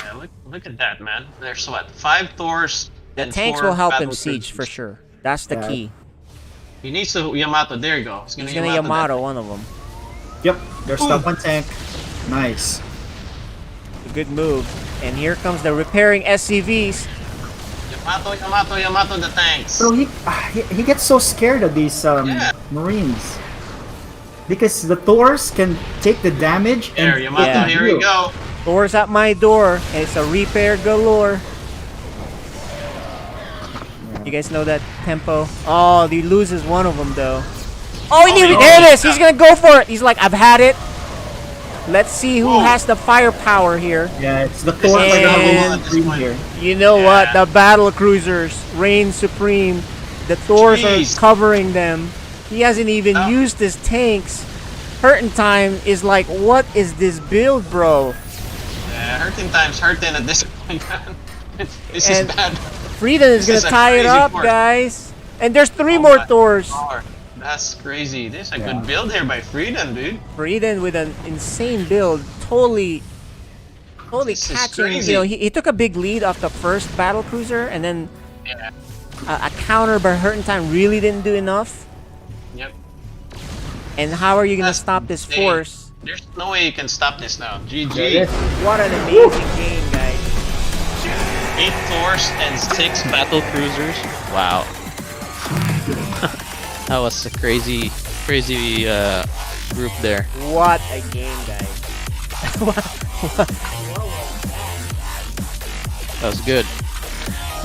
Yeah, look at that, man. There's what, 5 Thors. The and tanks 4 will help him battle siege for cruisers. sure. That's the Yeah. key. He needs to Yamato. There you go. He's gonna Yamato one of them. Yep, there's that 1 tank. Nice. A good move. And here comes the repairing SCVs. Yamato the tanks. So he gets so scared of these Marines. Because the Thors can take the damage There, and Yamato, Yeah. here we go. Doors at my door, and it's a repair galore. You guys know that tempo? Oh, he loses one of them though. Oh, there it is! He's gonna go for it! He's like, I've had it. Let's see who has the firepower here. Yeah, it's the Thors that are gonna And- lose supreme here. You know what? The battle cruisers reign supreme. The Thors Jeez. are covering them. He hasn't even used his tanks. Hurtentime is like, what is this build, bro? Yeah, Hurtingtime's hurting at this point. This And is bad. Frieden is This gonna is a tie it crazy up, force. guys. And there's 3 Oh more my Thors. Lord, that's crazy. This is a good build here by Frieden, dude. Frieden with an insane build. totally This is catching. crazy. You know, he took a big lead off the first battle cruiser, and then a counter by Hurt in Time really didn't do enough. Yep. And how are you gonna That's stop this insane. force? There's no way you can stop this now. There it GG. is. What an amazing game, guys! 8 force and 6 battle cruisers. Wow. That was a crazy group there. What a game, guys! That was good.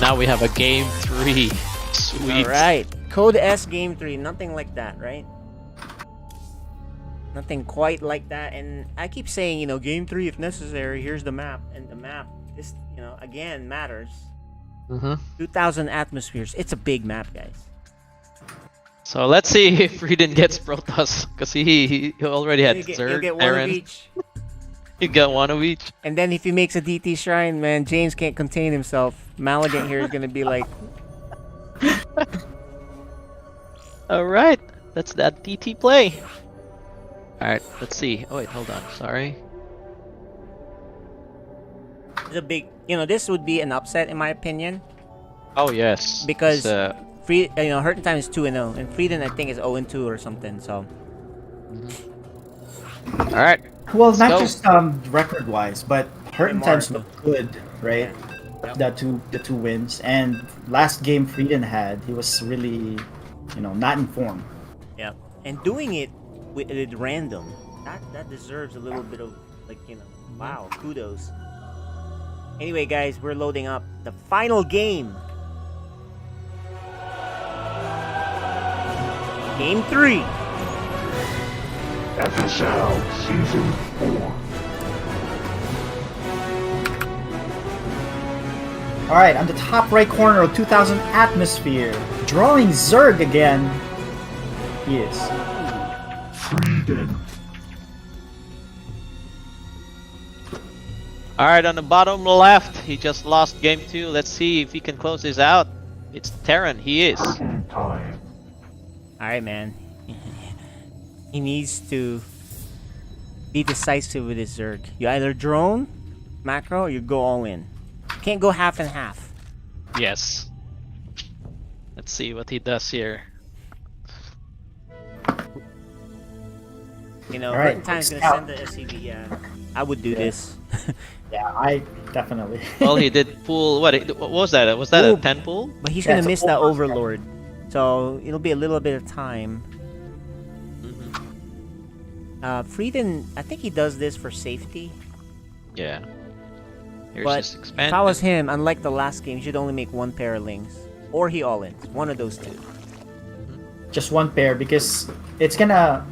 Now we have a game 3. Sweet. All right, Code S Game 3. Nothing like that, right? Nothing quite like that. And I keep saying, you know, Game 3 if necessary. Here's the map, and the map, this, you know, again matters. 2,000 atmospheres. It's a big map, guys. So let's see if Frieden gets Protoss, because he already had You'll Zerg, get one Aaron. of each. He got one of each. And then if he makes a DT shrine, man, James can't contain himself. Maligan here is gonna be like, Alright, that's that DT play. Alright, let's see. Oh wait, hold on, sorry. it's a big, you know, this would be an upset in my opinion, Oh yes. because It's, you know, Hurt in Time is 2-0, and Frieden I think is 0-2 or something. So Alright. Well, not go. just record-wise, but Hurt in MR Times too. looked good, right? Yep. The two wins, and last game Frieden had, he was really, you know, not in form. yeah, and doing it with random, that deserves a little bit of, like, you know, wow, kudos. Anyway, guys, we're loading up the final game. Game 3. FSL Season 4. All right, on the top right corner of 2000 atmosphere, drawing Zerg again. He is. Frieden. Alright, on the bottom left, he just lost game 2. Let's see if he can close this out. It's Terran, he is. Curtain time. Alright, man. He needs to be decisive with his Zerg. You either drone, macro, or you go all in. You can't go half and half. Yes. Let's see what he does here. You know, All right, Hurt Time's gonna scout. send the SCV, yeah. I would do Yeah. this. Yeah, I definitely. Well, he did pull. What was that? Was that Ooh. a 10 pull? But he's Yeah, gonna it's a miss that full Overlord. So it'll be a little bit of time. Frieden, I think he does this for safety. Yeah. Here's But his if expand. I was him, unlike the last game, he should only make one pair of lings. Or he all-ins. One of those two. Just one pair, because it's gonna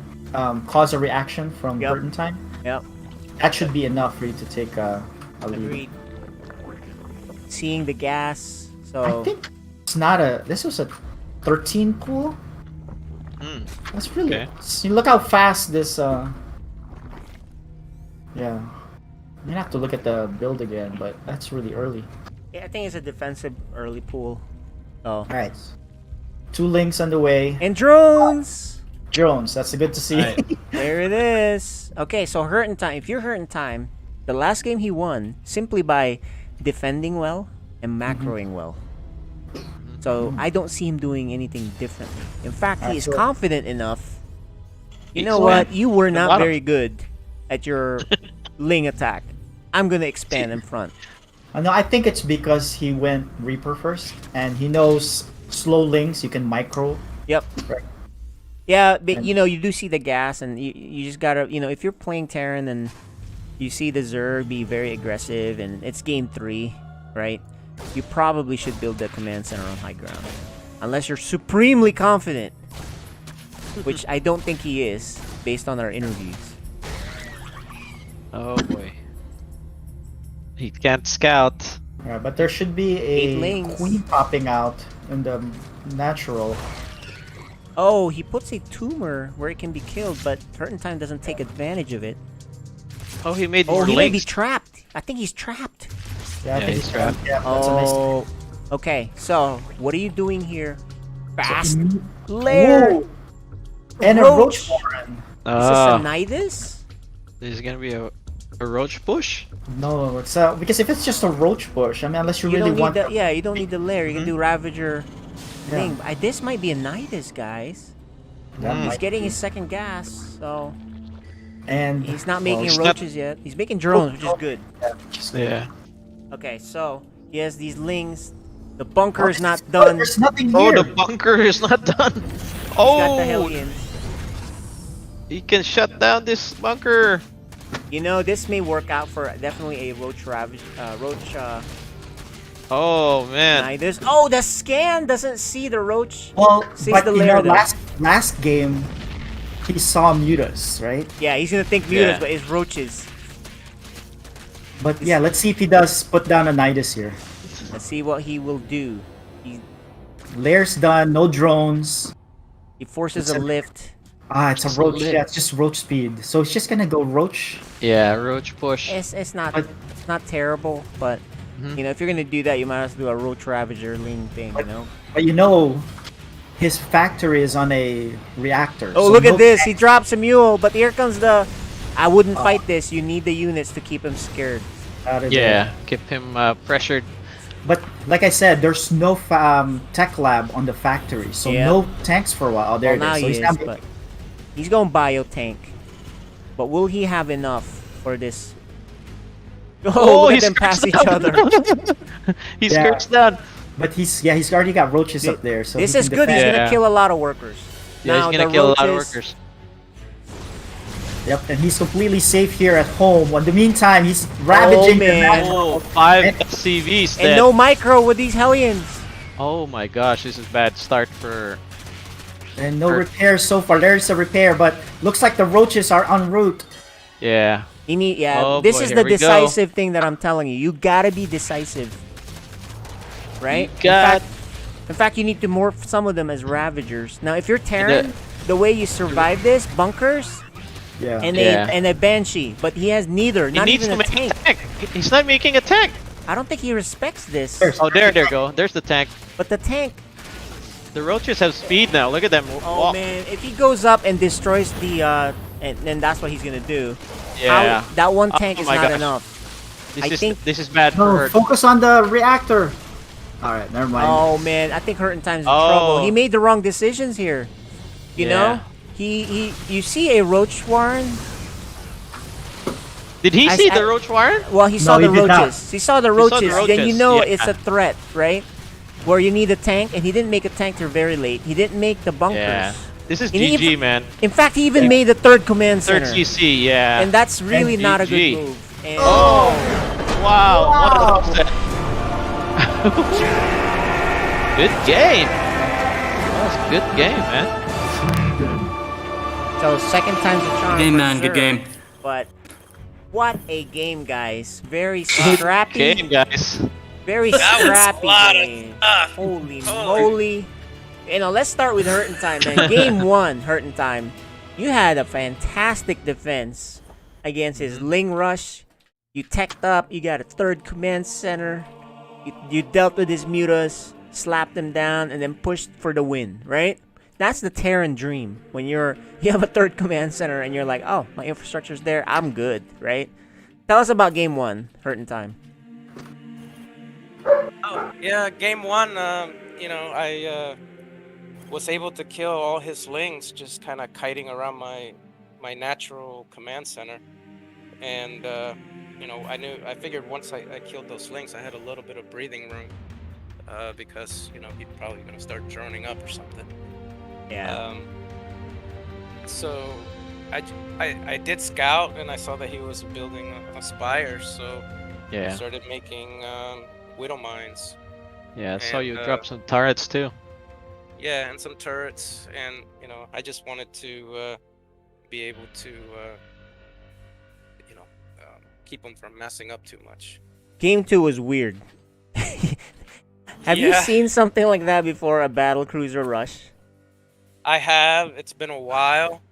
cause a reaction from Yep. Curtain Time. Yep. That should be enough for you to take a lead. Agreed. Seeing the gas, so I think it's not a. This was a 13 pool. Hmm. That's really. Okay. See, look how fast this. Yeah. You have to look at the build again, but that's really early. yeah, I think it's a defensive early pool. So All right. 2 links on the way. and drones. Drones. That's good to see. Right. There it is. Okay, so Hurt in Time. If you're Hurt in Time, the last game he won simply by defending well and macroing well. So I don't see him doing anything differently. In fact, he is Absolutely. confident enough. You He's know flat. what? You were The not bottom. very good at your Ling attack. I'm gonna expand in front. No, I think it's because he went Reaper first, and he knows slow links you can micro. Yep. Right. Yeah, but you know, you do see the gas, and you just gotta, you know, if you're playing Terran and you see the Zerg be very aggressive, and it's game 3, right? You probably should build the command center on high ground, unless you're supremely confident, which I don't think he is, based on our interviews. Oh boy. He can't scout. Yeah, but there should be 8 a links. queen popping out in the natural. Oh, he puts a tumor where it can be killed, but Hurt in Time doesn't take advantage of it. Oh, he made Oh, more he may be links. trapped. I think he's trapped. Yeah, I Yeah, think he's it's trapped. Yeah, that's a nice. Oh, okay. So, what are you doing here? Fast lair. Whoa. And a Roach. roach warren. Is this a Ah, Nidus? this is gonna be a A roach push? No, it's because if it's just a roach push, I mean, unless you, You really don't need want. the you don't need the lair. You can do Ravager Yeah. thing. This might be a Nidus, guys. That He's might getting be. his second gas, so And he's not well, making he's roaches yet. He's making drones, which is good. Yeah. Okay, so he has these lings. The bunker is not Oh, done. there's nothing Oh, here. the bunker is not done. He's got the Oh, Hellions. he can shut down this bunker. You know, this may work out for definitely a roach ravage, Oh man. Nidus. Oh, the scan doesn't see the roach. Well, Sees but the you lair, know, though. last game, he saw Mutas, right? Yeah, he's gonna think mutas, Yeah. but it's roaches. But yeah, let's see if he does put down a Nidus here. Let's see what he will do. Lair's done, no drones. He forces It's a a- lift. It's a Just a roach. lift. Yeah, it's just roach speed. So it's just gonna go roach. Yeah, roach push. It's not But- it's not terrible, but you know, if you're gonna do that, you might as well do a roach ravager ling thing. You know. But you know, his factory is on a reactor. Oh, so look no at this! He tank- drops a mule, but here comes the. I wouldn't fight this. You need the units to keep him scared. out of Yeah, there. keep him pressured. But like I said, there's no tech lab on the factory, so Yeah. no tanks for a while. Oh, there Well, now it is. So he he's is, not but he's going bio tank. But will he have enough for this? Oh, look at them pass each other. He's Yeah. cursed down. But he's already got roaches up there, so This he is can good. He's defend. gonna Yeah. kill a lot of workers. Yeah, Now, he's gonna the kill a lot of roaches- workers. Yep, and he's completely safe here at home. In the meantime, he's ravaging the man. natural- Oh, 5 CVs And dead. no micro with these Hellions. Oh my gosh, this is bad start for. and no repairs so far. There's a repair, but looks like the roaches are en route. Yeah. You need, Oh this boy, is here the we go. decisive thing that I'm telling you. You gotta be decisive, right? In fact, you need to morph some of them as Ravagers. Now, if you're Terran, the way you survive this, bunkers, Yeah. and a Banshee, but he has neither, He not needs even to a make tank. a tank. He's not making a tank. I don't think he respects this. There's- Oh, there go. There's the tank. But the tank, The roaches have speed now. Look at them. oh walk. man, if he goes up and destroys the, and then that's what he's gonna do. Yeah. That one tank Oh is my not gosh. enough. This I is think- this is bad No, for her. focus on the reactor. All right, never mind. Oh man, I think Hurting Time's in Oh. trouble. He made the wrong decisions here. You Yeah. know, you see a roach warren. Did he I- see I- the roach warren? Well, he saw he the did not. roaches. He saw the He saw the roaches. Then you roaches, know yeah. it's a threat, right? Where you need a tank, and he didn't make a tank till very late. He didn't make the bunkers. Yeah. This is And he GG, even- man. In fact, he even made the third command Third center, CC, yeah. and that's really And not a GG. good move. And Oh! Wow! What an upset. Good game. That was a good game, man. so second time's a charm. Good game, for man. Good sure. game. But what a game, guys! Very scrappy. Game, guys. Very That was a scrappy lot of game. stuff. Holy Holy. moly. You know, let's start with Hurtin' Time, man. Game 1, Hurtin' Time. You had a fantastic defense against his Ling Rush. You teched up, you got a third command center. You dealt with his mutas, slapped him down, and then pushed for the win, right? That's the Terran dream. When you have a third command center and you're like, oh, my infrastructure's there, I'm good, right? Tell us about Game 1, Hurtin' Time. Oh, yeah, game 1, you know, I was able to kill all his lings just kind of kiting around my natural command center. And, you know, I figured once I killed those lings, I had a little bit of breathing room because, you know, he's probably going to start droning up or something. Yeah. So I did scout and I saw that he was building a spire, so I Yeah. started making widow mines. Yeah, I saw And, you drop some turrets too. Yeah, and some turrets, and you know, I just wanted to be able to, you know, keep them from messing up too much. Game 2 was weird. Have you Yeah. seen something like that before, a battle cruiser rush? I have. It's been a while,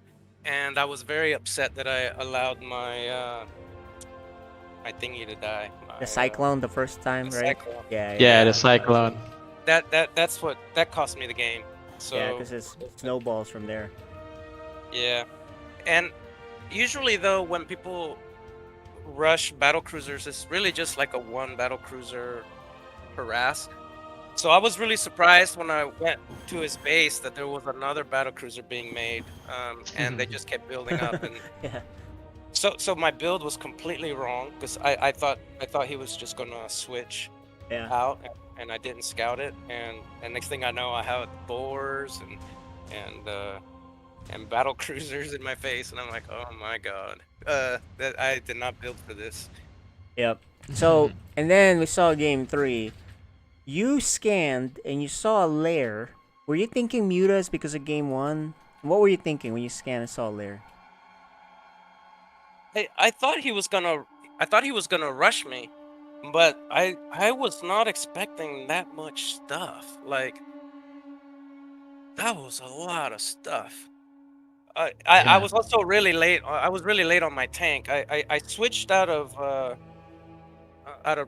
and I was very upset that I allowed my my thingy to die. The Cyclone the first time, the right? Cyclone. Yeah, the cyclone. That's what cost me the game. So Yeah, because it snowballs from there. yeah, and usually though, when people rush battle cruisers is really just like a one battle cruiser harass. So I was really surprised when I went to his base that there was another battle cruiser being made, and they just kept building up. And Yeah. so my build was completely wrong because I thought he was just gonna switch Yeah. out, and I didn't scout it. And next thing I know, I had boars and battle cruisers in my face, and I'm like, oh my god, that I did not build for this. Yep. So, and then we saw game 3. You scanned and you saw a lair. Were you thinking mutas because of game 1? What were you thinking when you scanned and saw a lair? I thought he was gonna rush me, but I was not expecting that much stuff. Like, that was a lot of stuff. I was also really late. I was really late on my tank. I switched out of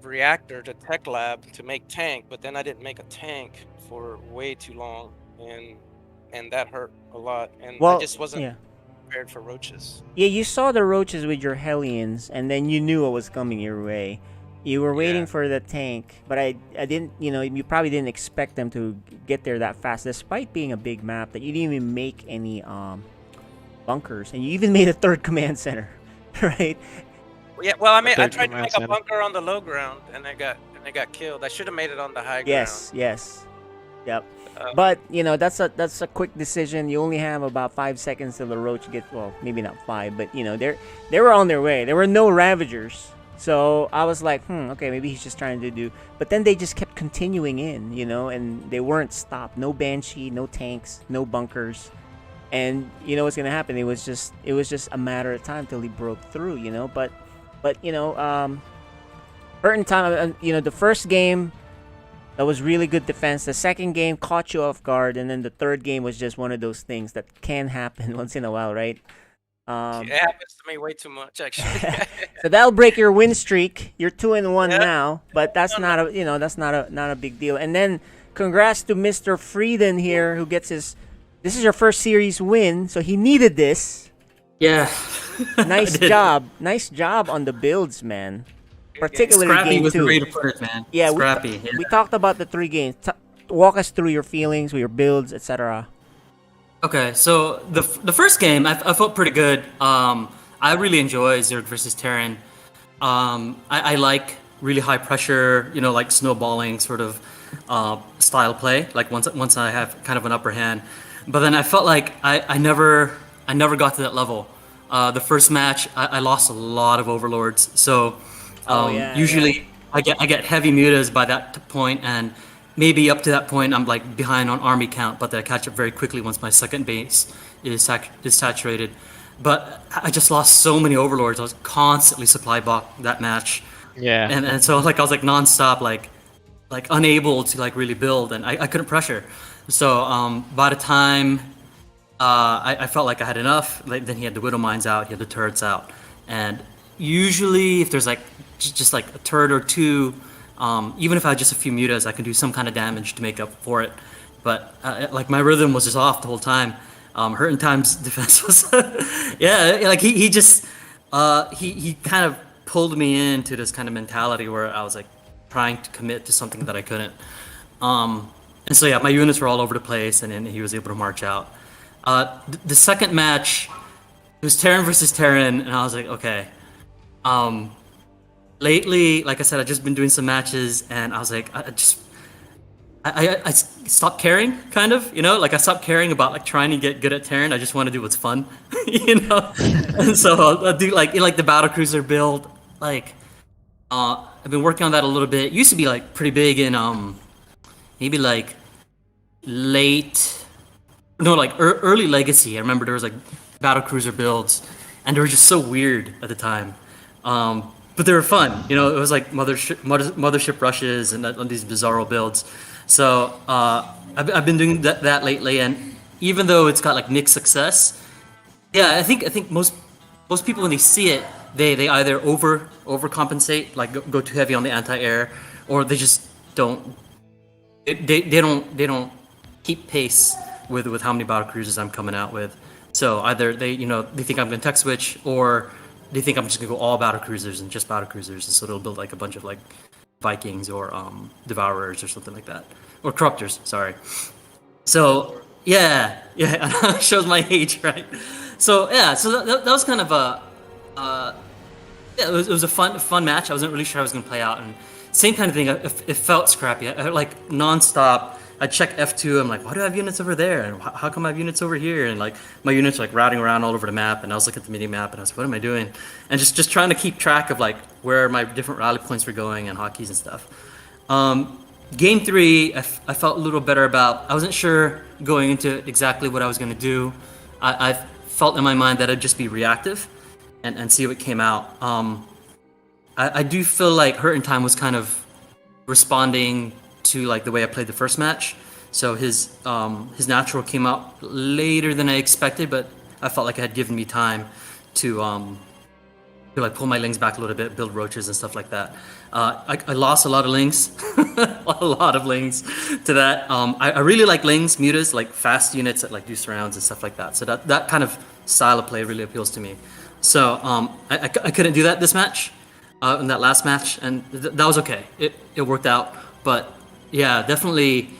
reactor to tech lab to make tank, but then I didn't make a tank for way too long, and that hurt a lot. And Well, I just wasn't yeah. prepared for roaches. Yeah, you saw the roaches with your Hellions, and then you knew what was coming your way. You were waiting for the tank, but I didn't, you probably didn't expect them to get there that fast, despite being a big map, that you didn't even make any bunkers, and you even made a third command center, right? Yeah, well, I tried to command make a center. bunker on the low ground, and I got killed. I should have made it on the high Yes, yes. Yep. ground. But, that's a quick decision. You only have about 5 seconds till the roach gets, well, maybe not 5, but, they were on their way. There were no Ravagers. So I was like, okay, maybe he's just trying to do. But then they just kept continuing in, and they weren't stopped. No Banshee, no tanks, no bunkers. And you know what's gonna happen? It was just a matter of time till he broke through, But certain time, the first game, that was really good defense. The second game caught you off guard, and then the third game was just one of those things that can happen once in a while, right? It happens to me way too much, actually. So that'll break your win streak. You're 2-1 now, but that's not a big deal. And then congrats to Mr. Frieden here, who gets his. This is your first series win, so he needed this. Yeah. Nice job. Nice job on the builds, man. Particularly Scrappy game was the 2. way to put it, man. Yeah, Scrappy. we talked about the 3 games. Walk us through your feelings, with your builds, etc. Okay, so the first game, I felt pretty good. I really enjoy Zerg versus Terran. I like really high pressure, like snowballing sort of style play. Like once I have kind of an upper hand, but then I felt like I never got to that level. The first match, I lost a lot of overlords. So usually I get heavy mutas by that point, and maybe up to that point I'm like behind on army count, but then I catch up very quickly once my second base is saturated. But I just lost so many overlords. I was constantly supply blocked that match. Yeah. And so like I was like nonstop like unable to like really build, and I couldn't pressure. So by the time I felt like I had enough, then he had the widow mines out, he had the turrets out, and usually if there's like just like a turret or two, even if I had just a few mutas, I can do some kind of damage to make up for it. But like my rhythm was just off the whole time. Hurting Time's defense was like he just he kind of pulled me into this kind of mentality where I was like trying to commit to something that I couldn't. And so my units were all over the place, and then he was able to march out. The second match, it was Terran versus Terran, and I was like, okay. Lately, like I said, I've just been doing some matches, and I was like, I stopped caring, kind of, like I stopped caring about like trying to get good at Terran. I just want to do what's fun, And so I'll do like the battlecruiser build. Like, I've been working on that a little bit. It used to be like pretty big in maybe like early Legacy. I remember there was like battlecruiser builds, and they were just so weird at the time. But they were fun, it was like mothership rushes and on these bizarro builds. So I've been doing that lately, and even though it's got like mixed success, I think most people when they see it, they either overcompensate, like go too heavy on the anti-air, or they just don't keep pace with how many battle cruisers I'm coming out with. So either they think I'm gonna tech switch, or they think I'm just gonna go all battle cruisers and just battle cruisers, and so they'll build like a bunch of like Vikings or Devourers or something like that, or Corruptors. Sorry. So yeah, shows my age, right? So yeah, so that was kind of a yeah, it was a fun match. I wasn't really sure how it was gonna play out, and same kind of thing. It felt scrappy. I like nonstop. I check F2. I'm like, why do I have units over there? And how come I have units over here? And like my units are like routing around all over the map. And I was looking at the mini map, and I was like, what am I doing? And just trying to keep track of like where my different rally points were going and hotkeys and stuff. Game 3, I felt a little better about. I wasn't sure going into exactly what I was going to do. I felt in my mind that I'd just be reactive and see what came out. I do feel like Hurt in Time was kind of responding to like the way I played the first match. So his natural came out later than I expected, but I felt like it had given me time to like pull my lings back a little bit, build roaches and stuff like that. I lost a lot of lings, a lot of lings to that. I really like lings, mutas, like fast units that like do surrounds and stuff like that. So that kind of style of play really appeals to me. So I couldn't do that this match, in that last match, and that was okay. It worked out, but yeah, definitely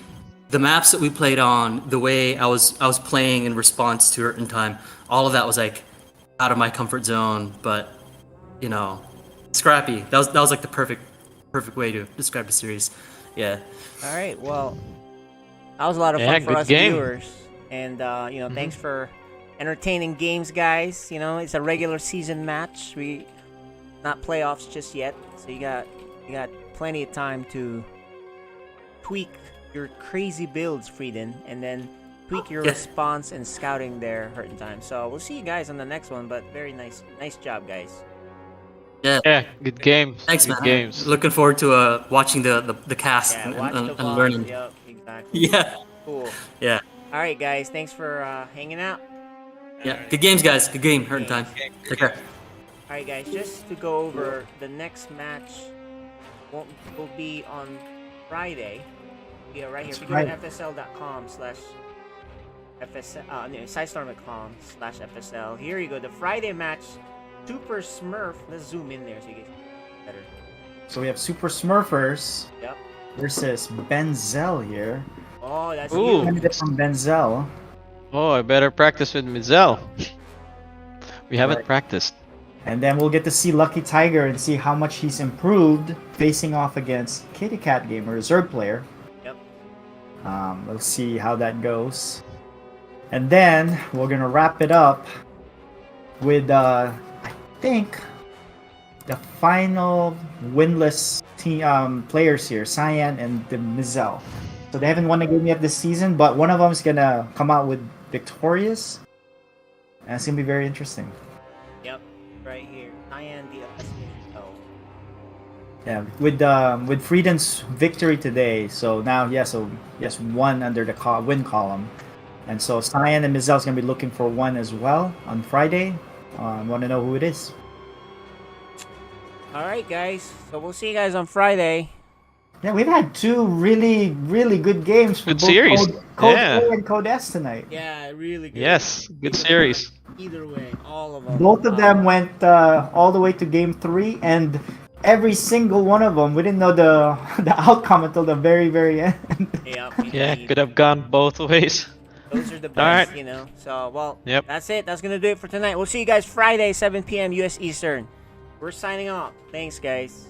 the maps that we played on, the way I was playing in response to Hurt in Time, all of that was like out of my comfort zone, but you know, scrappy. That was like the perfect way to describe the series. Yeah. All right. Well, that was a lot of fun for us viewers, and you know, thanks for entertaining games, guys. You know, it's a regular season match. We not playoffs just yet, so you got plenty of time to tweak your crazy builds, Frieden, and then tweak your response and scouting there, Hurt in Time. So we'll see you guys on the next one, but very nice job, guys. Yeah, good games. Thanks, good man. Games. Looking forward to watching the cast and learning. Yep, exactly. Yeah. Cool. Yeah. All right, guys. Thanks for hanging out. Yeah. Good games, guys. Good game. Hurt in Time. Take care. All right, guys. Just to go over, the next match will be on Friday. Yeah, right here. If you go to FSL.com/FSL, here you go. The Friday match, Super Smurf. Let's zoom in there so you get better. So we have Super Smurfers. Yep. Versus Benzel here. Oh, that's Ooh. Candidate from Benzel. Oh, I better practice with Mizel. We haven't practiced. And then we'll get to see Lucky Tiger and see how much he's improved facing off against Kitty Cat Gamer, Zerg player. Yep. We'll see how that goes. And then we're gonna wrap it up with I think the final winless team players here, Cyan and the Mizel. So they haven't won a game yet this season, but one of them is gonna come out with victorious, and it's gonna be very interesting. Yep. Right here, Cyan the Yeah, with Frieden's victory today, so now one under the win column, and so Cyan and Mizel's gonna be looking for one as well on Friday. Want to know who it is? All right, guys. So we'll see you guys on Friday. Yeah, we've had two really, really good games for Good both series. Code Yeah. A and Code S tonight. Yeah, really good. Yes, good series. Either way, all of them. Both of them went all the way to Game 3, and every single one of them, we didn't know the outcome until the very, very end. Yeah, could have gone both ways. Those are the best, All right. you know. So, well, Yep. that's it. That's going to do it for tonight. We'll see you guys Friday, 7 p.m. U.S. Eastern. We're signing off. Thanks, guys.